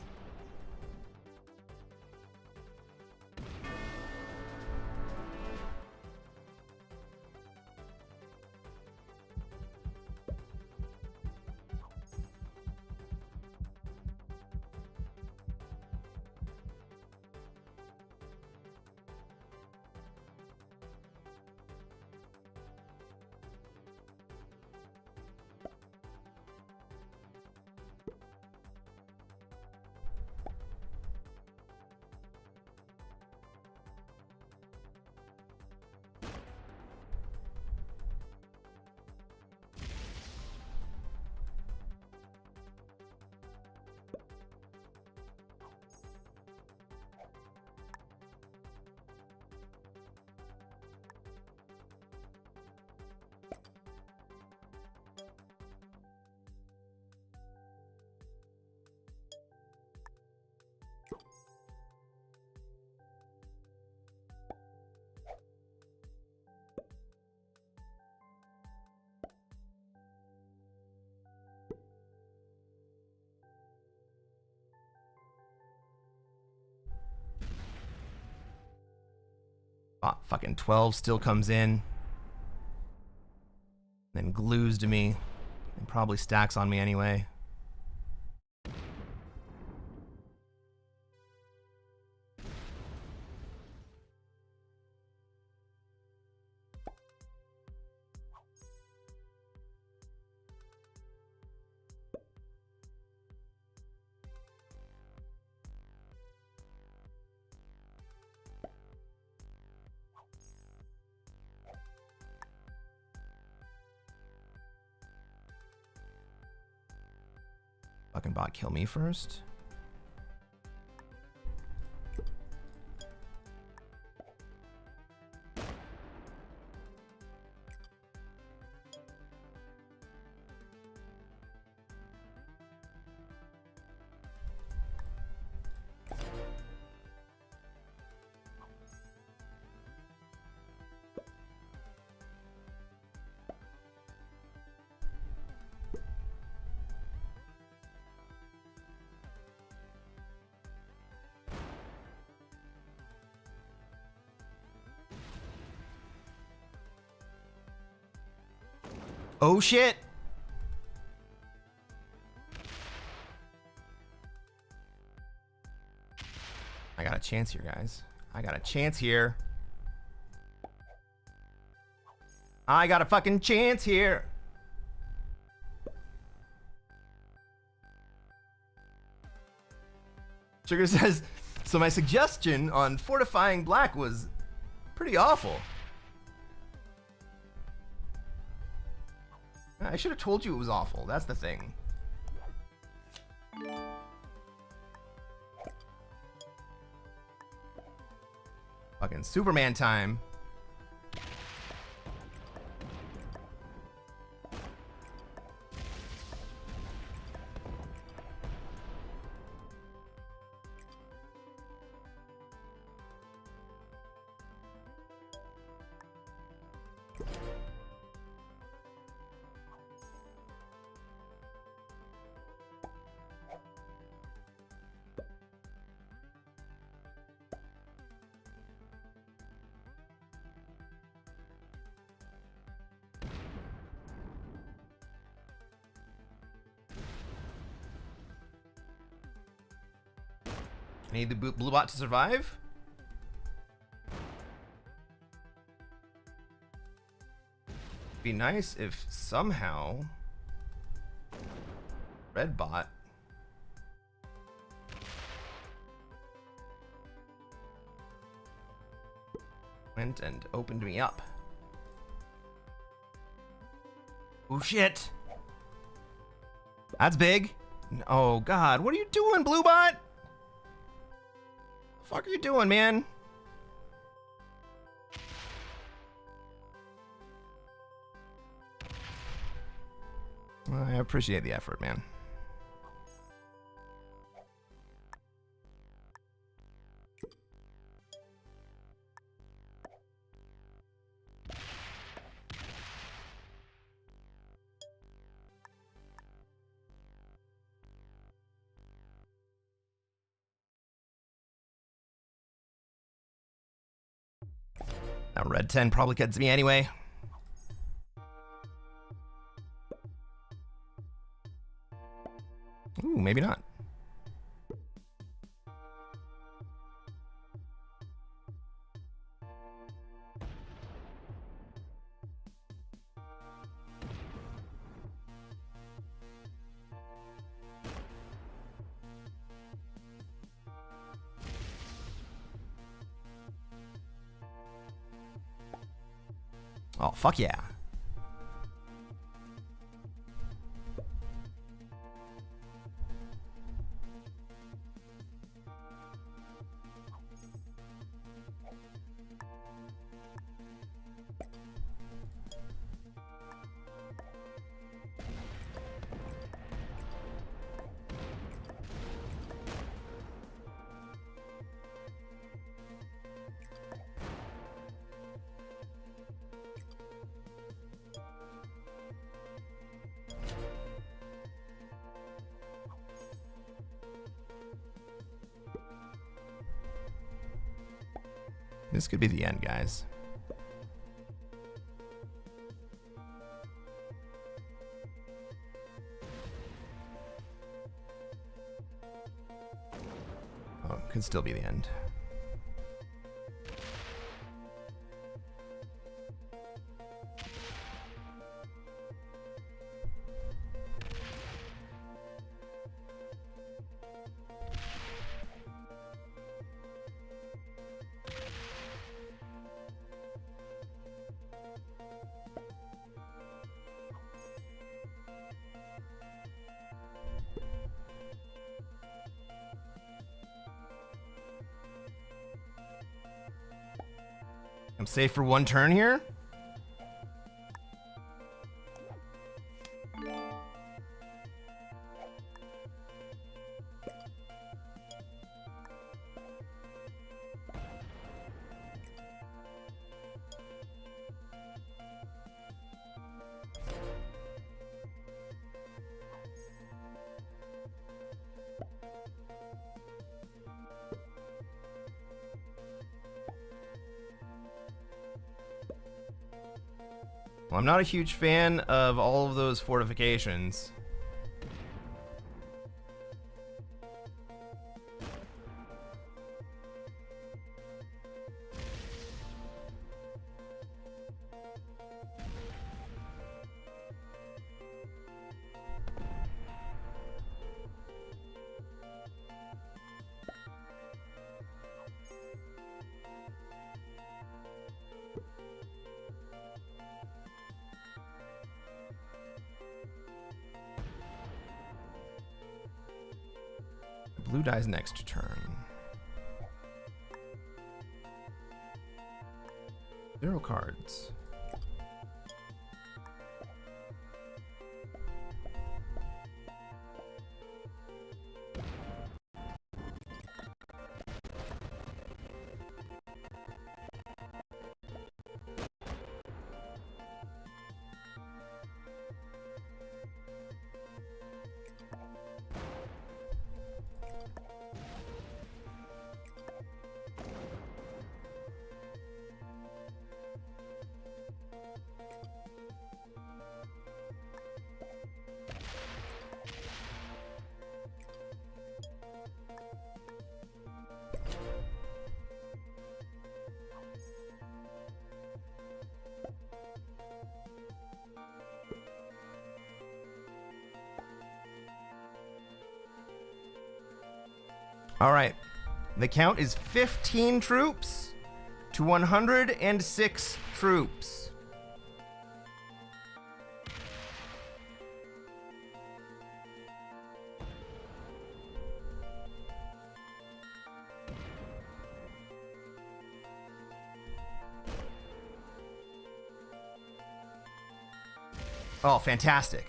Oh, fucking 12 still comes in. Then glues to me. And probably stacks on me anyway. Fucking bot, kill me first. Oh shit! I got a chance here, guys. I got a chance here. I got a fucking chance here. Sugar says, so my suggestion on fortifying black was pretty awful. I should have told you it was awful. That's the thing. Fucking Superman time. I need the blue bot to survive. Be nice if somehow red bot went and opened me up. Oh shit. That's big. Oh god, what are you doing, blue bot? The fuck are you doing, man? I appreciate the effort, man. Now red 10 probably gets me anyway. Ooh, maybe not. Oh, fuck yeah. This could be the end, guys. Oh, could still be the end. I'm safe for one turn here. Well, I'm not a huge fan of all of those fortifications. Blue dies next turn. 0 cards. All right. The count is 15 troops to 106 troops. Oh, fantastic.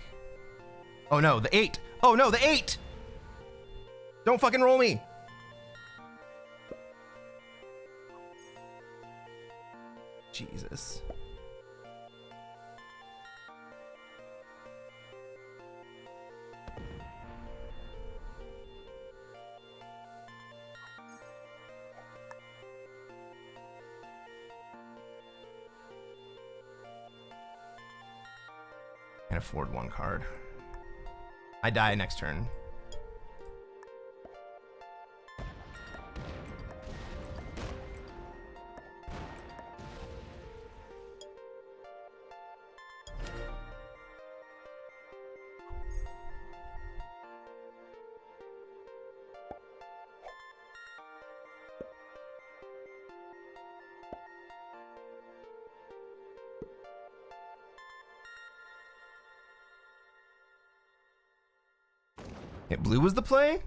Oh no, the 8. Oh no, the 8! Don't fucking roll me. Jesus. Can't afford one card. I die next turn. Yeah, blue was the play?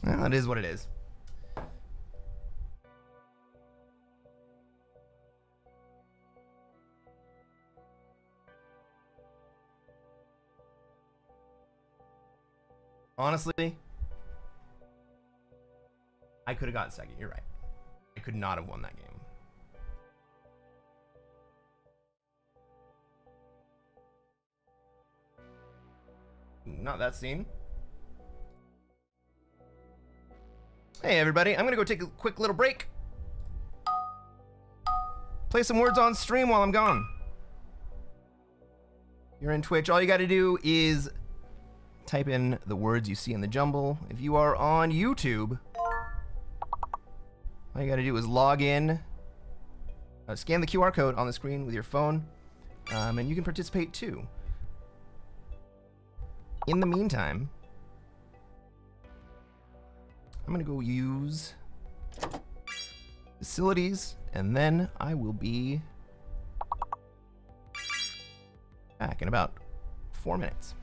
Well, it is what it is. Honestly, I could have got second. You're right. I could not have won that game. Not that scene. Hey everybody, I'm gonna go take a quick little break. Play some words on stream while I'm gone. You're in Twitch, all you gotta do is type in the words you see in the jumble. If you are on YouTube, all you gotta do is log in, scan the QR code on the screen with your phone, and you can participate too. In the meantime, I'm gonna go use facilities, and then I will be back in about 4 minutes.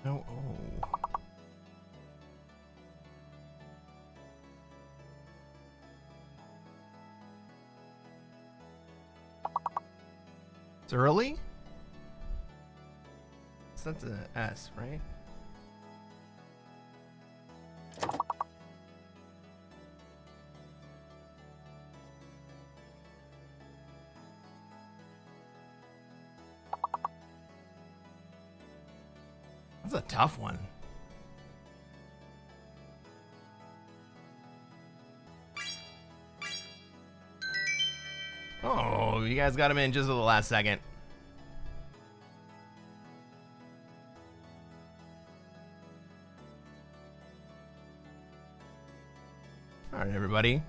No. Oh. It's early? So that's an S, right? That's a tough one. Oh, you guys got him in just at the last second. All right, everybody.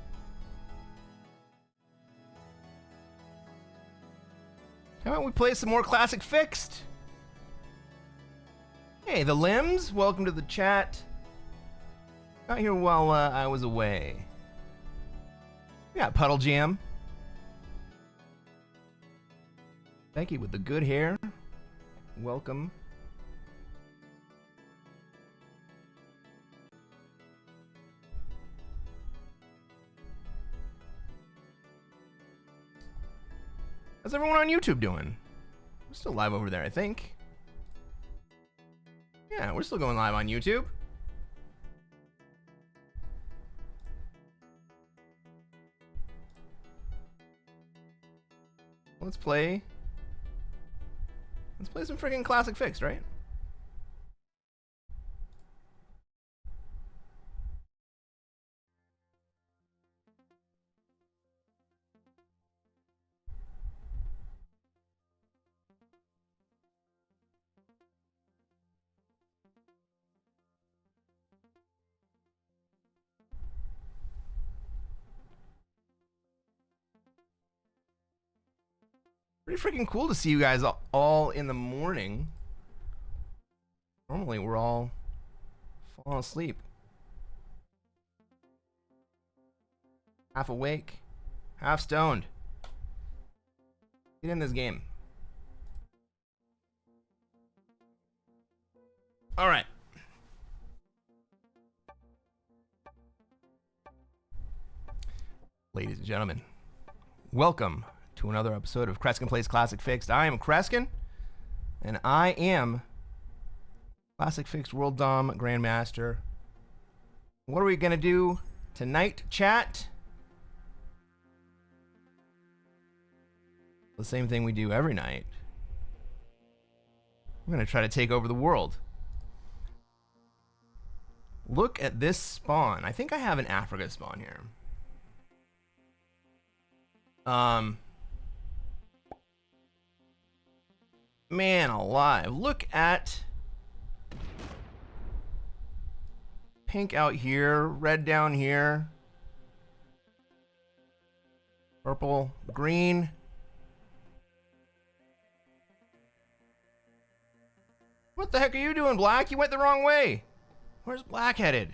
How about we play some more Classic Fixed? Hey, the Limbs, welcome to the chat. Got here while I was away. We got Puddle Jam. Becky with the good hair. Welcome. How's everyone on YouTube doing? We're still live over there, I think. Yeah, we're still going live on YouTube. Let's play some freaking Classic Fixed, right? Pretty freaking cool to see you guys all in the morning. Normally we're all falling asleep. Half awake, half stoned. Get in this game. All right. Ladies and gentlemen, welcome to another episode of Cresquin Plays Classic Fixed. I am Cresquin, and I am Classic Fixed World Dom Grandmaster. What are we going to do tonight, chat? The same thing we do every night. We're going to try to take over the world. Look at this spawn. I think I have an Africa spawn here. Man alive. Look at pink out here, red down here, purple, green. What the heck are you doing, Black? You went the wrong way. Where's Black headed?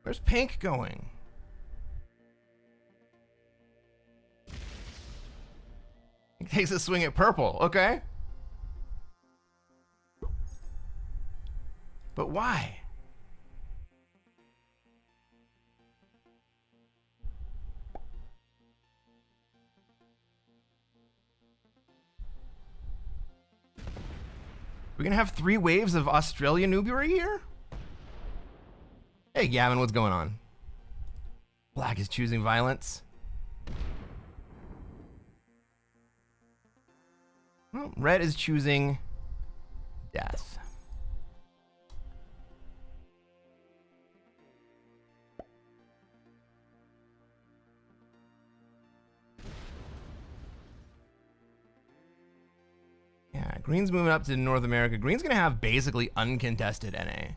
Where's Pink going? He takes a swing at Purple. Okay. But why? We're gonna have 3 waves of Australia Newbury here? Hey Gavin, what's going on? Black is choosing violence. Well, Red is choosing death. Yeah, Green's moving up to North America. Green's gonna have basically uncontested NA.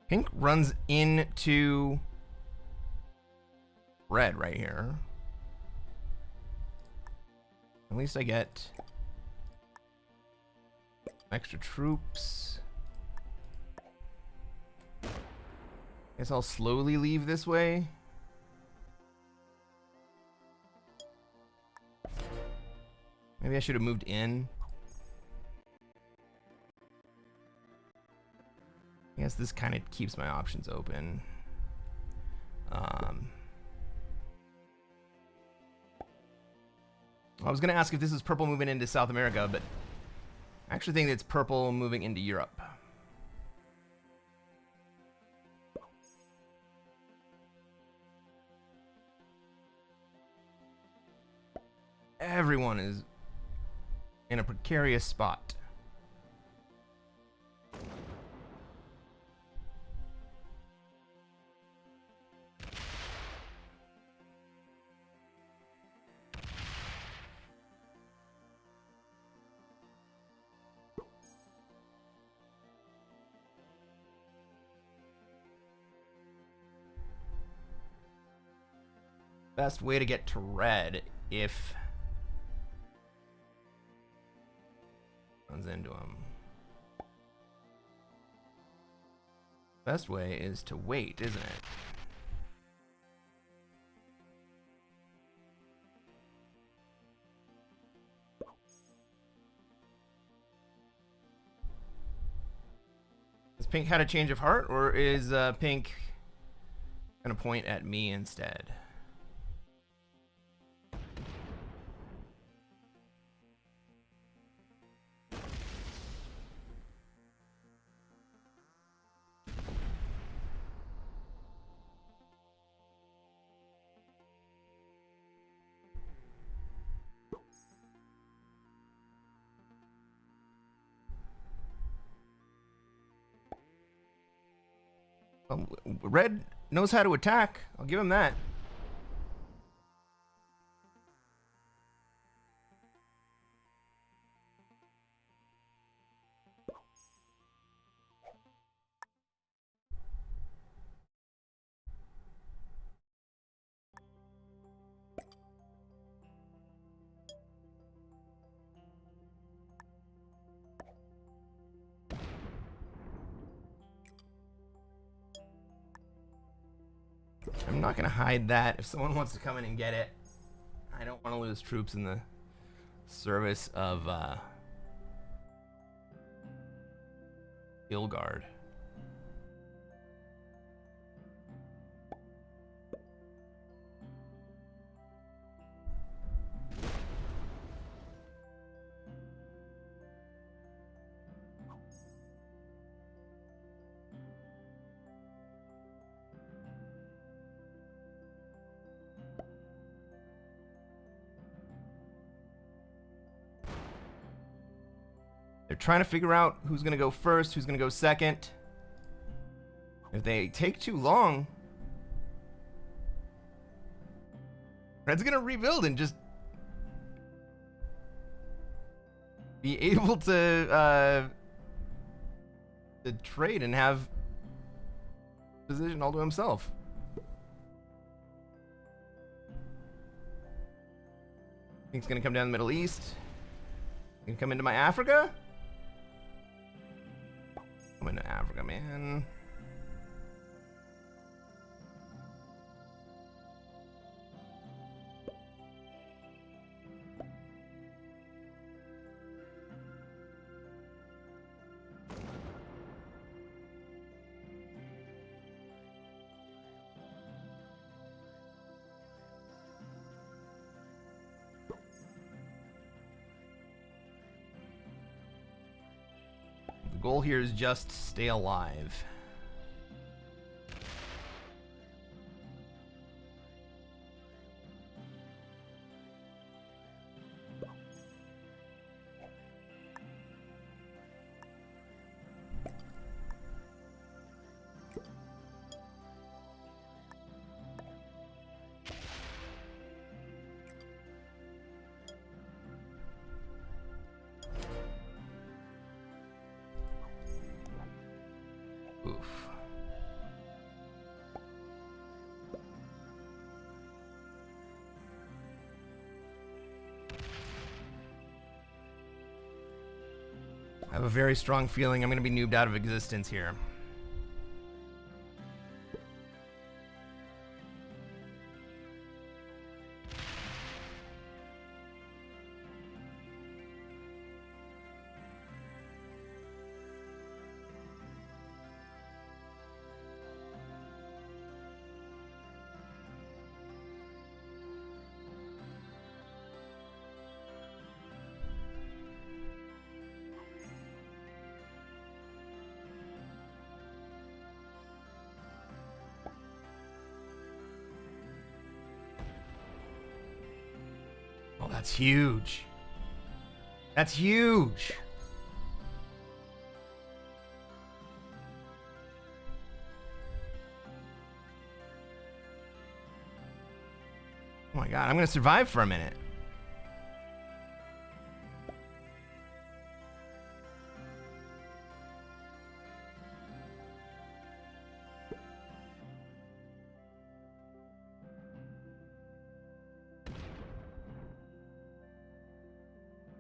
Pink runs into Red right here. At least I get extra troops. Guess I'll slowly leave this way. Maybe I should have moved in. I guess this kind of keeps my options open. I was going to ask if this is Purple moving into South America, but I actually think it's Purple moving into Europe. Everyone is in a precarious spot. Best way to get to Red if runs into him. Best way is to wait, isn't it? Has Pink had a change of heart, or is Pink gonna point at me instead? Red knows how to attack. I'll give him that. I'm not going to hide that. If someone wants to come in and get it, I don't want to lose troops in the service of Ilgard. They're trying to figure out who's going to go first, who's going to go second. If they take too long, Red's going to rebuild and just be able to trade and have position all to himself. He's gonna come down the Middle East. Gonna come into my Africa? Come into Africa, man. The goal here is just stay alive. Oof. I have a very strong feeling I'm going to be noobed out of existence here. Oh, that's huge. That's huge. Oh my God, I'm gonna survive for a minute.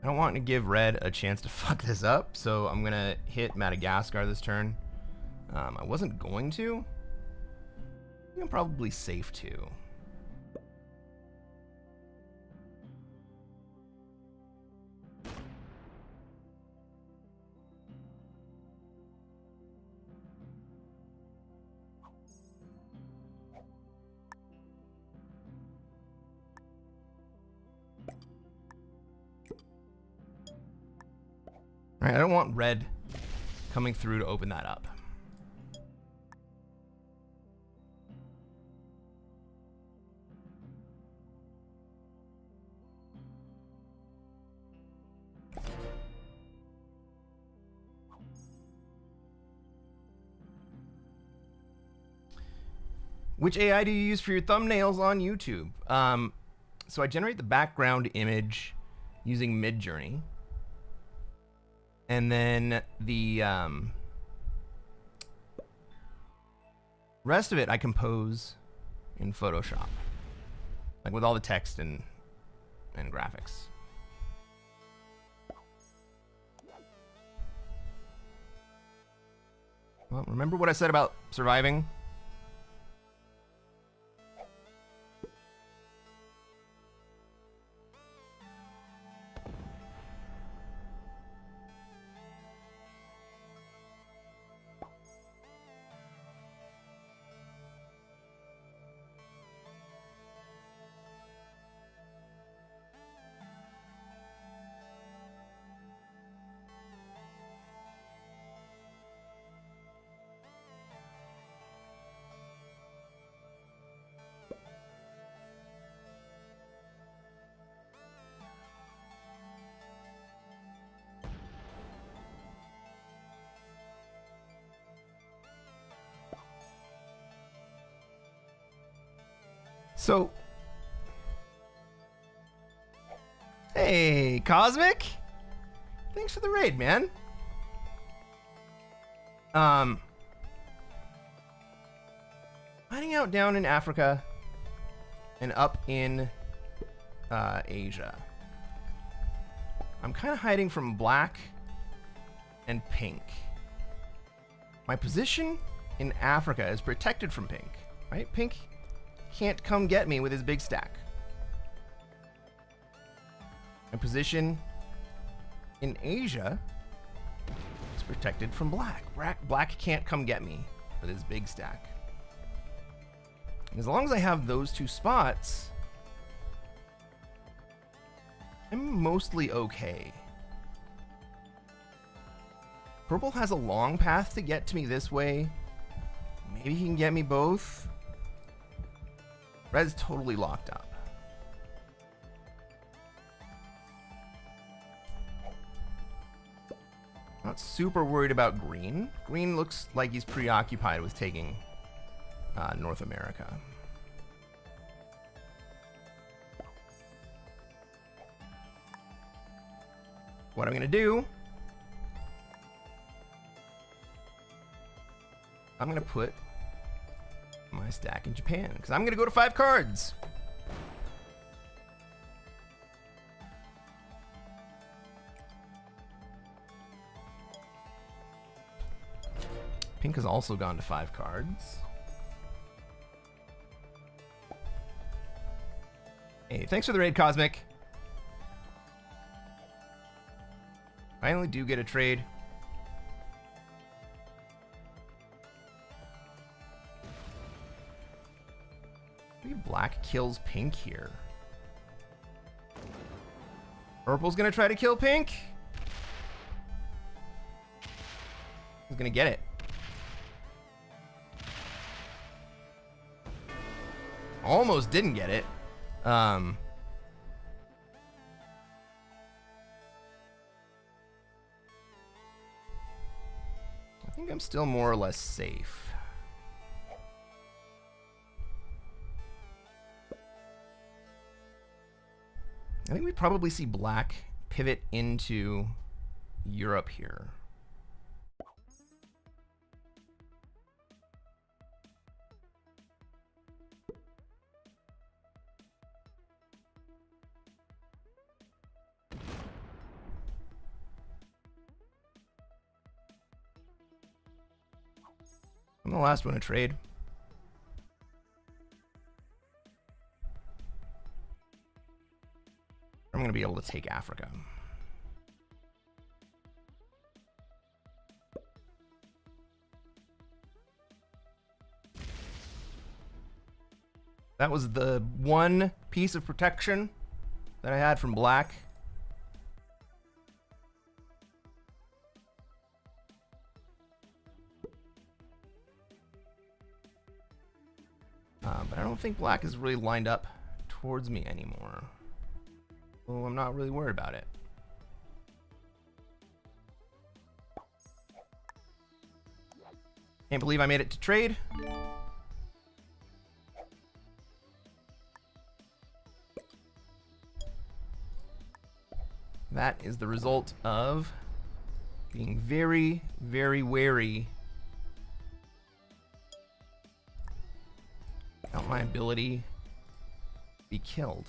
I don't want to give red a chance to fuck this up, so I'm gonna hit Madagascar this turn. I wasn't going to. I think I'm probably safe to. All right, I don't want red coming through to open that up. Which AI do you use for your thumbnails on YouTube? So I generate the background image using Midjourney. And then the rest of it I compose in Photoshop, like with all the text and graphics. Well, remember what I said about surviving? So, hey, Cosmic? Thanks for the raid, man. Hiding out down in Africa and up in Asia. I'm kind of hiding from black and pink. My position in Africa is protected from pink, right? Pink can't come get me with his big stack. My position in Asia is protected from black. Black can't come get me with his big stack. And as long as I have those two spots, I'm mostly okay. Purple has a long path to get to me this way. Maybe he can get me both. Red's totally locked up. Not super worried about green. Green looks like he's preoccupied with taking North America. What I'm gonna do, I'm gonna put my stack in Japan because I'm gonna go to 5 cards. Pink has also gone to 5 cards. Hey, thanks for the raid, Cosmic. Finally do get a trade. Maybe black kills pink here. Purple's gonna try to kill pink. He's gonna get it. Almost didn't get it. I think I'm still more or less safe. I think we probably see black pivot into Europe here. I'm the last one to trade. I'm going to be able to take Africa. That was the one piece of protection that I had from black. But I don't think black is really lined up towards me anymore. So I'm not really worried about it. Can't believe I made it to trade. That is the result of being very, very wary about my ability to be killed.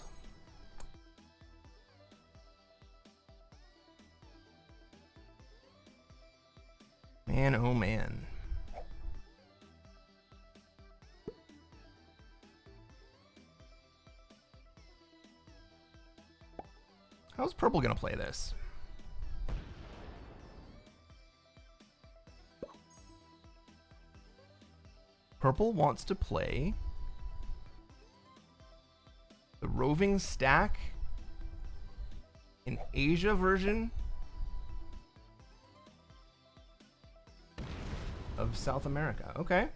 Man, oh man. How's purple gonna play this? Purple wants to play the roving stack in Asia version of South America. Okay.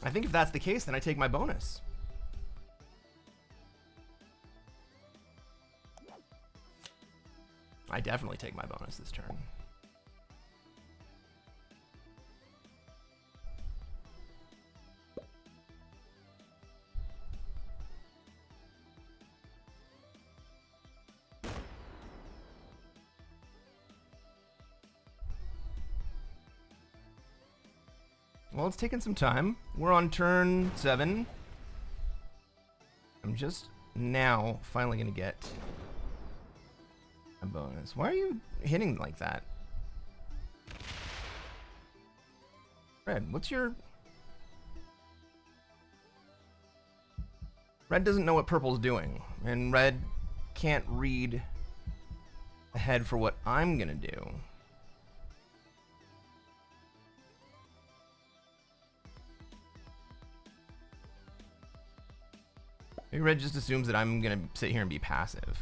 I think if that's the case, then I take my bonus. I definitely take my bonus this turn. Well, it's taken some time. We're on turn 7. I'm just now finally gonna get a bonus. Why are you hitting like that? Red, what's your... Red doesn't know what purple's doing, and red can't read ahead for what I'm gonna do. Maybe red just assumes that I'm gonna sit here and be passive.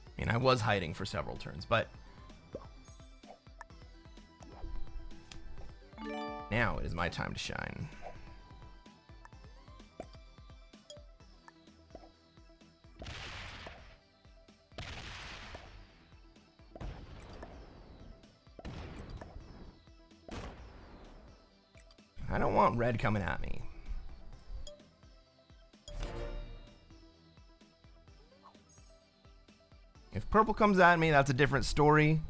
I mean, I was hiding for several turns, but now it is my time to shine. I don't want red coming at me. If purple comes at me, that's a different story.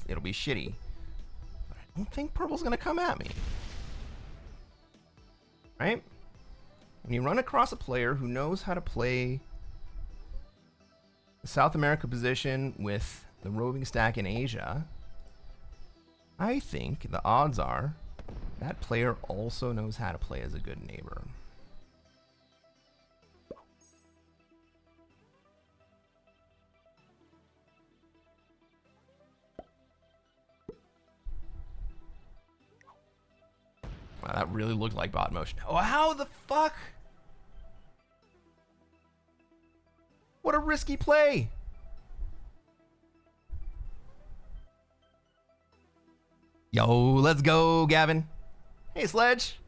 It'll be shitty. But I don't think purple's gonna come at me. Right? When you run across a player who knows how to play the South America position with the roving stack in Asia, I think the odds are that player also knows how to play as a good neighbor. Wow, that really looked like bot motion. Oh, how the fuck? What a risky play. Yo, let's go, Gavin. Hey, Sledge.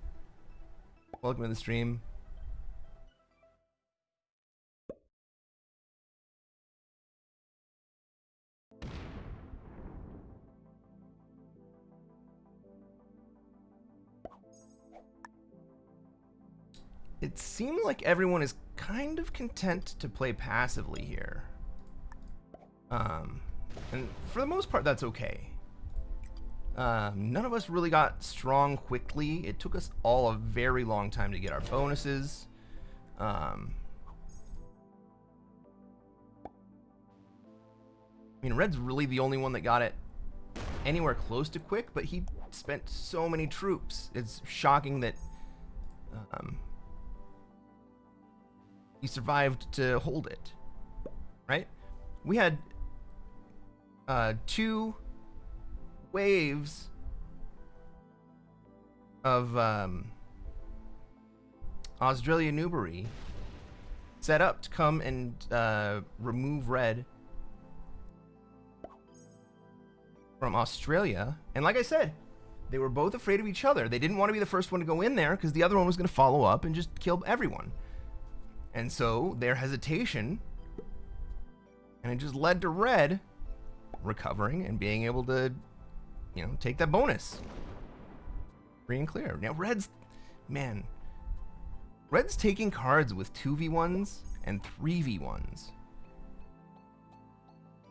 Welcome to the stream. It seems like everyone is kind of content to play passively here. And for the most part, that's okay. None of us really got strong quickly. It took us all a very long time to get our bonuses. I mean, Red's really the only one that got it anywhere close to quick, but he spent so many troops. It's shocking that he survived to hold it, right? We had 2 waves of Australia Newbury set up to come and remove red from Australia. And like I said, they were both afraid of each other. They didn't want to be the first one to go in there because the other one was going to follow up and just kill everyone. And so their hesitation, and it just led to red recovering and being able to, you know, take that bonus free and clear. Now red's taking cards with 2v1s and 3v1s.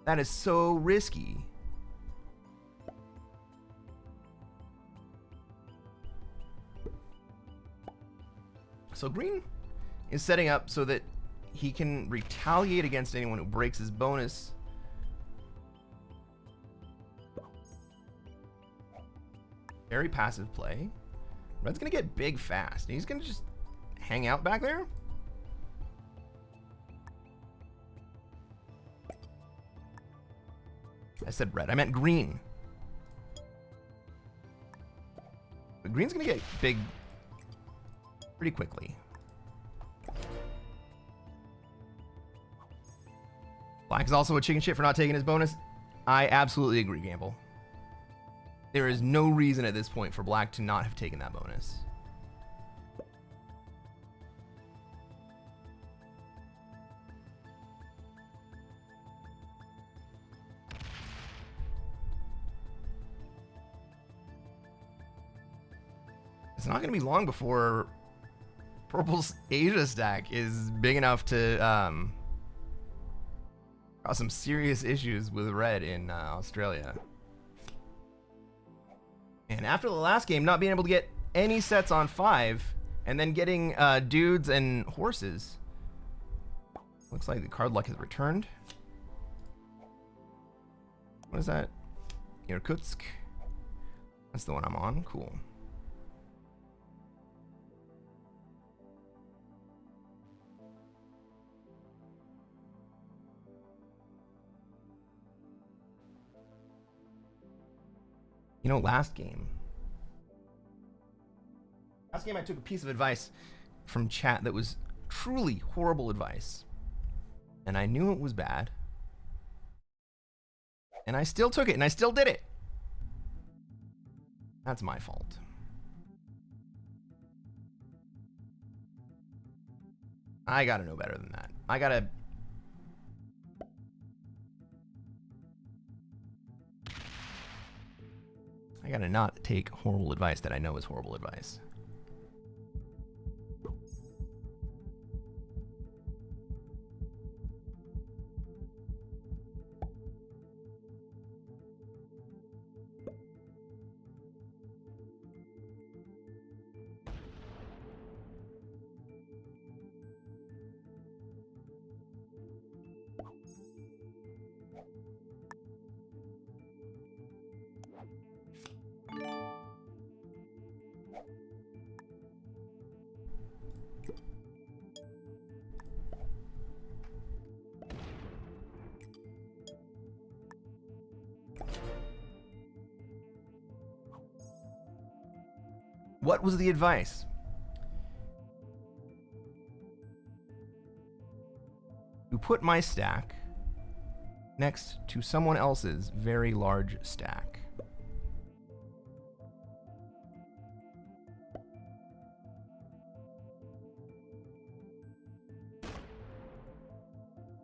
That is so risky. So green is setting up so that he can retaliate against anyone who breaks his bonus. Very passive play. Red's gonna get big fast. He's gonna just hang out back there. I said red, I meant green. But green's gonna get big pretty quickly. Black is also a chicken shit for not taking his bonus. I absolutely agree, Gamble. There is no reason at this point for black to not have taken that bonus. It's not going to be long before Purple's Asia stack is big enough to cause some serious issues with red in Australia. And after the last game, not being able to get any sets on 5, and then getting dudes and horses. Looks like the card luck has returned. What is that? Irkutsk. That's the one I'm on. Cool. You know, last game I took a piece of advice from chat that was truly horrible advice. And I knew it was bad. And I still took it, and I still did it. That's my fault. I gotta know better than that. I gotta not take horrible advice that I know is horrible advice. What was the advice? To put my stack next to someone else's very large stack.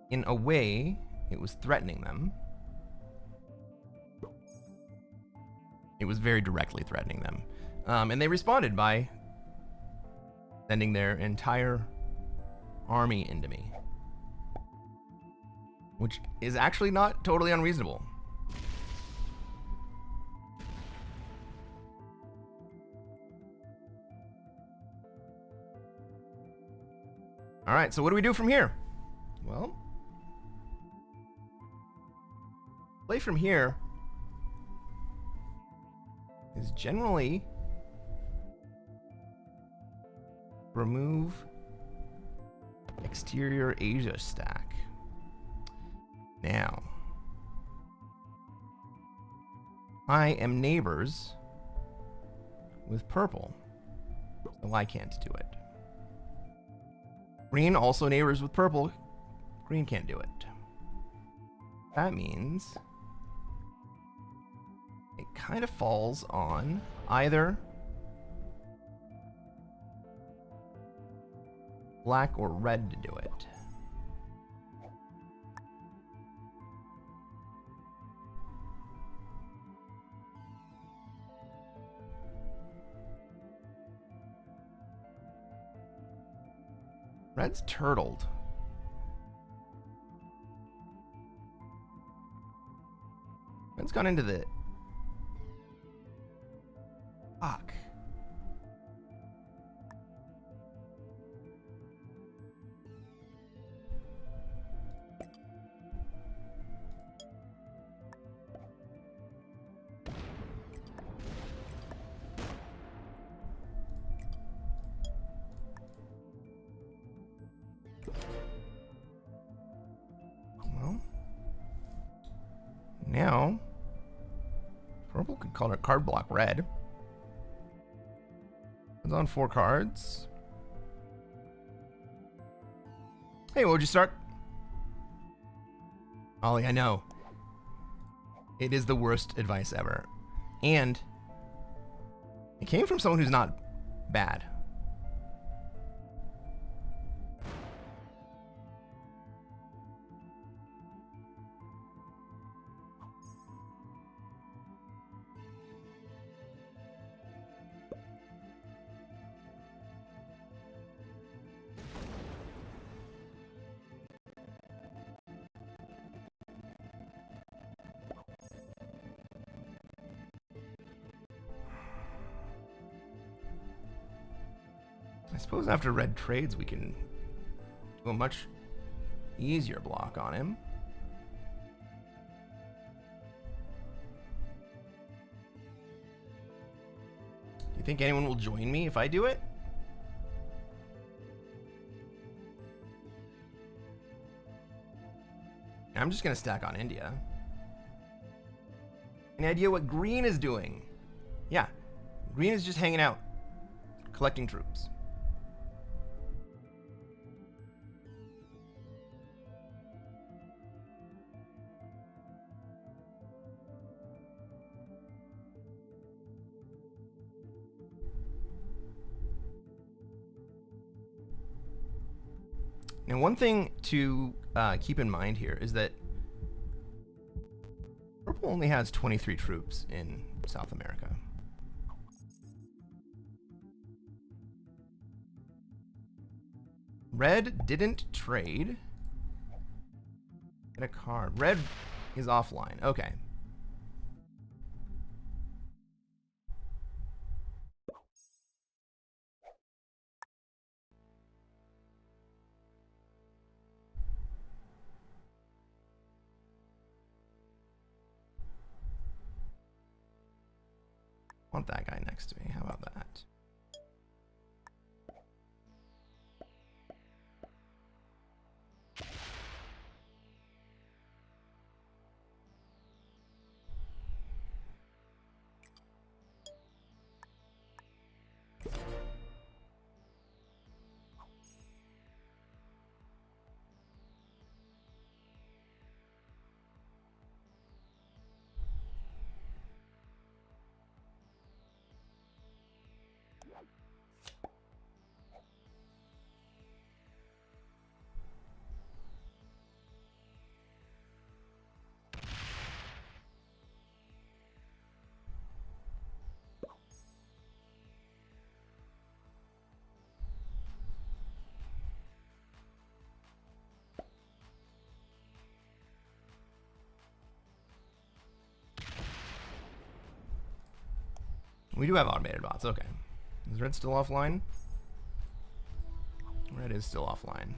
In a way, it was threatening them. It was very directly threatening them. And they responded by sending their entire army into me, which is actually not totally unreasonable. All right, so what do we do from here? Well, play from here is generally remove exterior Asia stack. Now, I am neighbors with purple, so I can't do it. Green also neighbors with purple. Green can't do it. That means it kind of falls on either black or red to do it. Red's turtled. Red's gone into the... Fuck. Well, now purple could call it card block red. It's on 4 cards. Hey, what would you start? Ollie, I know. It is the worst advice ever. And it came from someone who's not bad. I suppose after red trades, we can do a much easier block on him. Do you think anyone will join me if I do it? I'm just gonna stack on India. Any idea what green is doing? Yeah, green is just hanging out, collecting troops. Now, one thing to keep in mind here is that purple only has 23 troops in South America. Red didn't trade. Get a card. Red is offline. Okay. I want that guy next to me. How about that? We do have automated bots. Okay. Is red still offline? Red is still offline.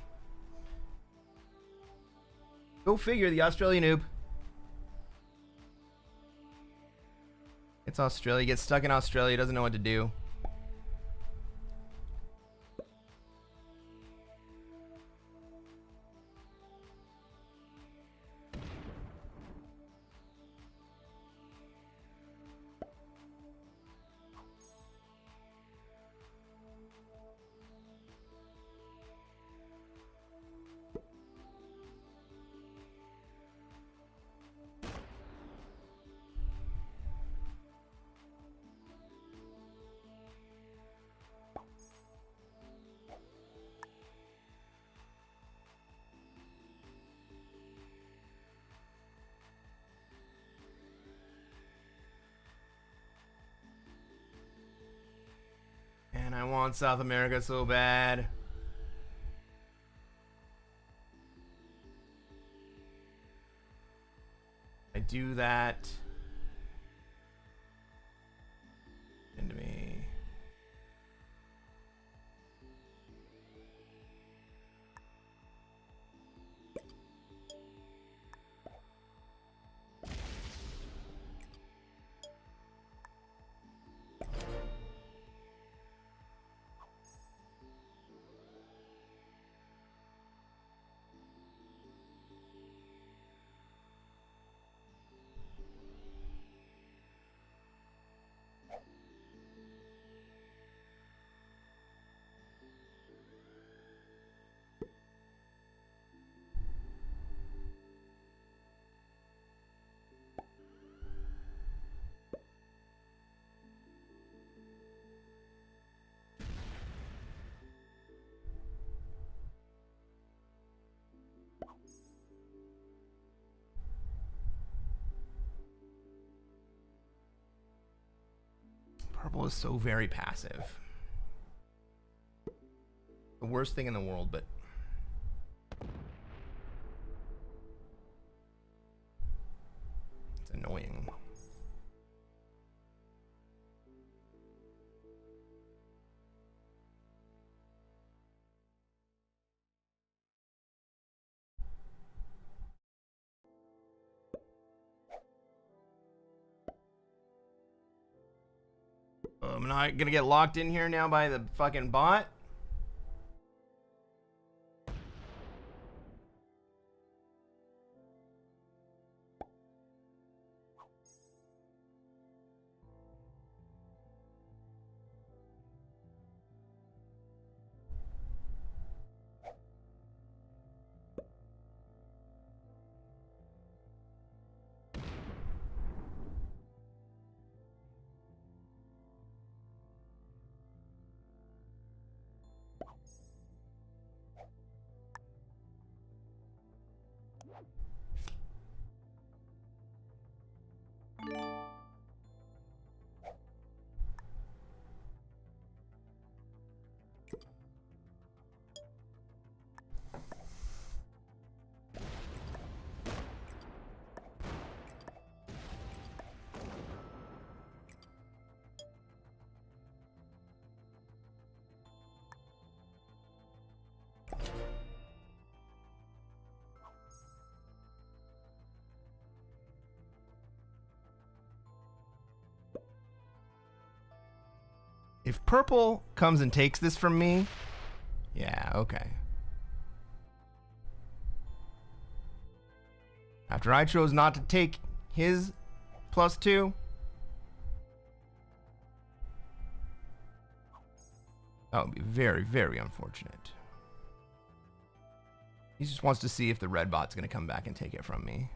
Go figure, the Australian noob. It's Australia. Gets stuck in Australia. Doesn't know what to do. And I want South America so bad. I do that. Into me. Purple is so very passive. The worst thing in the world, but it's annoying. I'm not gonna get locked in here now by the fucking bot. If purple comes and takes this from me, yeah, okay. After I chose not to take his +2, that would be very, very unfortunate. He just wants to see if the red bot's going to come back and take it from me.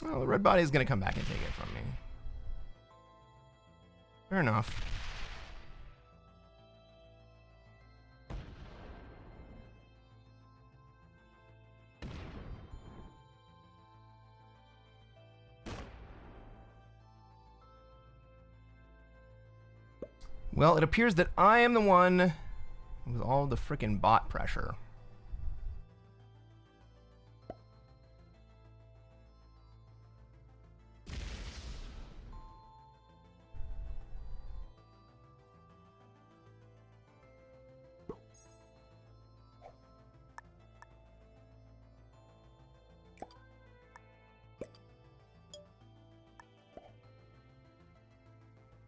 Well, the red body is going to come back and take it from me. Fair enough. Well, it appears that I am the one with all the frickin' bot pressure.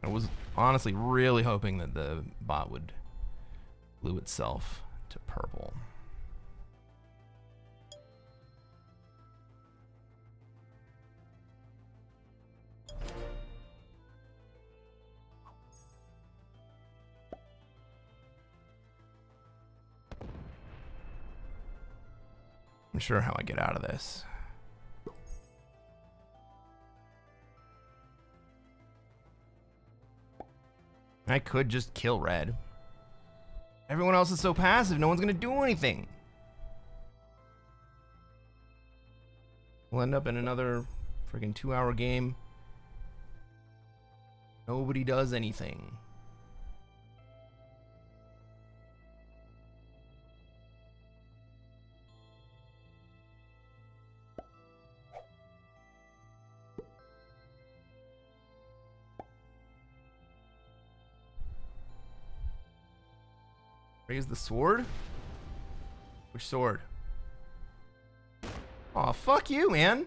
I was honestly really hoping that the bot would glue itself to purple. I'm sure how I get out of this. I could just kill red. Everyone else is so passive, no one's gonna do anything. We'll end up in another friggin' 2-hour game. Nobody does anything. Raise the sword? Which sword? Aw, fuck you, man.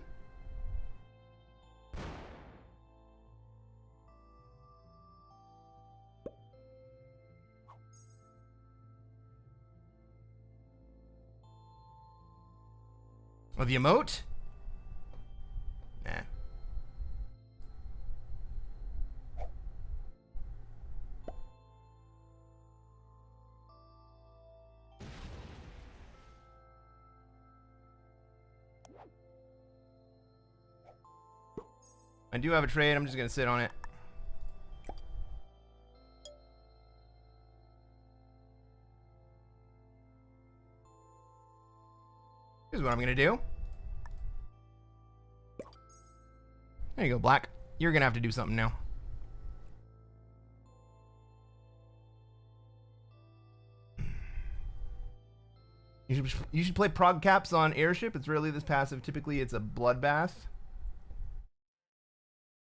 Oh, the emote? Nah. I do have a trade, I'm just gonna sit on it. Here's what I'm gonna do. There you go, Black. You're gonna have to do something now. You should play prog caps on airship. It's rarely this passive. Typically, it's a bloodbath.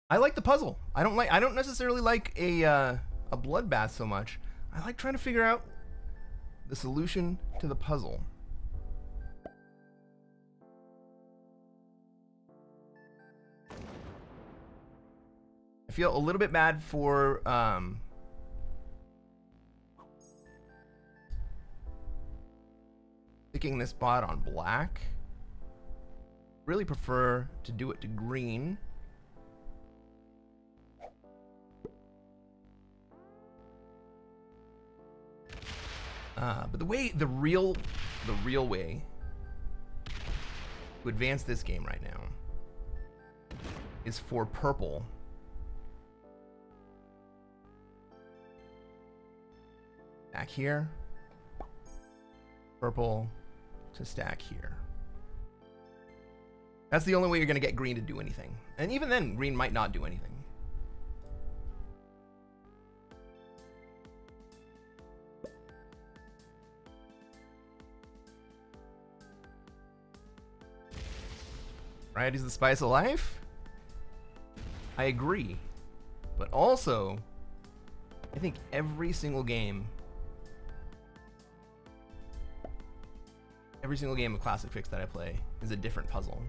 I like the puzzle. I don't necessarily like a bloodbath so much. I like trying to figure out the solution to the puzzle. I feel a little bit bad for picking this bot on black. Really prefer to do it to green. But the real way to advance this game right now is for purple stack here, purple to stack here. That's the only way you're going to get green to do anything. And even then, green might not do anything. Variety's the spice of life? I agree. But also, I think every single game of Classic Fix that I play is a different puzzle.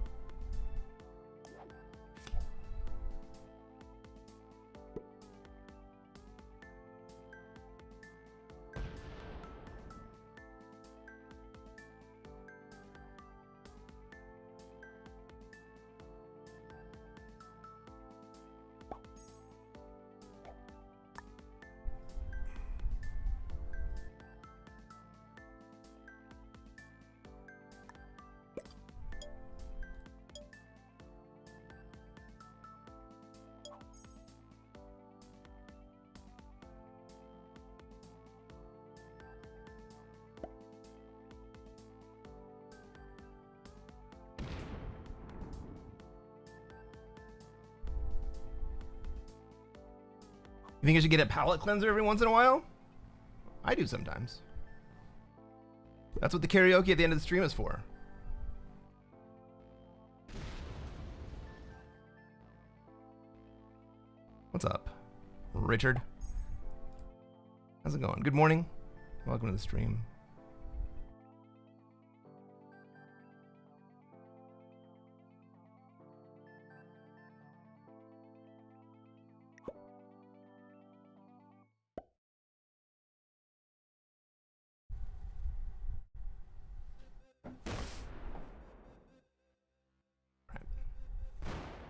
You think I should get a palate cleanser every once in a while? I do sometimes. That's what the karaoke at the end of the stream is for. What's up, Richard? How's it going? Good morning. Welcome to the stream.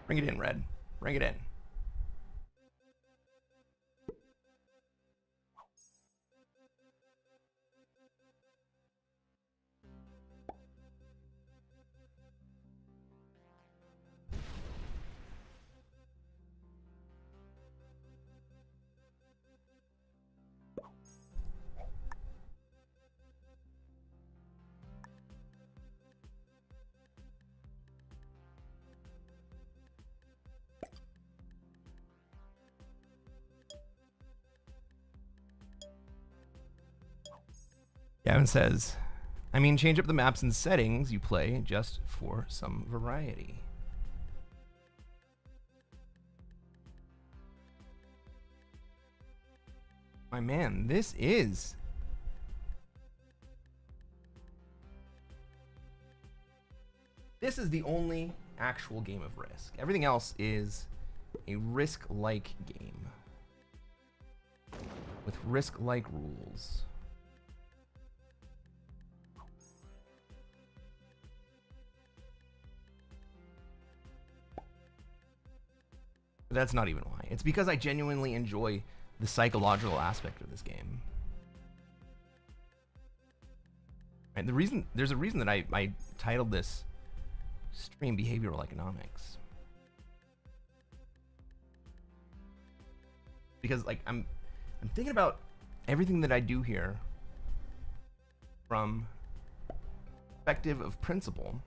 Bring it in, Red. Bring it in. Gavin says, I mean, change up the maps and settings you play just for some variety. My man, this is the only actual game of Risk. Everything else is a Risk-like game with Risk-like rules. But that's not even why. It's because I genuinely enjoy the psychological aspect of this game. Right, there's a reason that I titled this stream Behavioral Economics. Because like I'm thinking about everything that I do here from perspective of principle.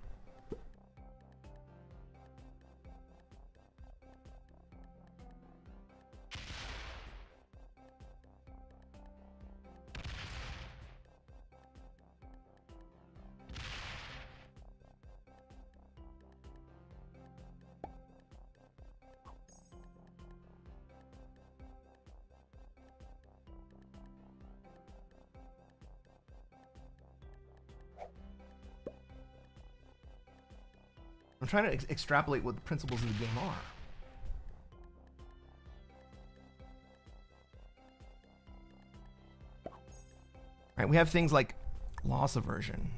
I'm trying to extrapolate what the principles of the game are. Right, we have things like loss aversion.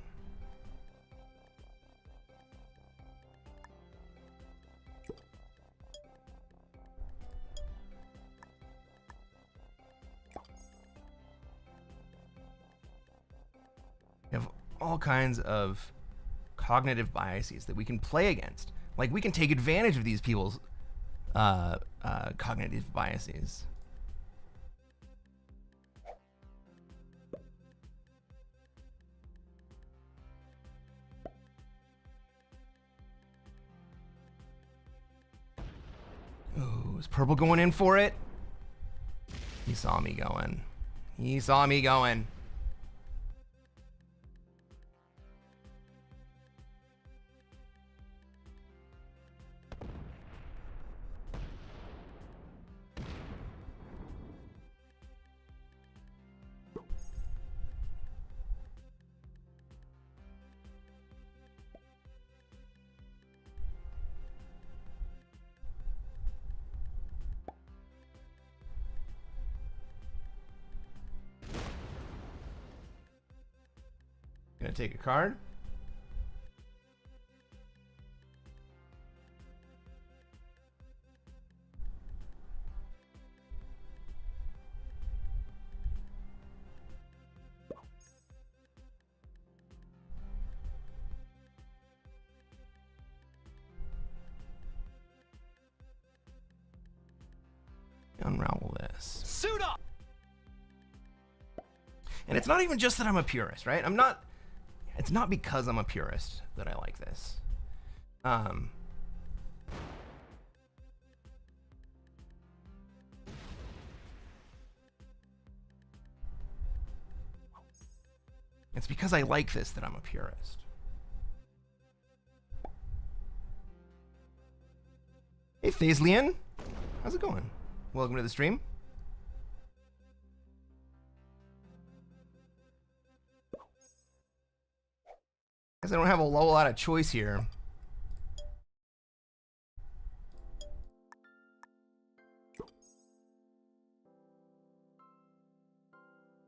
We have all kinds of cognitive biases that we can play against. Like, we can take advantage of these people's cognitive biases. Ooh, is purple going in for it? He saw me going. He saw me going. Gonna take a card. Unravel this. Suit up! And it's not even just that I'm a purist, right? It's not because I'm a purist that I like this. It's because I like this that I'm a purist. Hey, Phaslian. How's it going? Welcome to the stream. Guess I don't have a whole lot of choice here.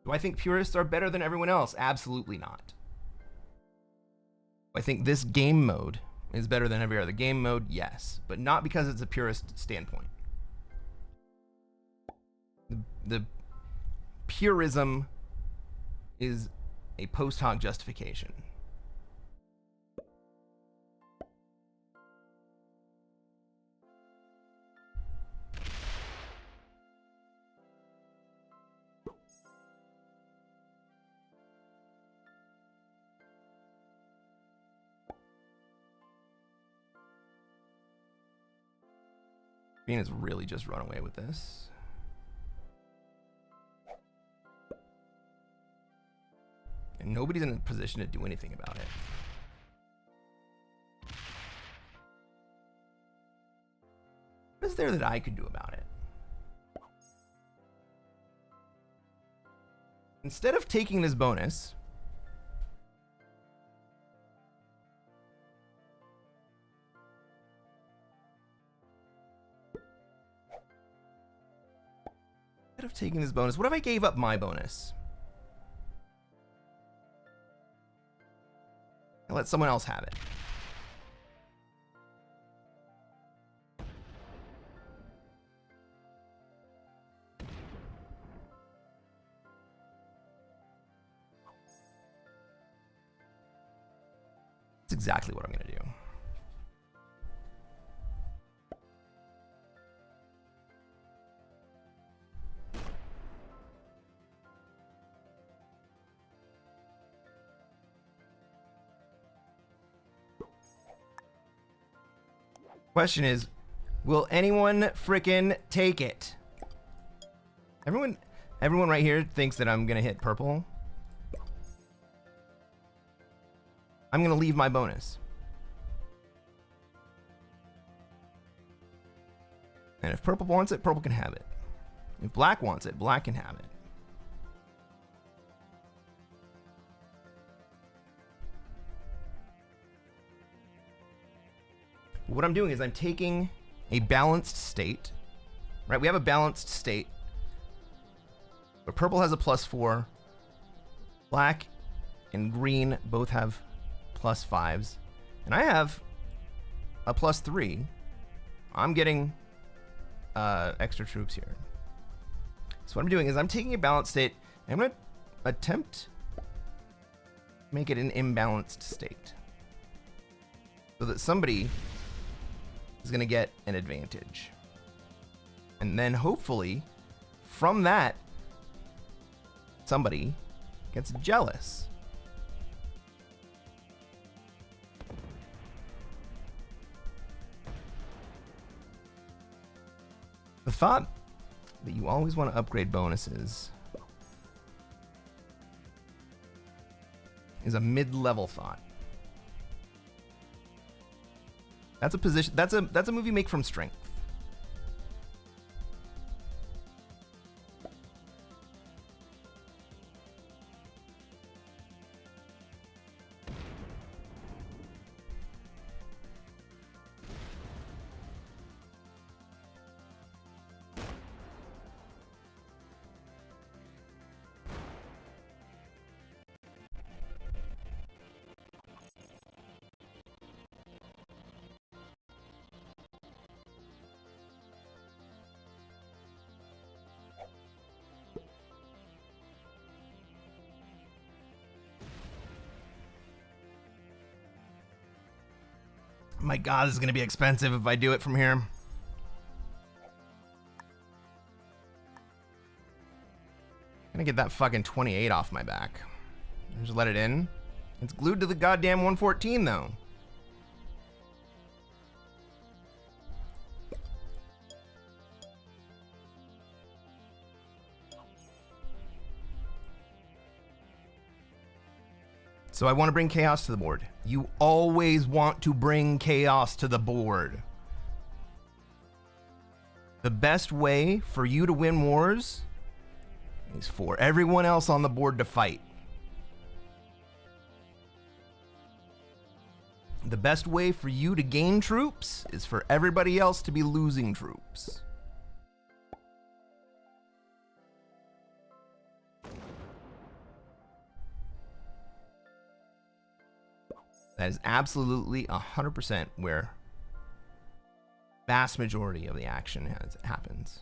Do I think purists are better than everyone else? Absolutely not. I think this game mode is better than every other game mode, yes, but not because it's a purist standpoint. The purism is a post hoc justification. Has really just run away with this. And nobody's in a position to do anything about it. What is there that I could do about it? Instead of taking this bonus, what if I gave up my bonus? And let someone else have it. That's exactly what I'm going to do. Question is, will anyone frickin' take it? Everyone right here thinks that I'm gonna hit purple. I'm gonna leave my bonus. And if purple wants it, purple can have it. If black wants it, black can have it. What I'm doing is I'm taking a balanced state, right? We have a balanced state, but purple has a +4, black and green both have +5s, and I have a +3. I'm getting extra troops here. So what I'm doing is I'm taking a balanced state, and I'm going to attempt to make it an imbalanced state so that somebody is going to get an advantage. And then hopefully from that, somebody gets jealous. The thought that you always want to upgrade bonuses is a mid-level thought. That's a position. That's a move you make from strength. My God, this is going to be expensive if I do it from here. I'm going to get that fucking 28 off my back. Just let it in. It's glued to the goddamn 114 though. So I want to bring chaos to the board. You always want to bring chaos to the board. The best way for you to win wars is for everyone else on the board to fight. The best way for you to gain troops is for everybody else to be losing troops. That is absolutely 100% where vast majority of the action happens.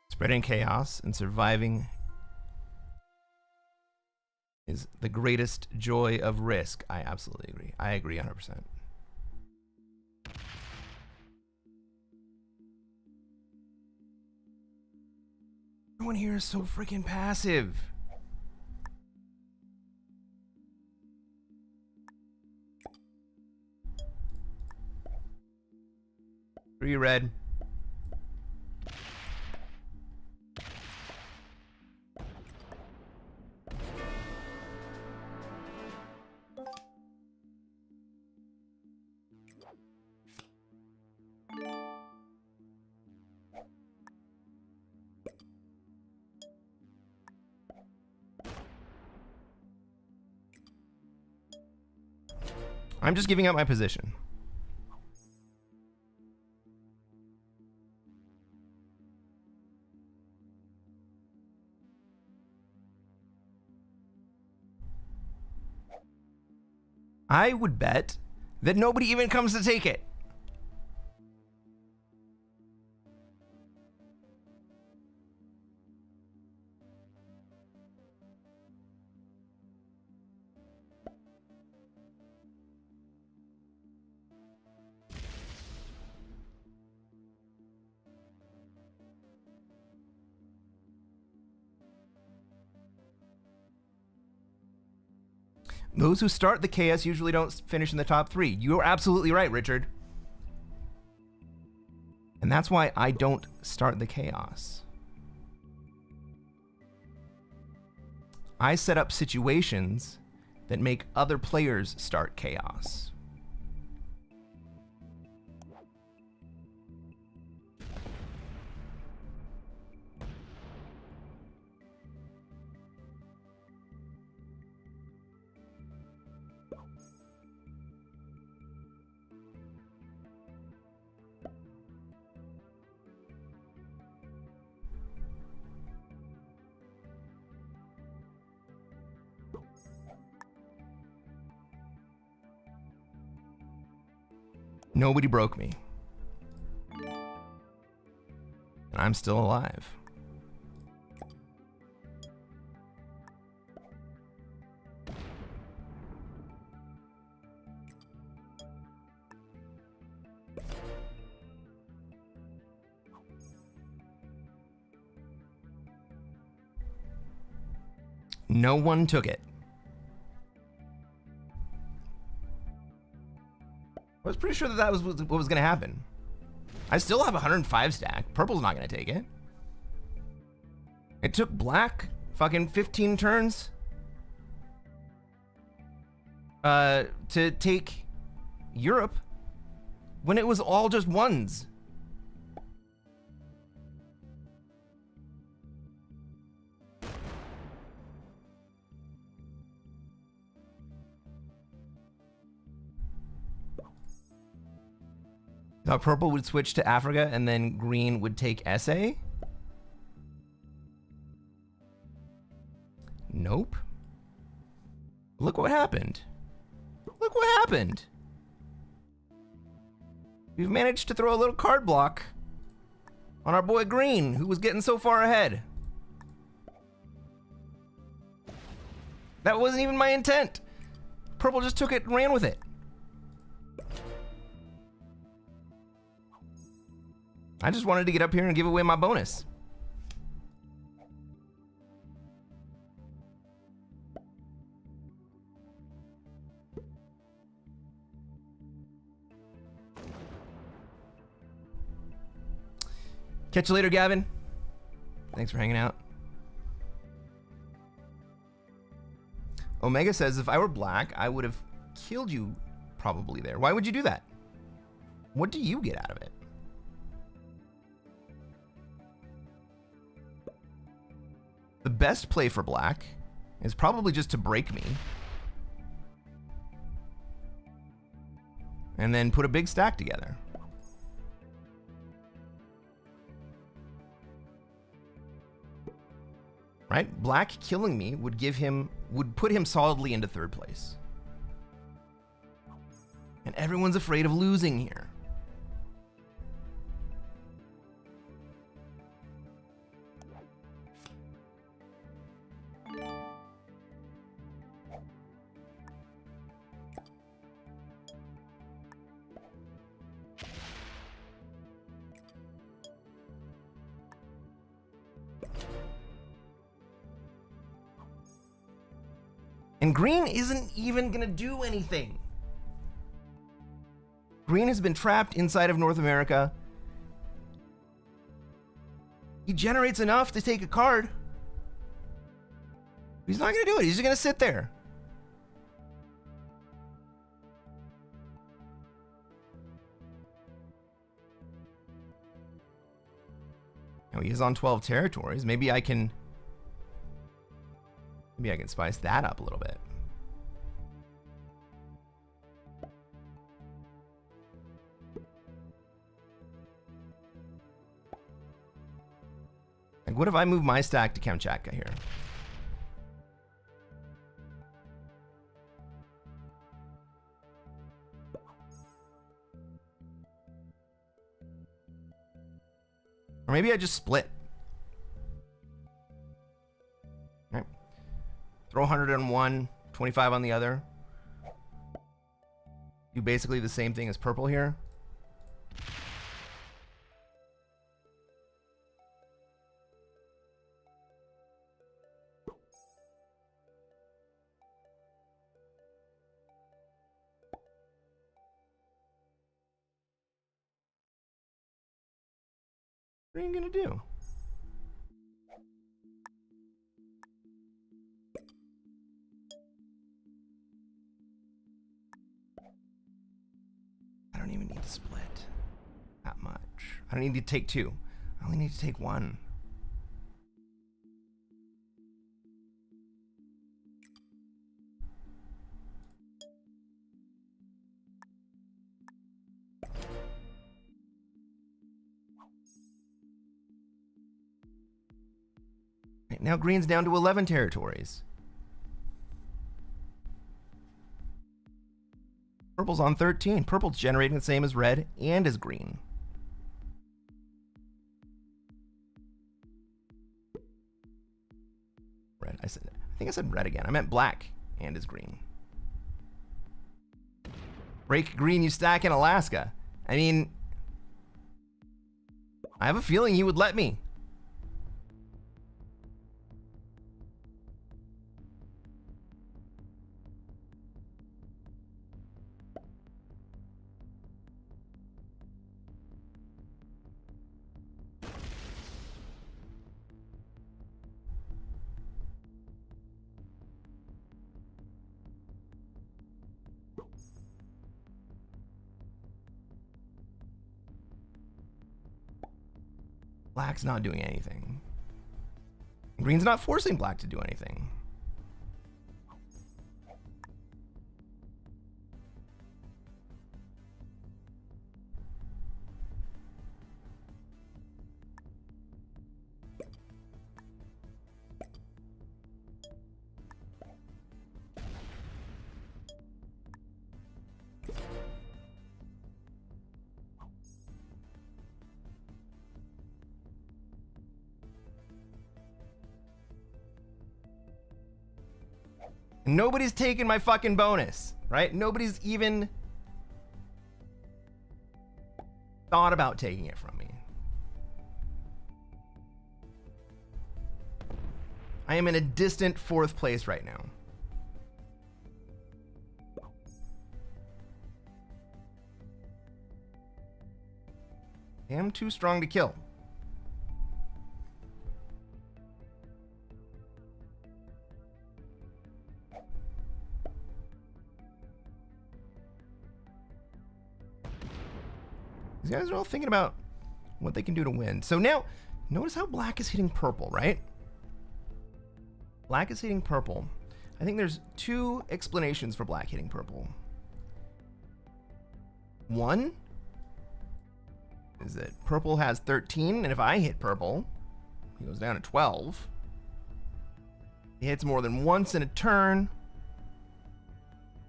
Spreading chaos and surviving is the greatest joy of risk. I absolutely agree. I agree 100%. Everyone here is so freaking passive. 3 red. I'm just giving up my position. I would bet that nobody even comes to take it. Those who start the chaos usually don't finish in the top 3. You're absolutely right, Richard. And that's why I don't start the chaos. I set up situations that make other players start chaos. Nobody broke me. And I'm still alive. No one took it. I was pretty sure that was what was going to happen. I still have 105 stack. Purple's not going to take it. It took black fucking 15 turns to take Europe when it was all just ones. Now purple would switch to Africa and then green would take SA? Nope. Look what happened. Look what happened. We've managed to throw a little card block on our boy green, who was getting so far ahead. That wasn't even my intent. Purple just took it and ran with it. I just wanted to get up here and give away my bonus. Catch you later, Gavin. Thanks for hanging out. Omega says, if I were black, I would have killed you probably there. Why would you do that? What do you get out of it? The best play for black is probably just to break me. And then put a big stack together. Right? Black killing me would put him solidly into third place. And everyone's afraid of losing here. And green isn't even gonna do anything. Green has been trapped inside of North America. He generates enough to take a card. He's not gonna do it, he's just gonna sit there. Now he is on 12 territories. Maybe I can spice that up a little bit. Like, what if I move my stack to Kamchatka here? Or maybe I just split. Throw 100 on one, 25 on the other. Do basically the same thing as purple here. What are you gonna do? I don't even need to split that much. I don't need to take 2. I only need to take 1. Right, now green's down to 11 territories. Purple's on 13. Purple's generating the same as red and as green. Red. I think I said red again. I meant black and as green. Break green, you stack in Alaska. I mean, I have a feeling you would let me. Black's not doing anything. Green's not forcing black to do anything. Nobody's taking my fucking bonus, right? Nobody's even thought about taking it from me. I am in a distant 4th place right now. I am too strong to kill. These guys are all thinking about what they can do to win. So now, notice how black is hitting purple, right? Black is hitting purple. I think there's 2 explanations for black hitting purple. One is that purple has 13, and if I hit purple, he goes down to 12. He hits more than once in a turn.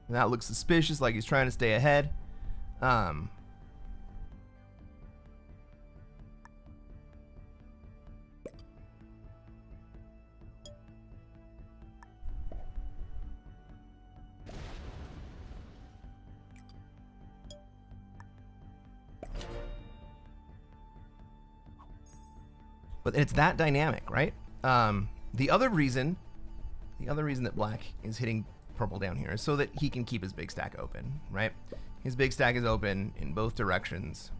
And that looks suspicious, like he's trying to stay ahead. But it's that dynamic, right? The other reason that black is hitting purple down here is so that he can keep his big stack open, right? His big stack is open in both directions.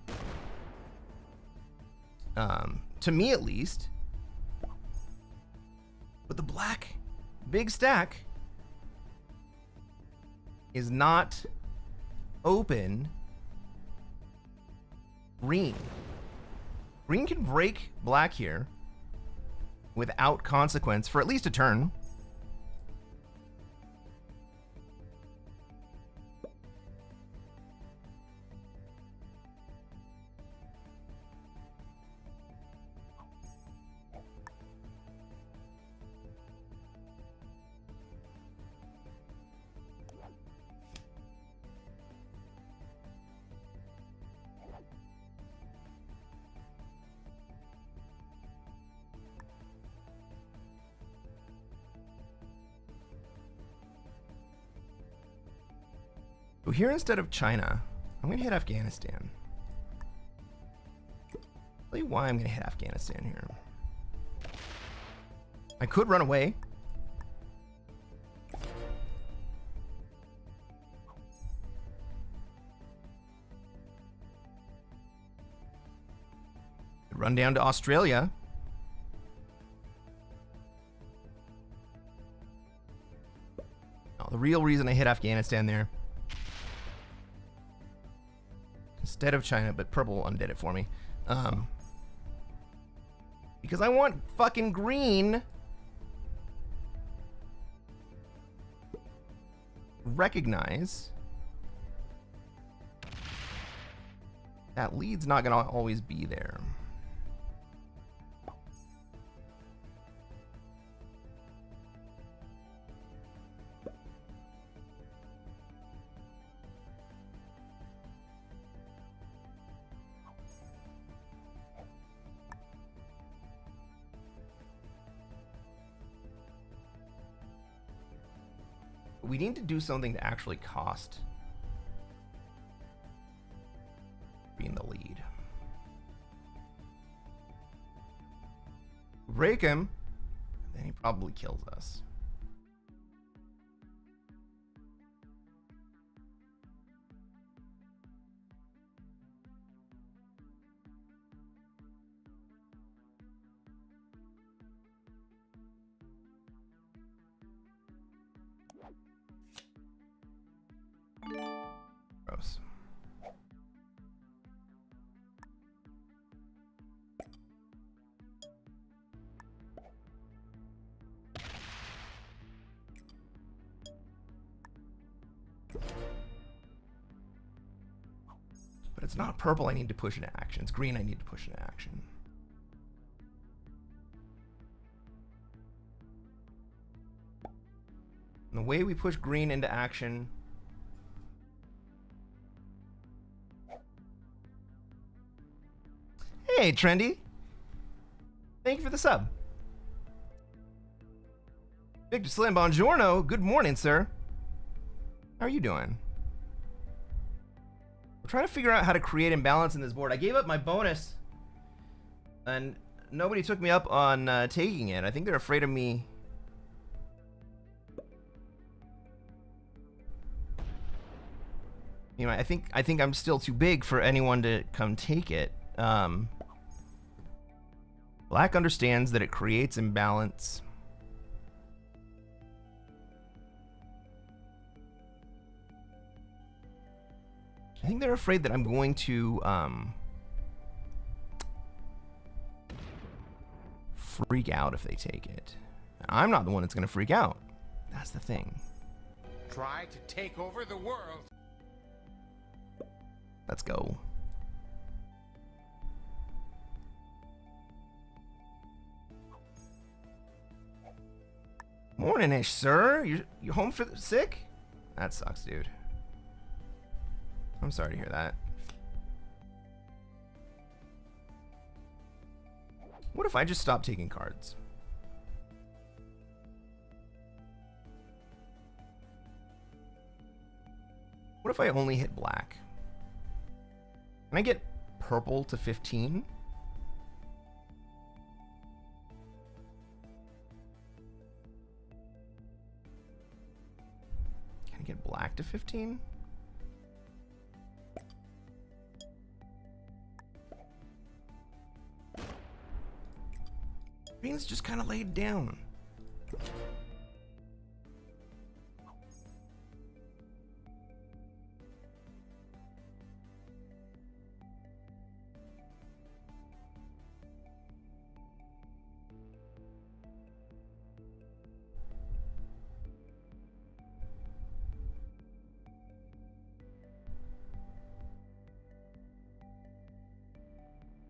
To me at least. But the black big stack is not open green. Green can break black here without consequence for at least a turn. So here, instead of China, I'm going to hit Afghanistan. I'll tell you why I'm going to hit Afghanistan here. I could run away. Run down to Australia. No, the real reason I hit Afghanistan there, instead of China, but purple undid it for me. Because I want fucking green. Recognize that lead's not gonna always be there. We need to do something to actually cost being the lead. Break him, then he probably kills us. Gross. But it's not purple I need to push into action. It's green I need to push into action. And the way we push green into action Hey, Trendy. Thank you for the sub. Victor Slim, buongiorno. Good morning, sir. How are you doing? We're trying to figure out how to create imbalance in this board. I gave up my bonus, and nobody took me up on taking it. I think they're afraid of me. You know, I think I'm still too big for anyone to come take it. Black understands that it creates imbalance. I think they're afraid that I'm going to freak out if they take it. I'm not the one that's going to freak out. That's the thing. Try to take over the world. Let's go. Morning-ish, sir. You home for sick? That sucks, dude. I'm sorry to hear that. What if I just stop taking cards? What if I only hit black? Can I get purple to 15? Can I get black to 15? Green's just kind of laid down.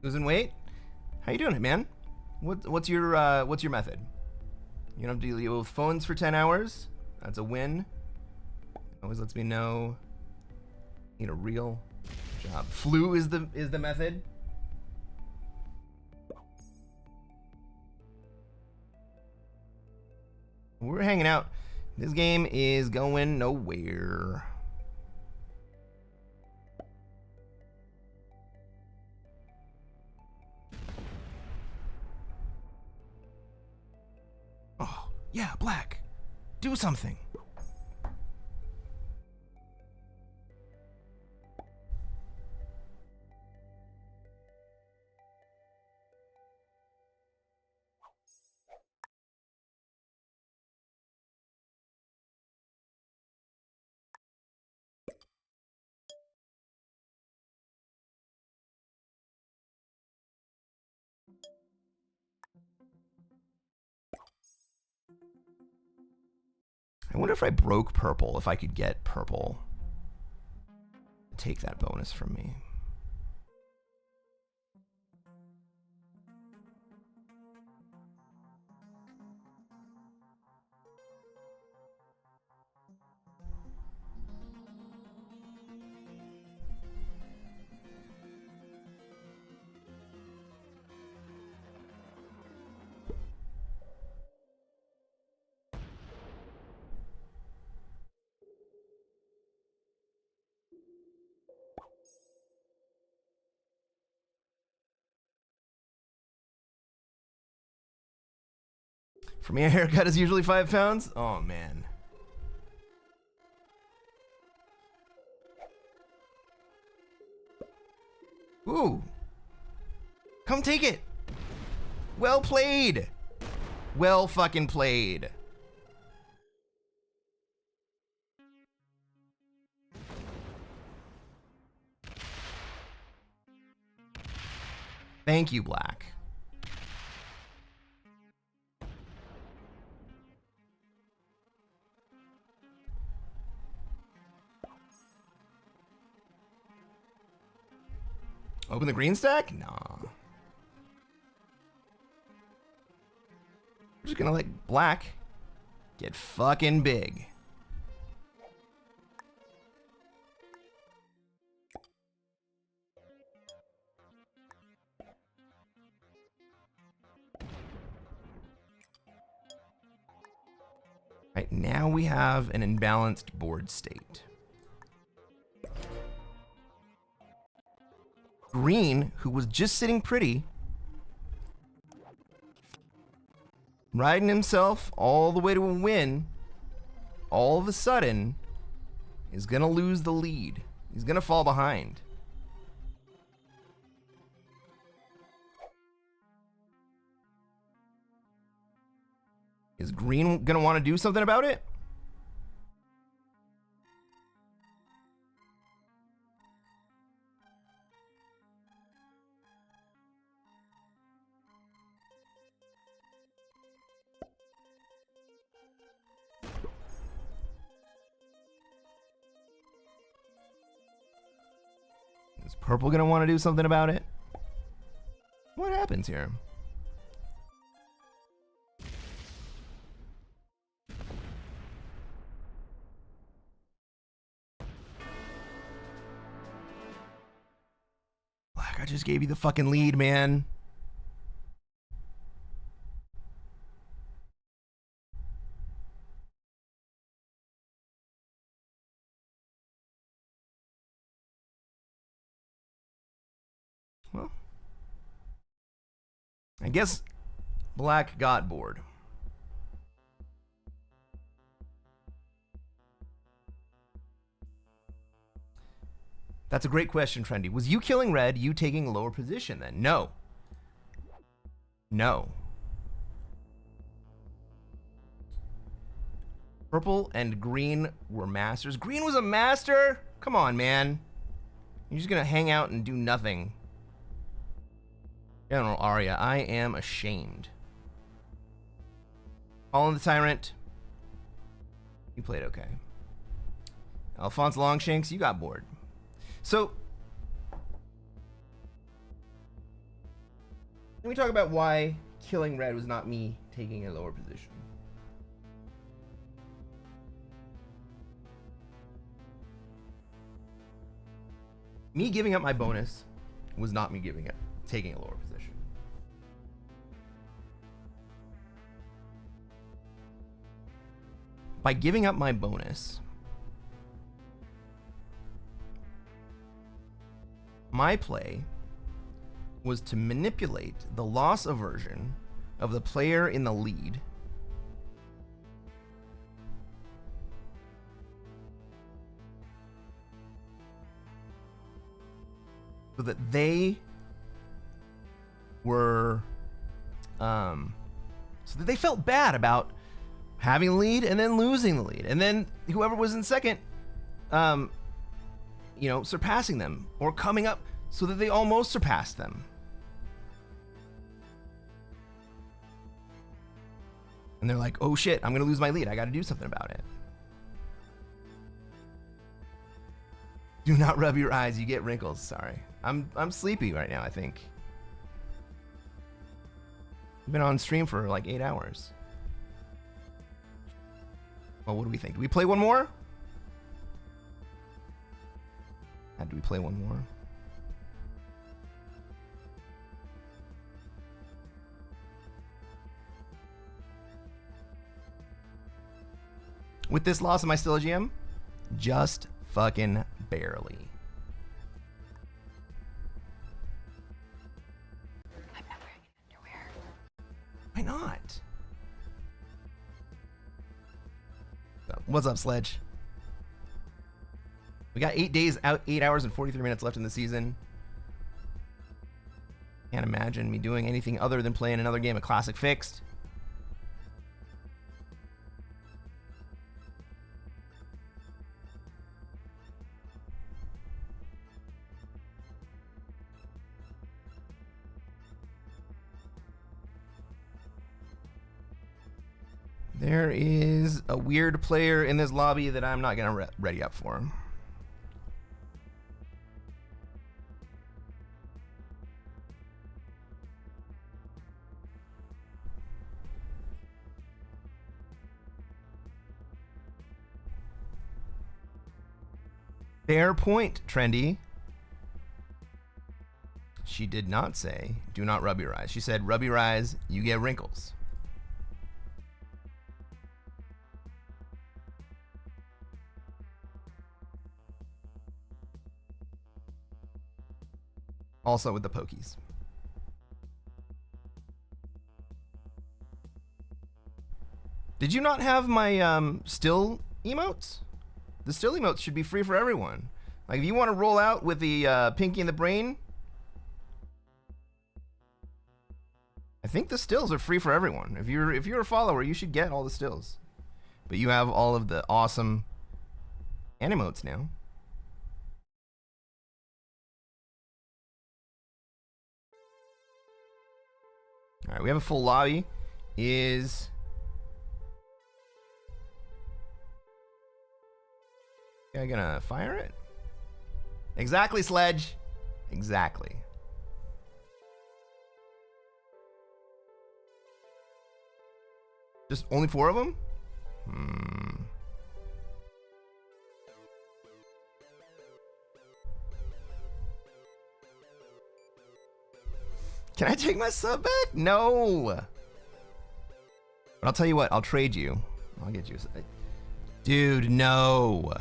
Losing weight? How you doing, man? What's your method? You don't have to deal with phones for 10 hours. That's a win. Always lets me know. Need a real job. Flu is the method. We're hanging out. This game is going nowhere. Oh, yeah, black. Do something. I wonder if I broke purple, if I could get purple to take that bonus from me. For me, a haircut is usually 5 pounds. Oh, man. Ooh. Come take it. Well played. Well fucking played. Thank you, Black. Open the green stack? Nah. We're just gonna let Black get fucking big. Right, now we have an imbalanced board state. Green, who was just sitting pretty, riding himself all the way to a win, all of a sudden is gonna lose the lead. He's gonna fall behind. Is Green gonna want to do something about it? Is Purple gonna want to do something about it? What happens here? Black, I just gave you the fucking lead, man. Well, I guess Black got bored. That's a great question, Trendy. Was you killing red, you taking a lower position then? No. No. Purple and green were masters. Green was a master? Come on, man. You're just gonna hang out and do nothing. General Arya, I am ashamed. All in the Tyrant. You played okay. Alphonse Longshanks, you got bored. So, let me talk about why killing red was not me taking a lower position. Me giving up my bonus was not me taking a lower position. By giving up my bonus, my play was to manipulate the loss aversion of the player in the lead so that they were so that they felt bad about having a lead and then losing the lead, and then whoever was in second you know, surpassing them or coming up so that they almost surpassed them. And they're like, oh shit, I'm gonna lose my lead, I gotta do something about it. Do not rub your eyes, you get wrinkles. Sorry. I'm sleepy right now, I think. I've been on stream for like 8 hours. Well, what do we think? Do we play one more? Do we play one more? With this loss, am I still a GM? Just fucking barely. I'm not wearing underwear. Why not? What's up, Sledge? We got 8 days out, 8 hours and 43 minutes left in the season. Can't imagine me doing anything other than playing another game of Classic Fixed. There is a weird player in this lobby that I'm not gonna ready up for. Fair point, Trendy. She did not say, do not rub your eyes. She said, rub your eyes, you get wrinkles. Also with the pokies. Did you not have my still emotes? The still emotes should be free for everyone. Like if you want to roll out with the pinky in the brain, I think the stills are free for everyone. If you're a follower, you should get all the stills. But you have all of the awesome emotes now. All right, we have a full lobby. Is guy gonna fire it? Exactly, Sledge. Exactly. Just only 4 of them? Can I take my sub back? No. But I'll tell you what, I'll trade you. I'll get you a... Dude, no.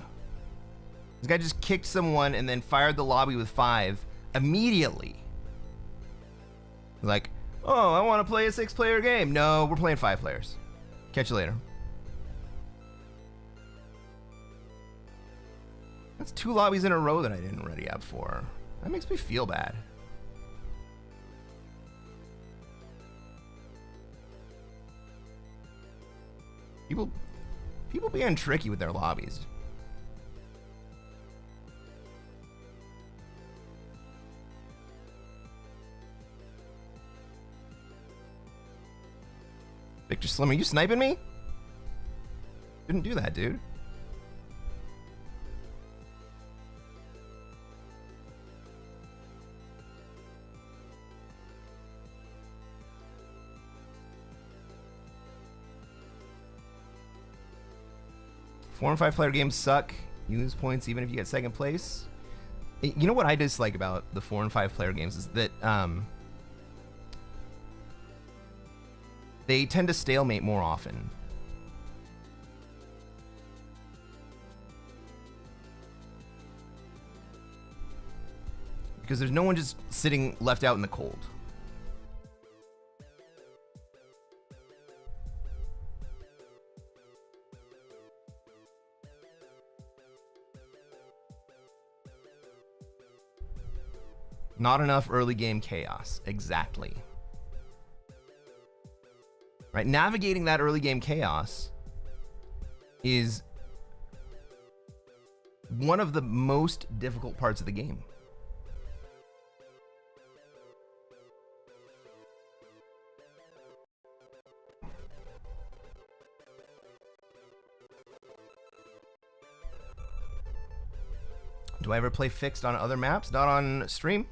This guy just kicked someone and then fired the lobby with 5 immediately. Like, oh, I want to play a 6-player game. No, we're playing 5 players. Catch you later. That's 2 lobbies in a row that I didn't ready up for. That makes me feel bad. People being tricky with their lobbies. Victor Slim, are you sniping me? Didn't do that, dude. Four and 5 player games suck. You lose points even if you get second place. You know what I dislike about the 4 and 5 player games is that they tend to stalemate more often. Because there's no one just sitting left out in the cold. Not enough early game chaos. Exactly. Right? Navigating that early game chaos is one of the most difficult parts of the game. Do I ever play fixed on other maps? Not on stream.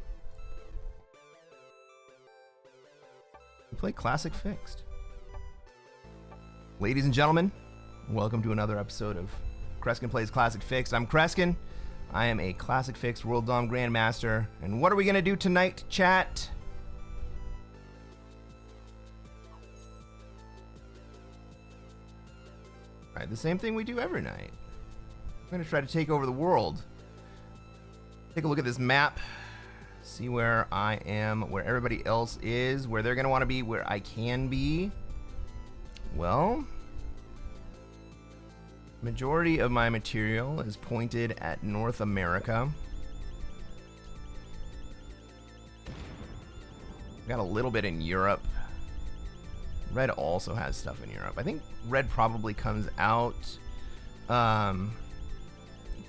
We play classic fixed. Ladies and gentlemen, welcome to another episode of Cresquin Plays Classic Fixed. I'm Cresquin. I am a Classic Fixed World Dom Grandmaster. And what are we going to do tonight, chat? All right, the same thing we do every night. I'm going to try to take over the world. Take a look at this map. See where I am, where everybody else is, where they're going to want to be, where I can be. Well, majority of my material is pointed at North America. Got a little bit in Europe. Red also has stuff in Europe. I think red probably comes out.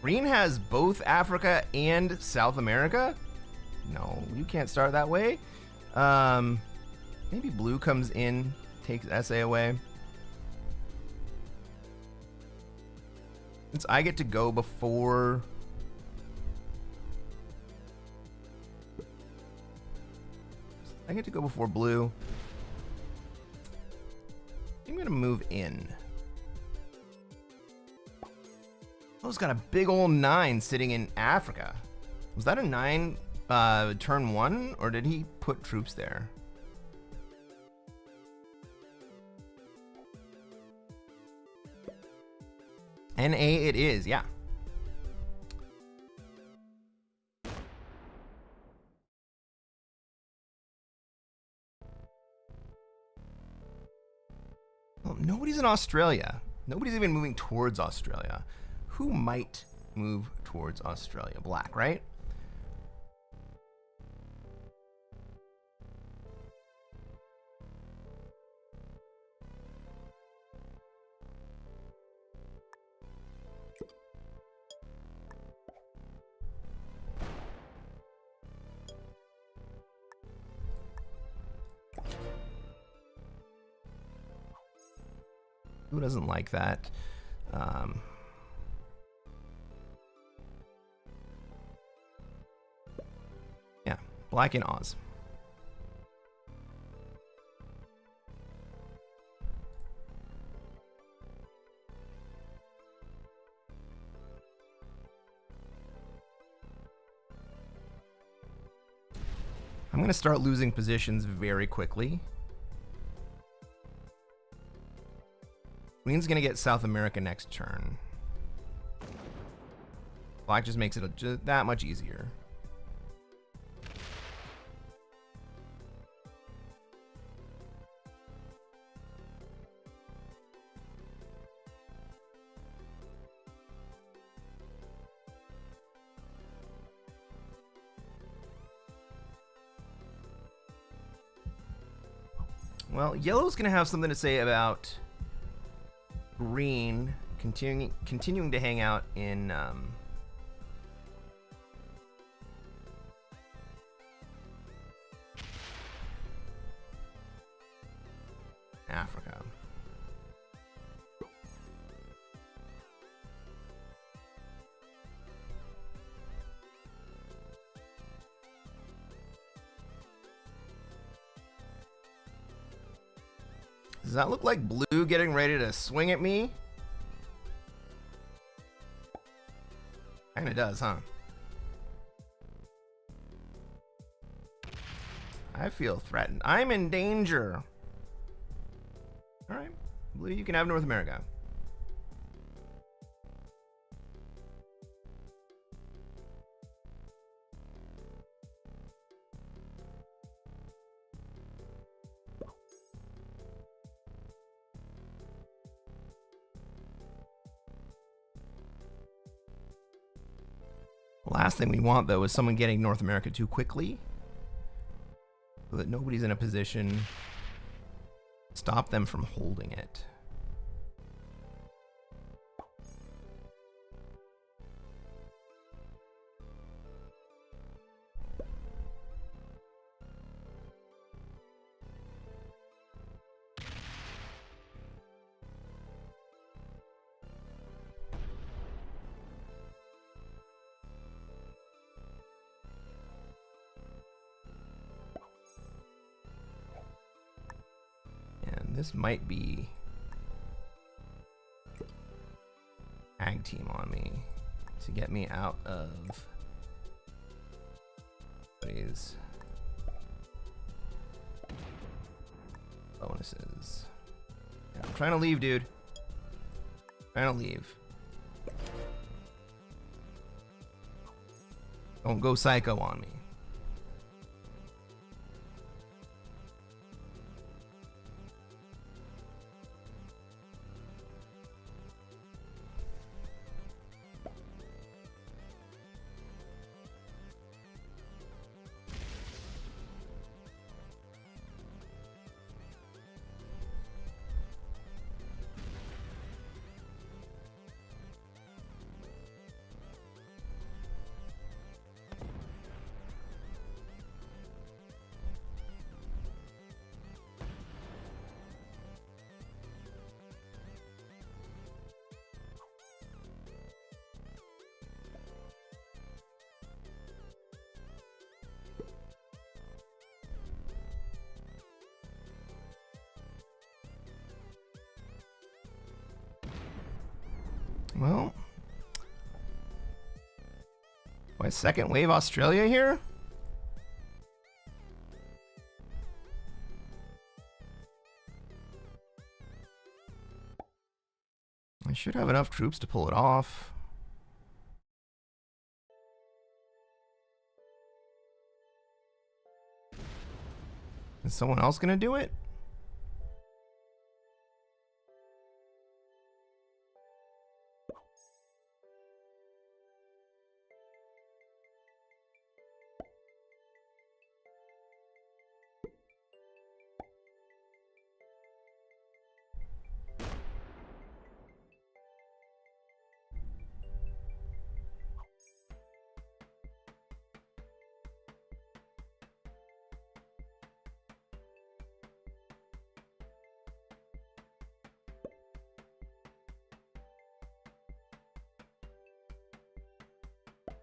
Green has both Africa and South America. No, you can't start that way. Maybe blue comes in, takes SA away. Since I get to go before... blue. I'm gonna move in. Oh, it's got a big old 9 sitting in Africa. Was that a 9 turn 1, or did he put troops there? NA it is, yeah. Well, nobody's in Australia. Nobody's even moving towards Australia. Who might move towards Australia? Black, right? Who doesn't like that? Yeah, black in Oz. I'm going to start losing positions very quickly. Green's going to get South America next turn. Black just makes it that much easier. Well, yellow's going to have something to say about green continuing to hang out in Africa. Does that look like blue getting ready to swing at me? Kinda does, huh? I feel threatened. I'm in danger. Alright. Blue, you can have North America. Last thing we want, though, is someone getting North America too quickly, so that nobody's in a position to stop them from holding it. This might be tag team on me to get me out of these bonuses. Yeah, I'm trying to leave, dude. Trying to leave. Don't go psycho on me. Well, my second wave Australia here? I should have enough troops to pull it off. Is someone else gonna do it?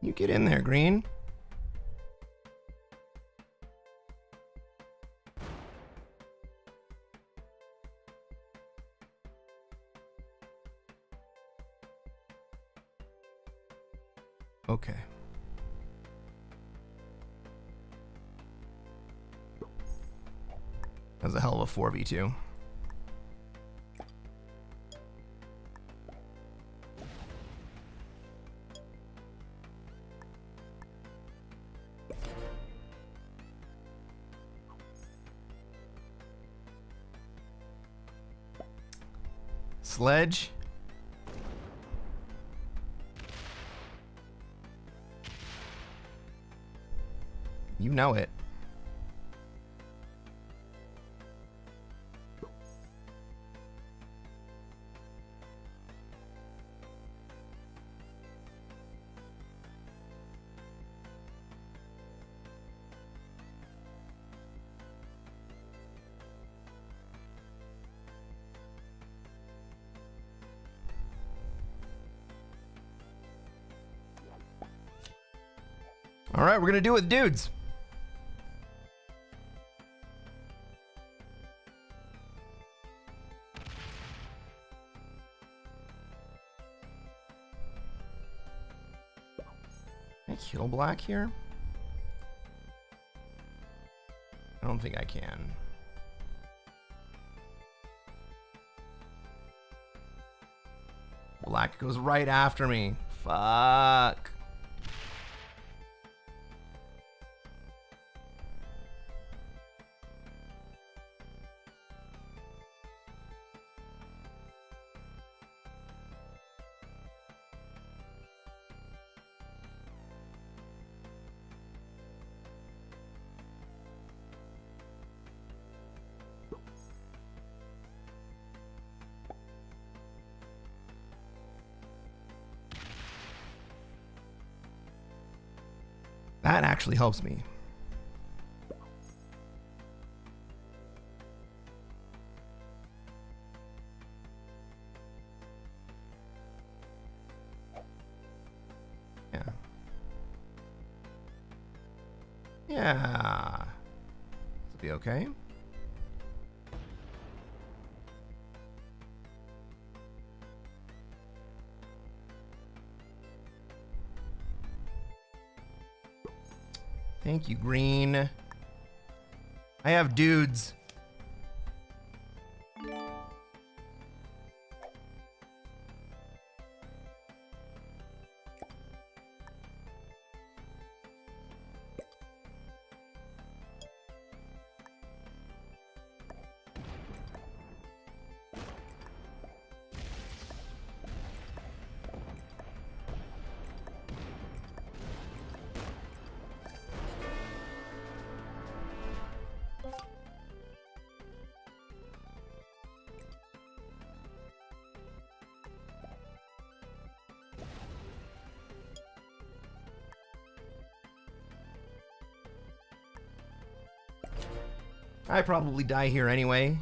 You get in there, Green. Okay. That's a hell of a 4v2. Sledge. You know it. All right, we're gonna do it with dudes. Can I kill black here? I don't think I can. Black goes right after me. Fuck. That actually helps me. Yeah. Yeah. This will be okay. Thank you, green. I have dudes. I probably die here anyway.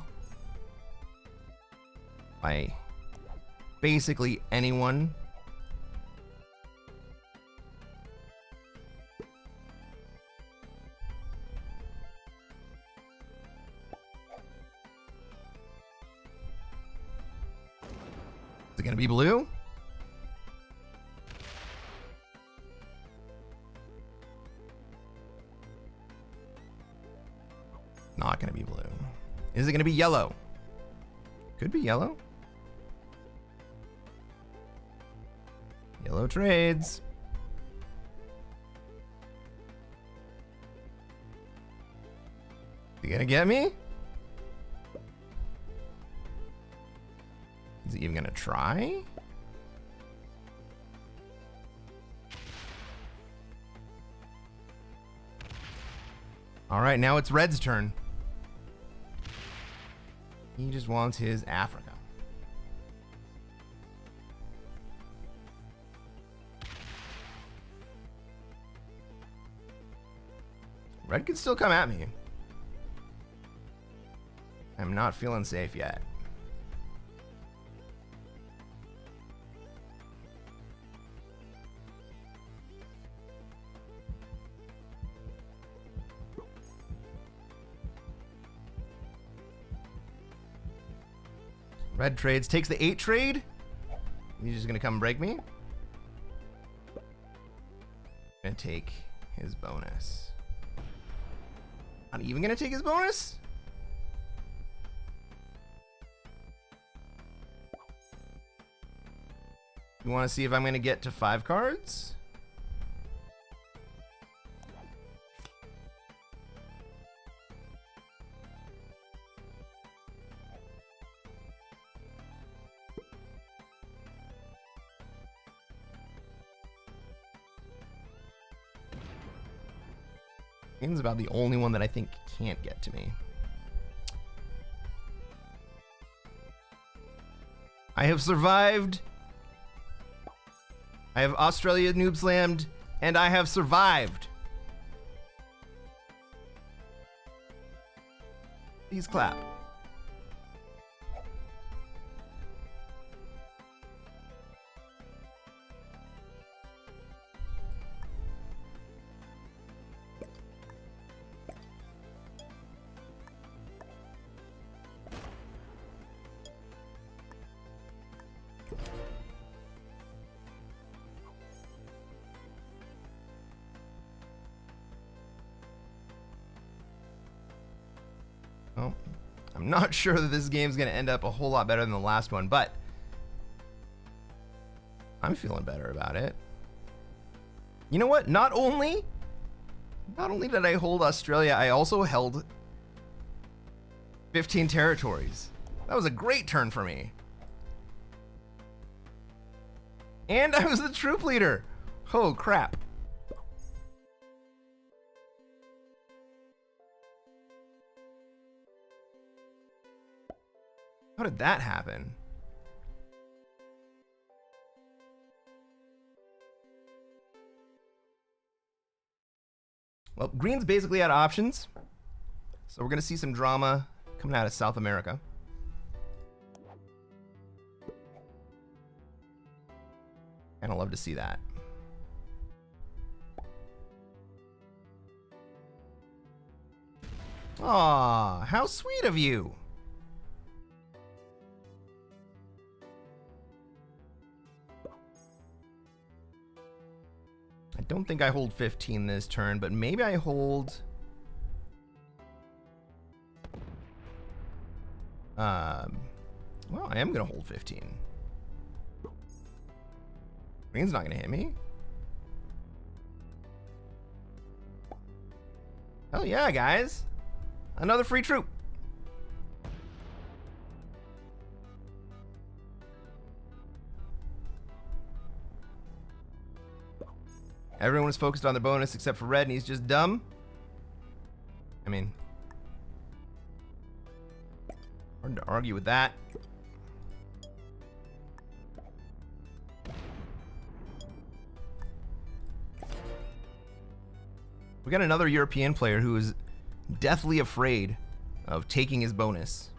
By basically anyone. Is it gonna be blue? Not gonna be blue. Is it gonna be yellow? Could be yellow. Yellow trades. You gonna get me? Is he even gonna try? All right, now it's red's turn. He just wants his Africa. Red could still come at me. I'm not feeling safe yet. Red trades, takes the 8 trade. He's just gonna come break me. Gonna take his bonus. Not even gonna take his bonus? You wanna see if I'm gonna get to 5 cards? Green's about the only one that I think can't get to me. I have survived. I have Australia noob slammed, and I have survived. Please clap. Well, I'm not sure that this game's going to end up a whole lot better than the last one, but I'm feeling better about it. You know what? Not only did I hold Australia, I also held 15 territories. That was a great turn for me. And I was the troop leader. Oh, crap. How did that happen? Well, green's basically out of options. So we're going to see some drama coming out of South America. And I'd love to see that. Aw, how sweet of you. don't think I hold 15 this turn, but maybe I hold... Well, I am going to hold 15. Green's not going to hit me. Hell yeah, guys. Another free troop. Everyone is focused on their bonus except for Red, and he's just dumb. I mean, hard to argue with that. We got another European player who is deathly afraid of taking his bonus.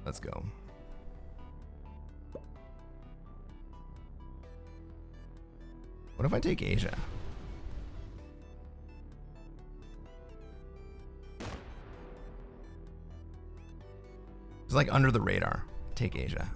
Let's go. What if I take Asia? It's like under the radar. Take Asia.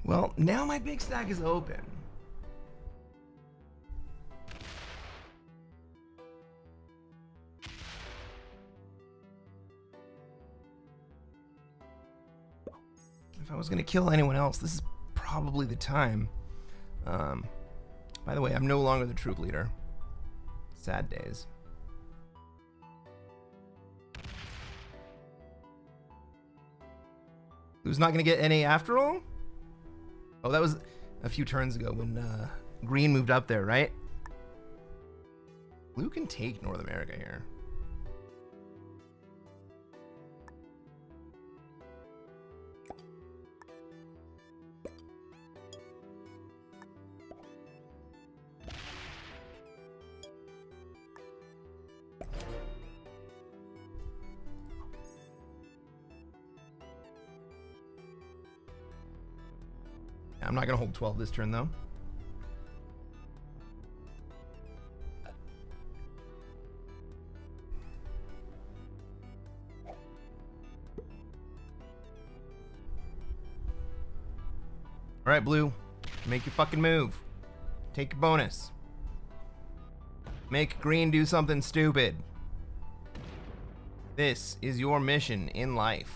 Well, now my big stack is open. If I was going to kill anyone else, this is probably the time. By the way, I'm no longer the troop leader. Sad days. Who's not going to get NA after all? Oh, that was a few turns ago when Green moved up there, right? Blue can take North America here. I'm not going to hold 12 this turn, though. All right, Blue. Make your fucking move. Take your bonus. Make Green do something stupid. This is your mission in life.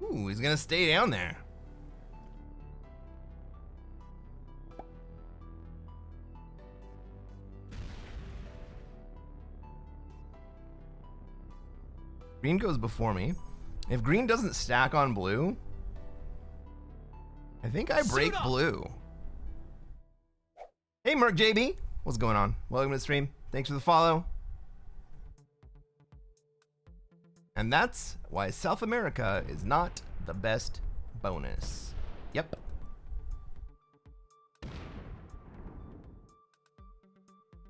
Ooh, he's gonna stay down there. Green goes before me. If Green doesn't stack on Blue, I think I break Blue. Hey, Merc JB. What's going on? Welcome to the stream. Thanks for the follow. And that's why South America is not the best bonus. Yep.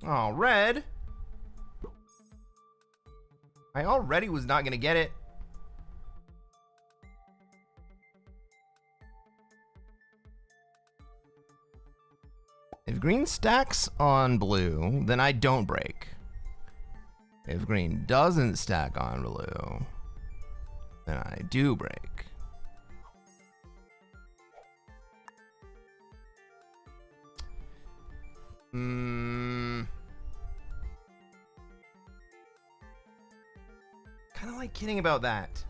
Oh, Red. I already was not going to get it. If Green stacks on Blue, then I don't break. If Green doesn't stack on Blue, then I do break. Kind of like kidding about that.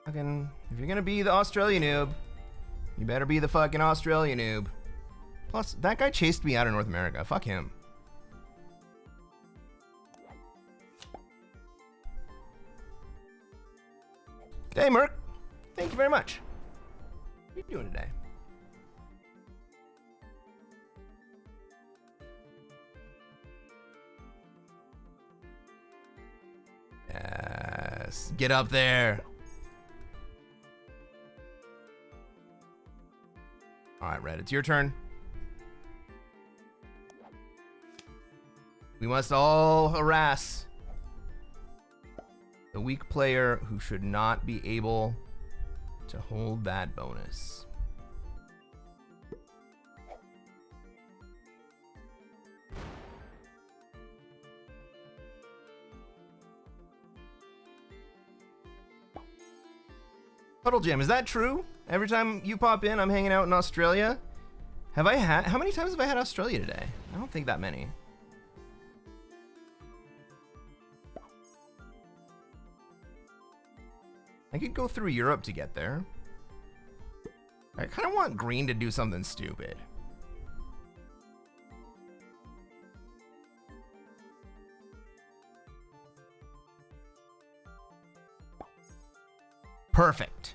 Fucking, if you're gonna be the Australian noob, you better be the fucking Australian noob. Plus, that guy chased me out of North America. Fuck him. Hey, Merc. Thank you very much. What are you doing today? Yes. Get up there. All right, Red, it's your turn. We must all harass the weak player who should not be able to hold that bonus. Puddle Jam, is that true? Every time you pop in, I'm hanging out in Australia. How many times have I had Australia today? I don't think that many. I could go through Europe to get there. I kind of want green to do something stupid. Perfect.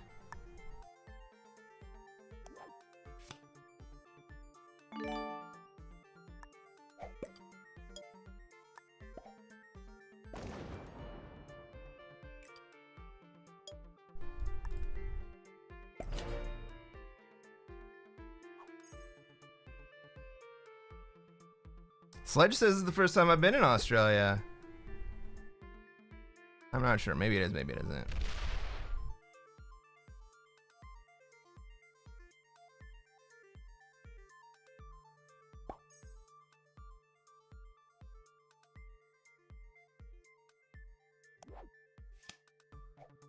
Sledge says it's the first time I've been in Australia. I'm not sure. Maybe it is, maybe it isn't.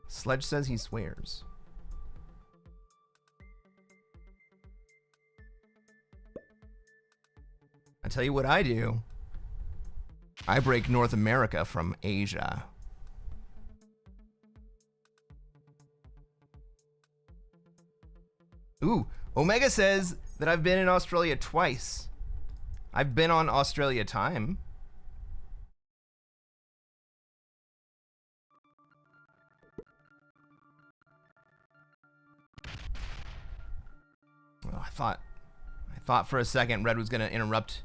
Sledge says he swears. I tell you what I do. I break North America from Asia. Ooh, Omega says that I've been in Australia twice. I've been on Australia time. Oh, I thought for a second Red was gonna interrupt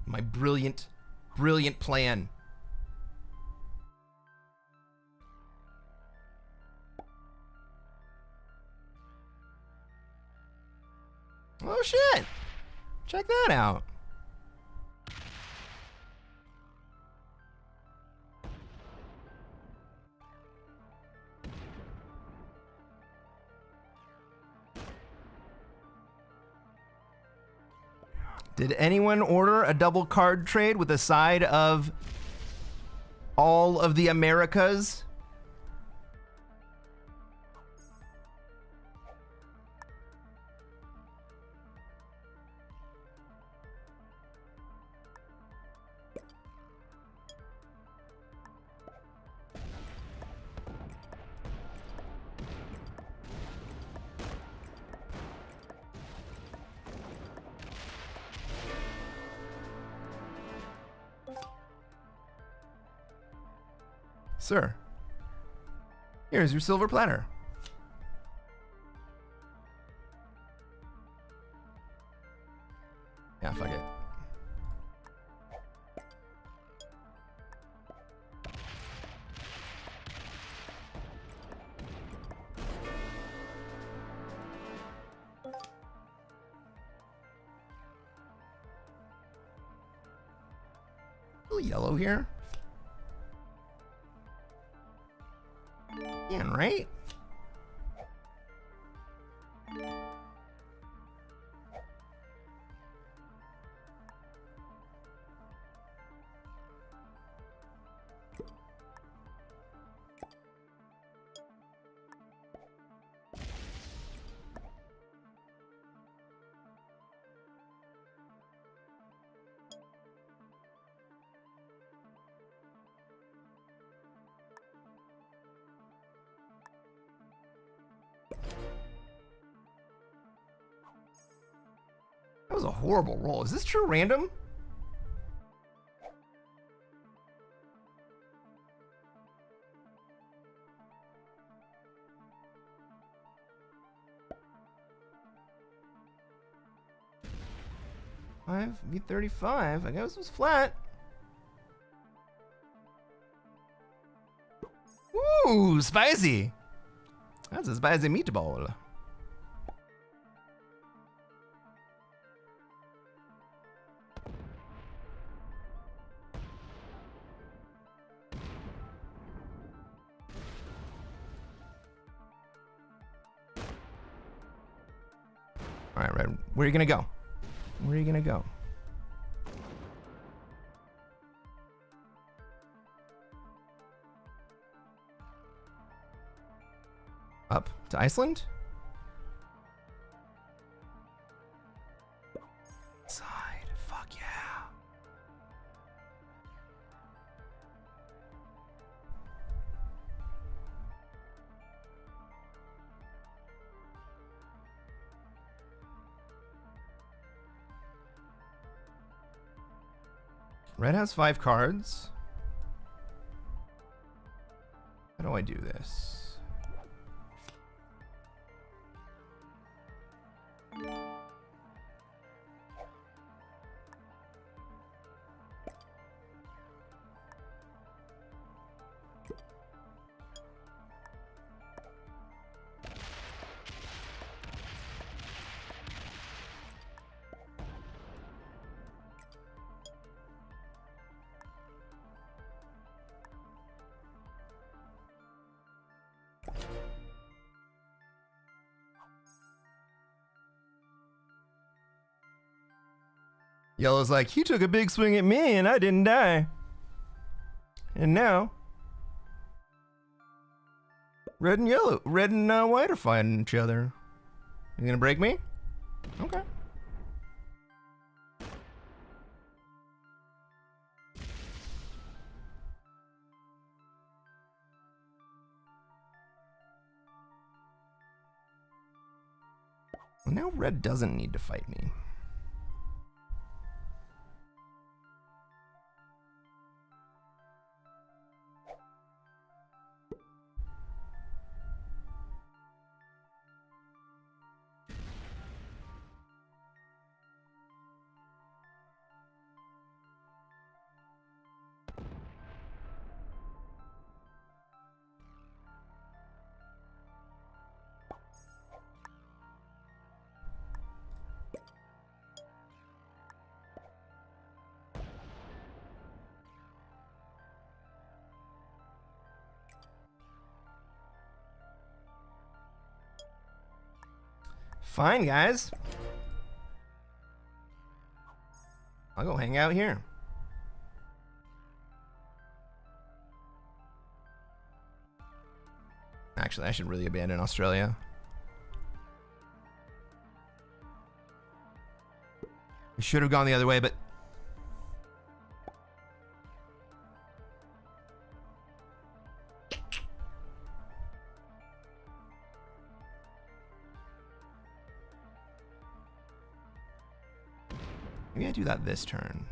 my brilliant plan. Oh shit! Check that out. Did anyone order a double card trade with a side of all of the Americas? Sir, here's your silver platter. Yeah, fuck it. A little yellow here. Yeah, right? horrible roll. Is this true random? V35. I guess it was flat. Ooh, spicy. That's a spicy meatball. All right, Red. Where are you gonna go? Where are you gonna go? Up to Iceland? Side. Fuck yeah. Red has 5 cards. How do I do this? Yellow's like, he took a big swing at me and I didn't die. And now, red and white are fighting each other. You gonna break me? Okay. Well, now red doesn't need to fight me. Fine, guys. I'll go hang out here. Actually, I should really abandon Australia. I should have gone the other way, but... maybe I do that this turn.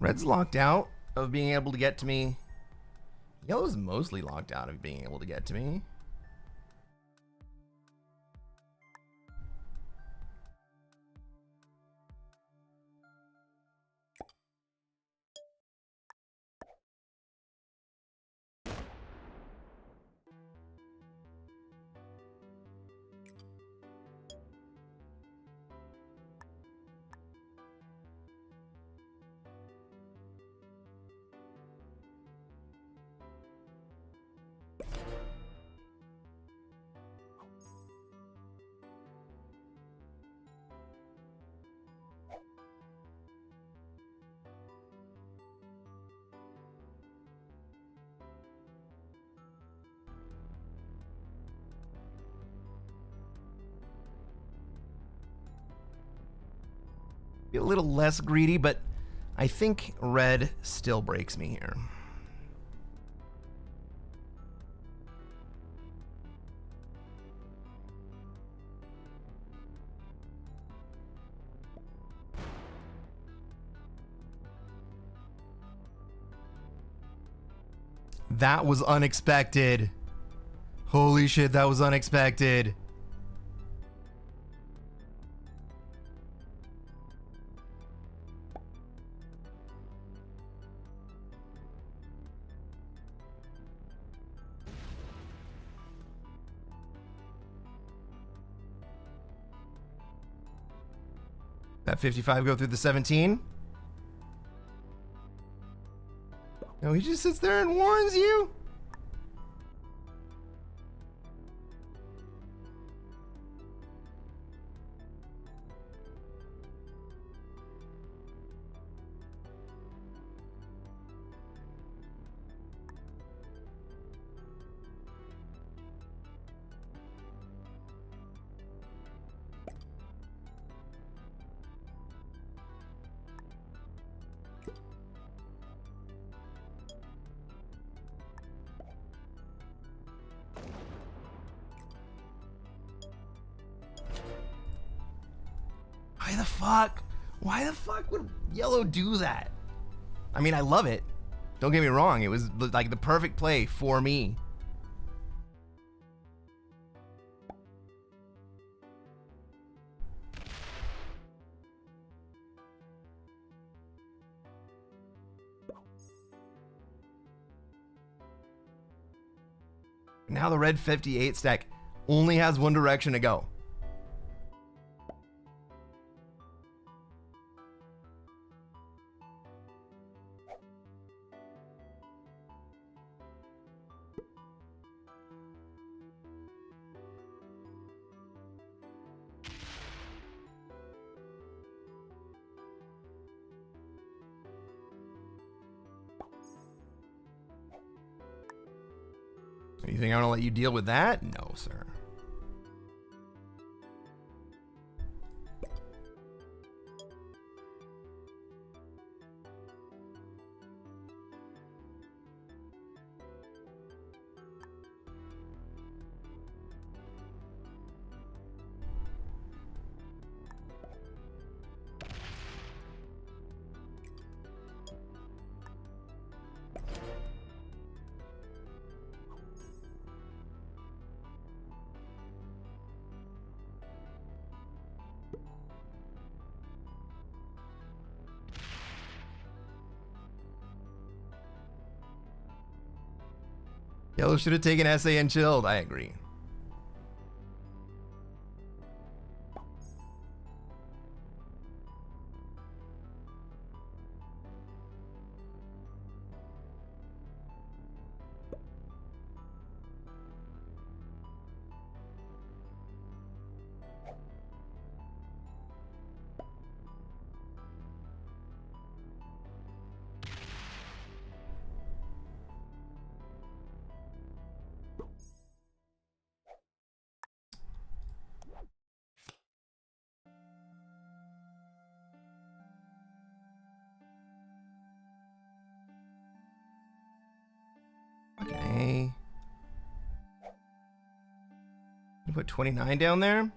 Red's locked out of being able to get to me. Yellow's mostly locked out of being able to get to me. Be a little less greedy, but I think red still breaks me here. That was unexpected. Holy shit, that was unexpected. That 55 go through the 17? No, he just sits there and warns you? Why the fuck? Why the fuck would yellow do that? I mean, I love it. Don't get me wrong. It was like the perfect play for me. Now the red 58 stack only has one direction to go. You think I'm gonna let you deal with that? No, sir. Yellow should have taken SA and chilled. I agree. Okay. You put 29 down there?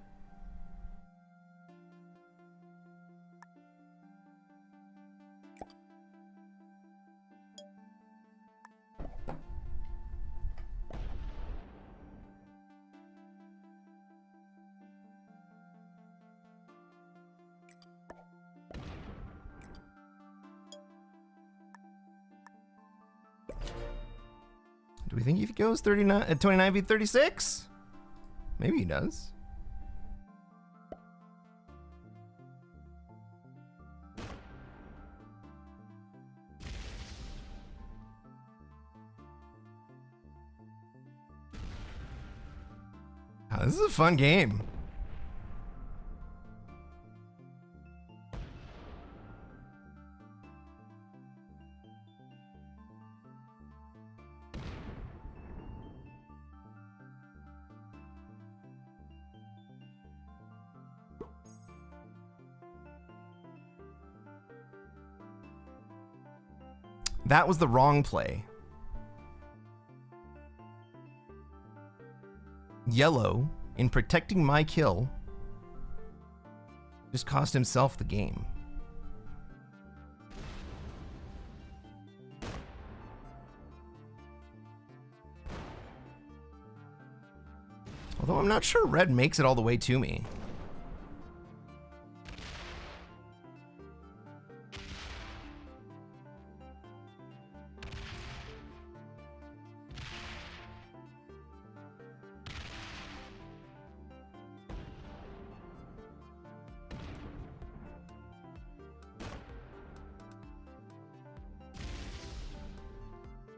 Do we think he goes 39 29 v 36? Maybe he does. Wow, this is a fun game. That was the wrong play. Yellow, in protecting my kill, just cost himself the game. Although I'm not sure red makes it all the way to me.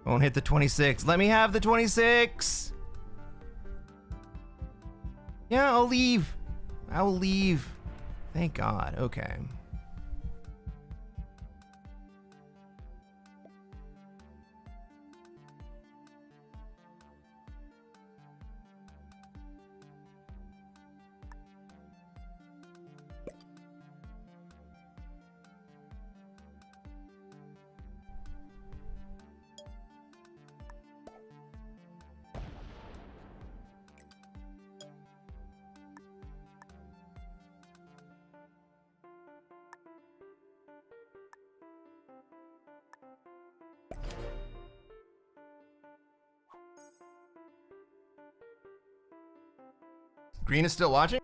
Won't hit the 26. Let me have the 26. Yeah, I'll leave. I will leave. Thank God. Okay. Green is still watching?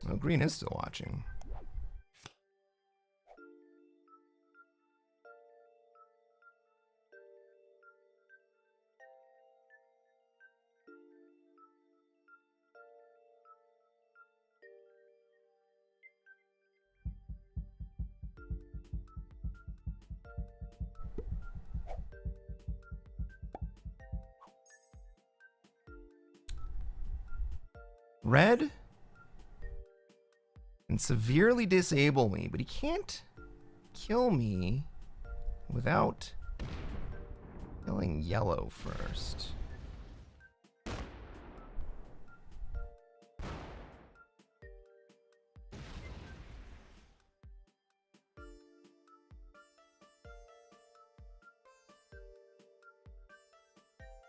Oh, green is still watching. Red can severely disable me, but he can't kill me without killing yellow first.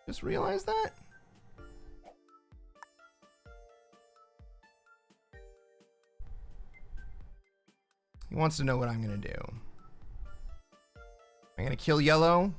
Just realized that? He wants to know what I'm gonna do. I'm gonna kill yellow.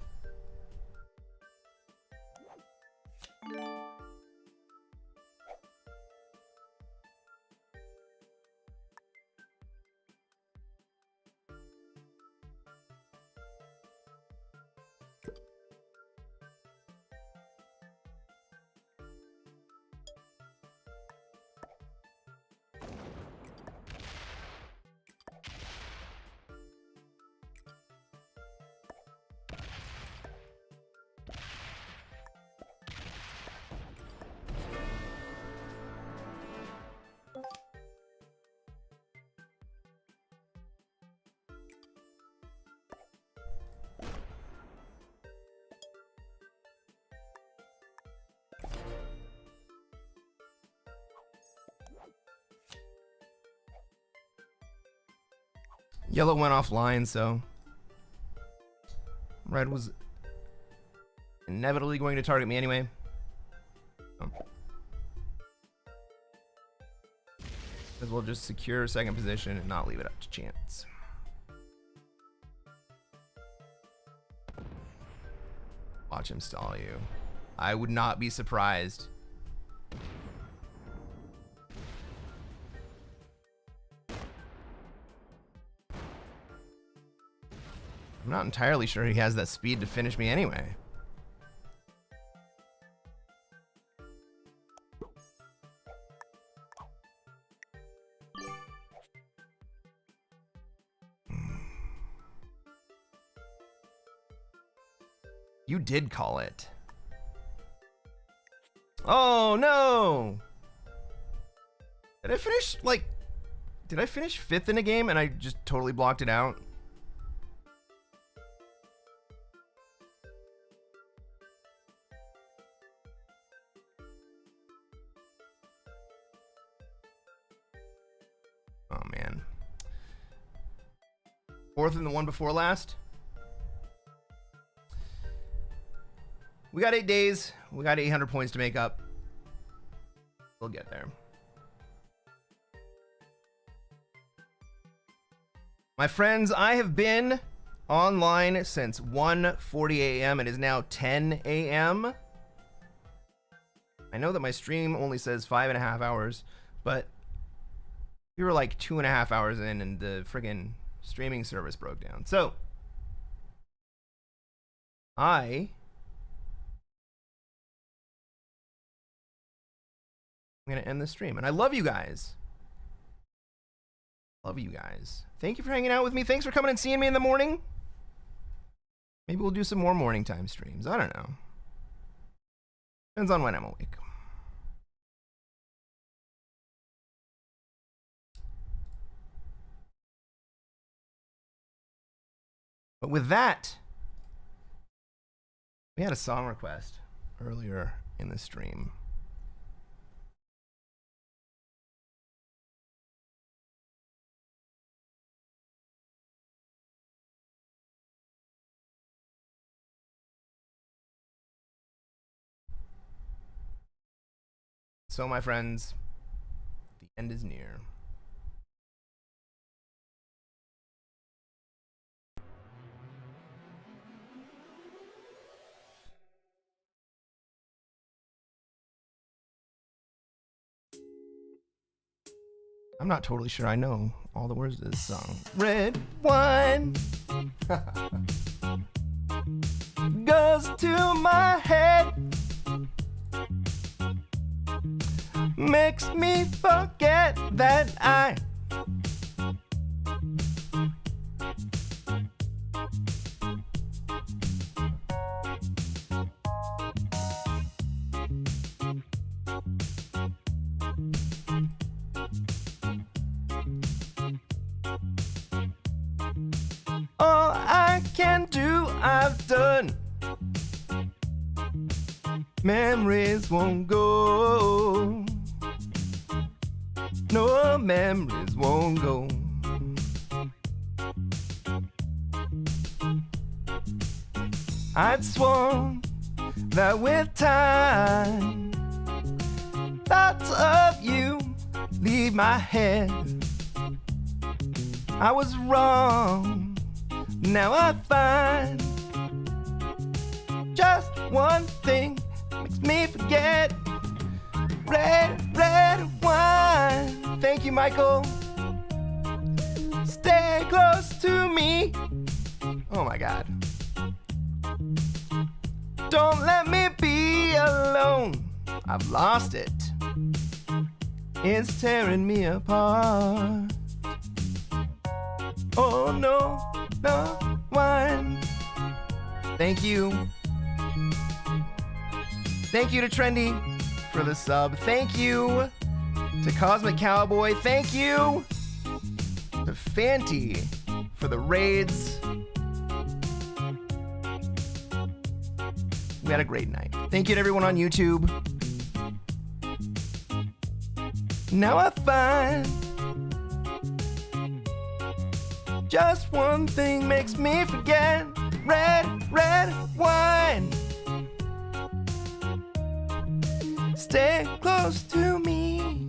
Yellow went offline, so red was inevitably going to target me anyway. Oh. As well just secure second position and not leave it up to chance. Watch him stall you. I would not be surprised. I'm not entirely sure he has that speed to finish me anyway. You did call it. Oh no! Did I finish did I finish 5th in a game and I just totally blocked it out? Oh man. 4th in the one before last? We got 8 days. We got 800 points to make up. We'll get there. My friends, I have been online since 1:40 a.m. It is now 10 a.m. I know that my stream only says 5.5 hours, but we were like 2.5 hours in and the friggin' streaming service broke down. So, I'm going to end the stream. And I love you guys. Love you guys. Thank you for hanging out with me. Thanks for coming and seeing me in the morning. Maybe we'll do some more morning time streams. I don't know. Depends on when I'm awake. But with that, we had a song request earlier in the stream. So, my friends, the end is near. I'm not totally sure I know all the words to this song. Red wine goes to my head, makes me forget that I all I can do, I've done. Memories won't go. No, memories won't go. I'd sworn that with time, thoughts of you leave my head. I was wrong, now I find just one thing makes me forget. Red, red wine. Thank you, Michael. Stay close to me. Oh my God. Don't let me be alone. I've lost it. It's tearing me apart. Oh no, no wine. Thank you. Thank you to Trendy for the sub. Thank you to Cosmic Cowboy. Thank you to Fanty for the raids. We had a great night. Thank you to everyone on YouTube. Now I find just one thing makes me forget. Red, red wine. Stay close to me.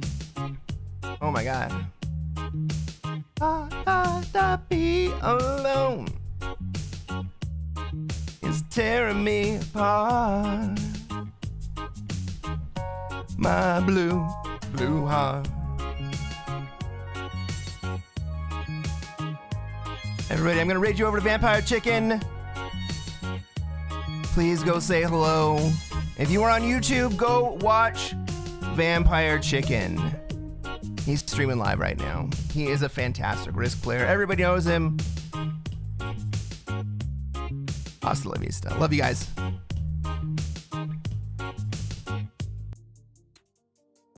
Oh my God. I'd be alone. It's tearing me apart. My blue, blue heart. Everybody, I'm gonna raid you over to Vampire Chicken. Please go say hello. If you are on YouTube, go watch Vampire Chicken. He's streaming live right now. He is a fantastic Risk player. Everybody knows him. Hasta la vista. Love you guys.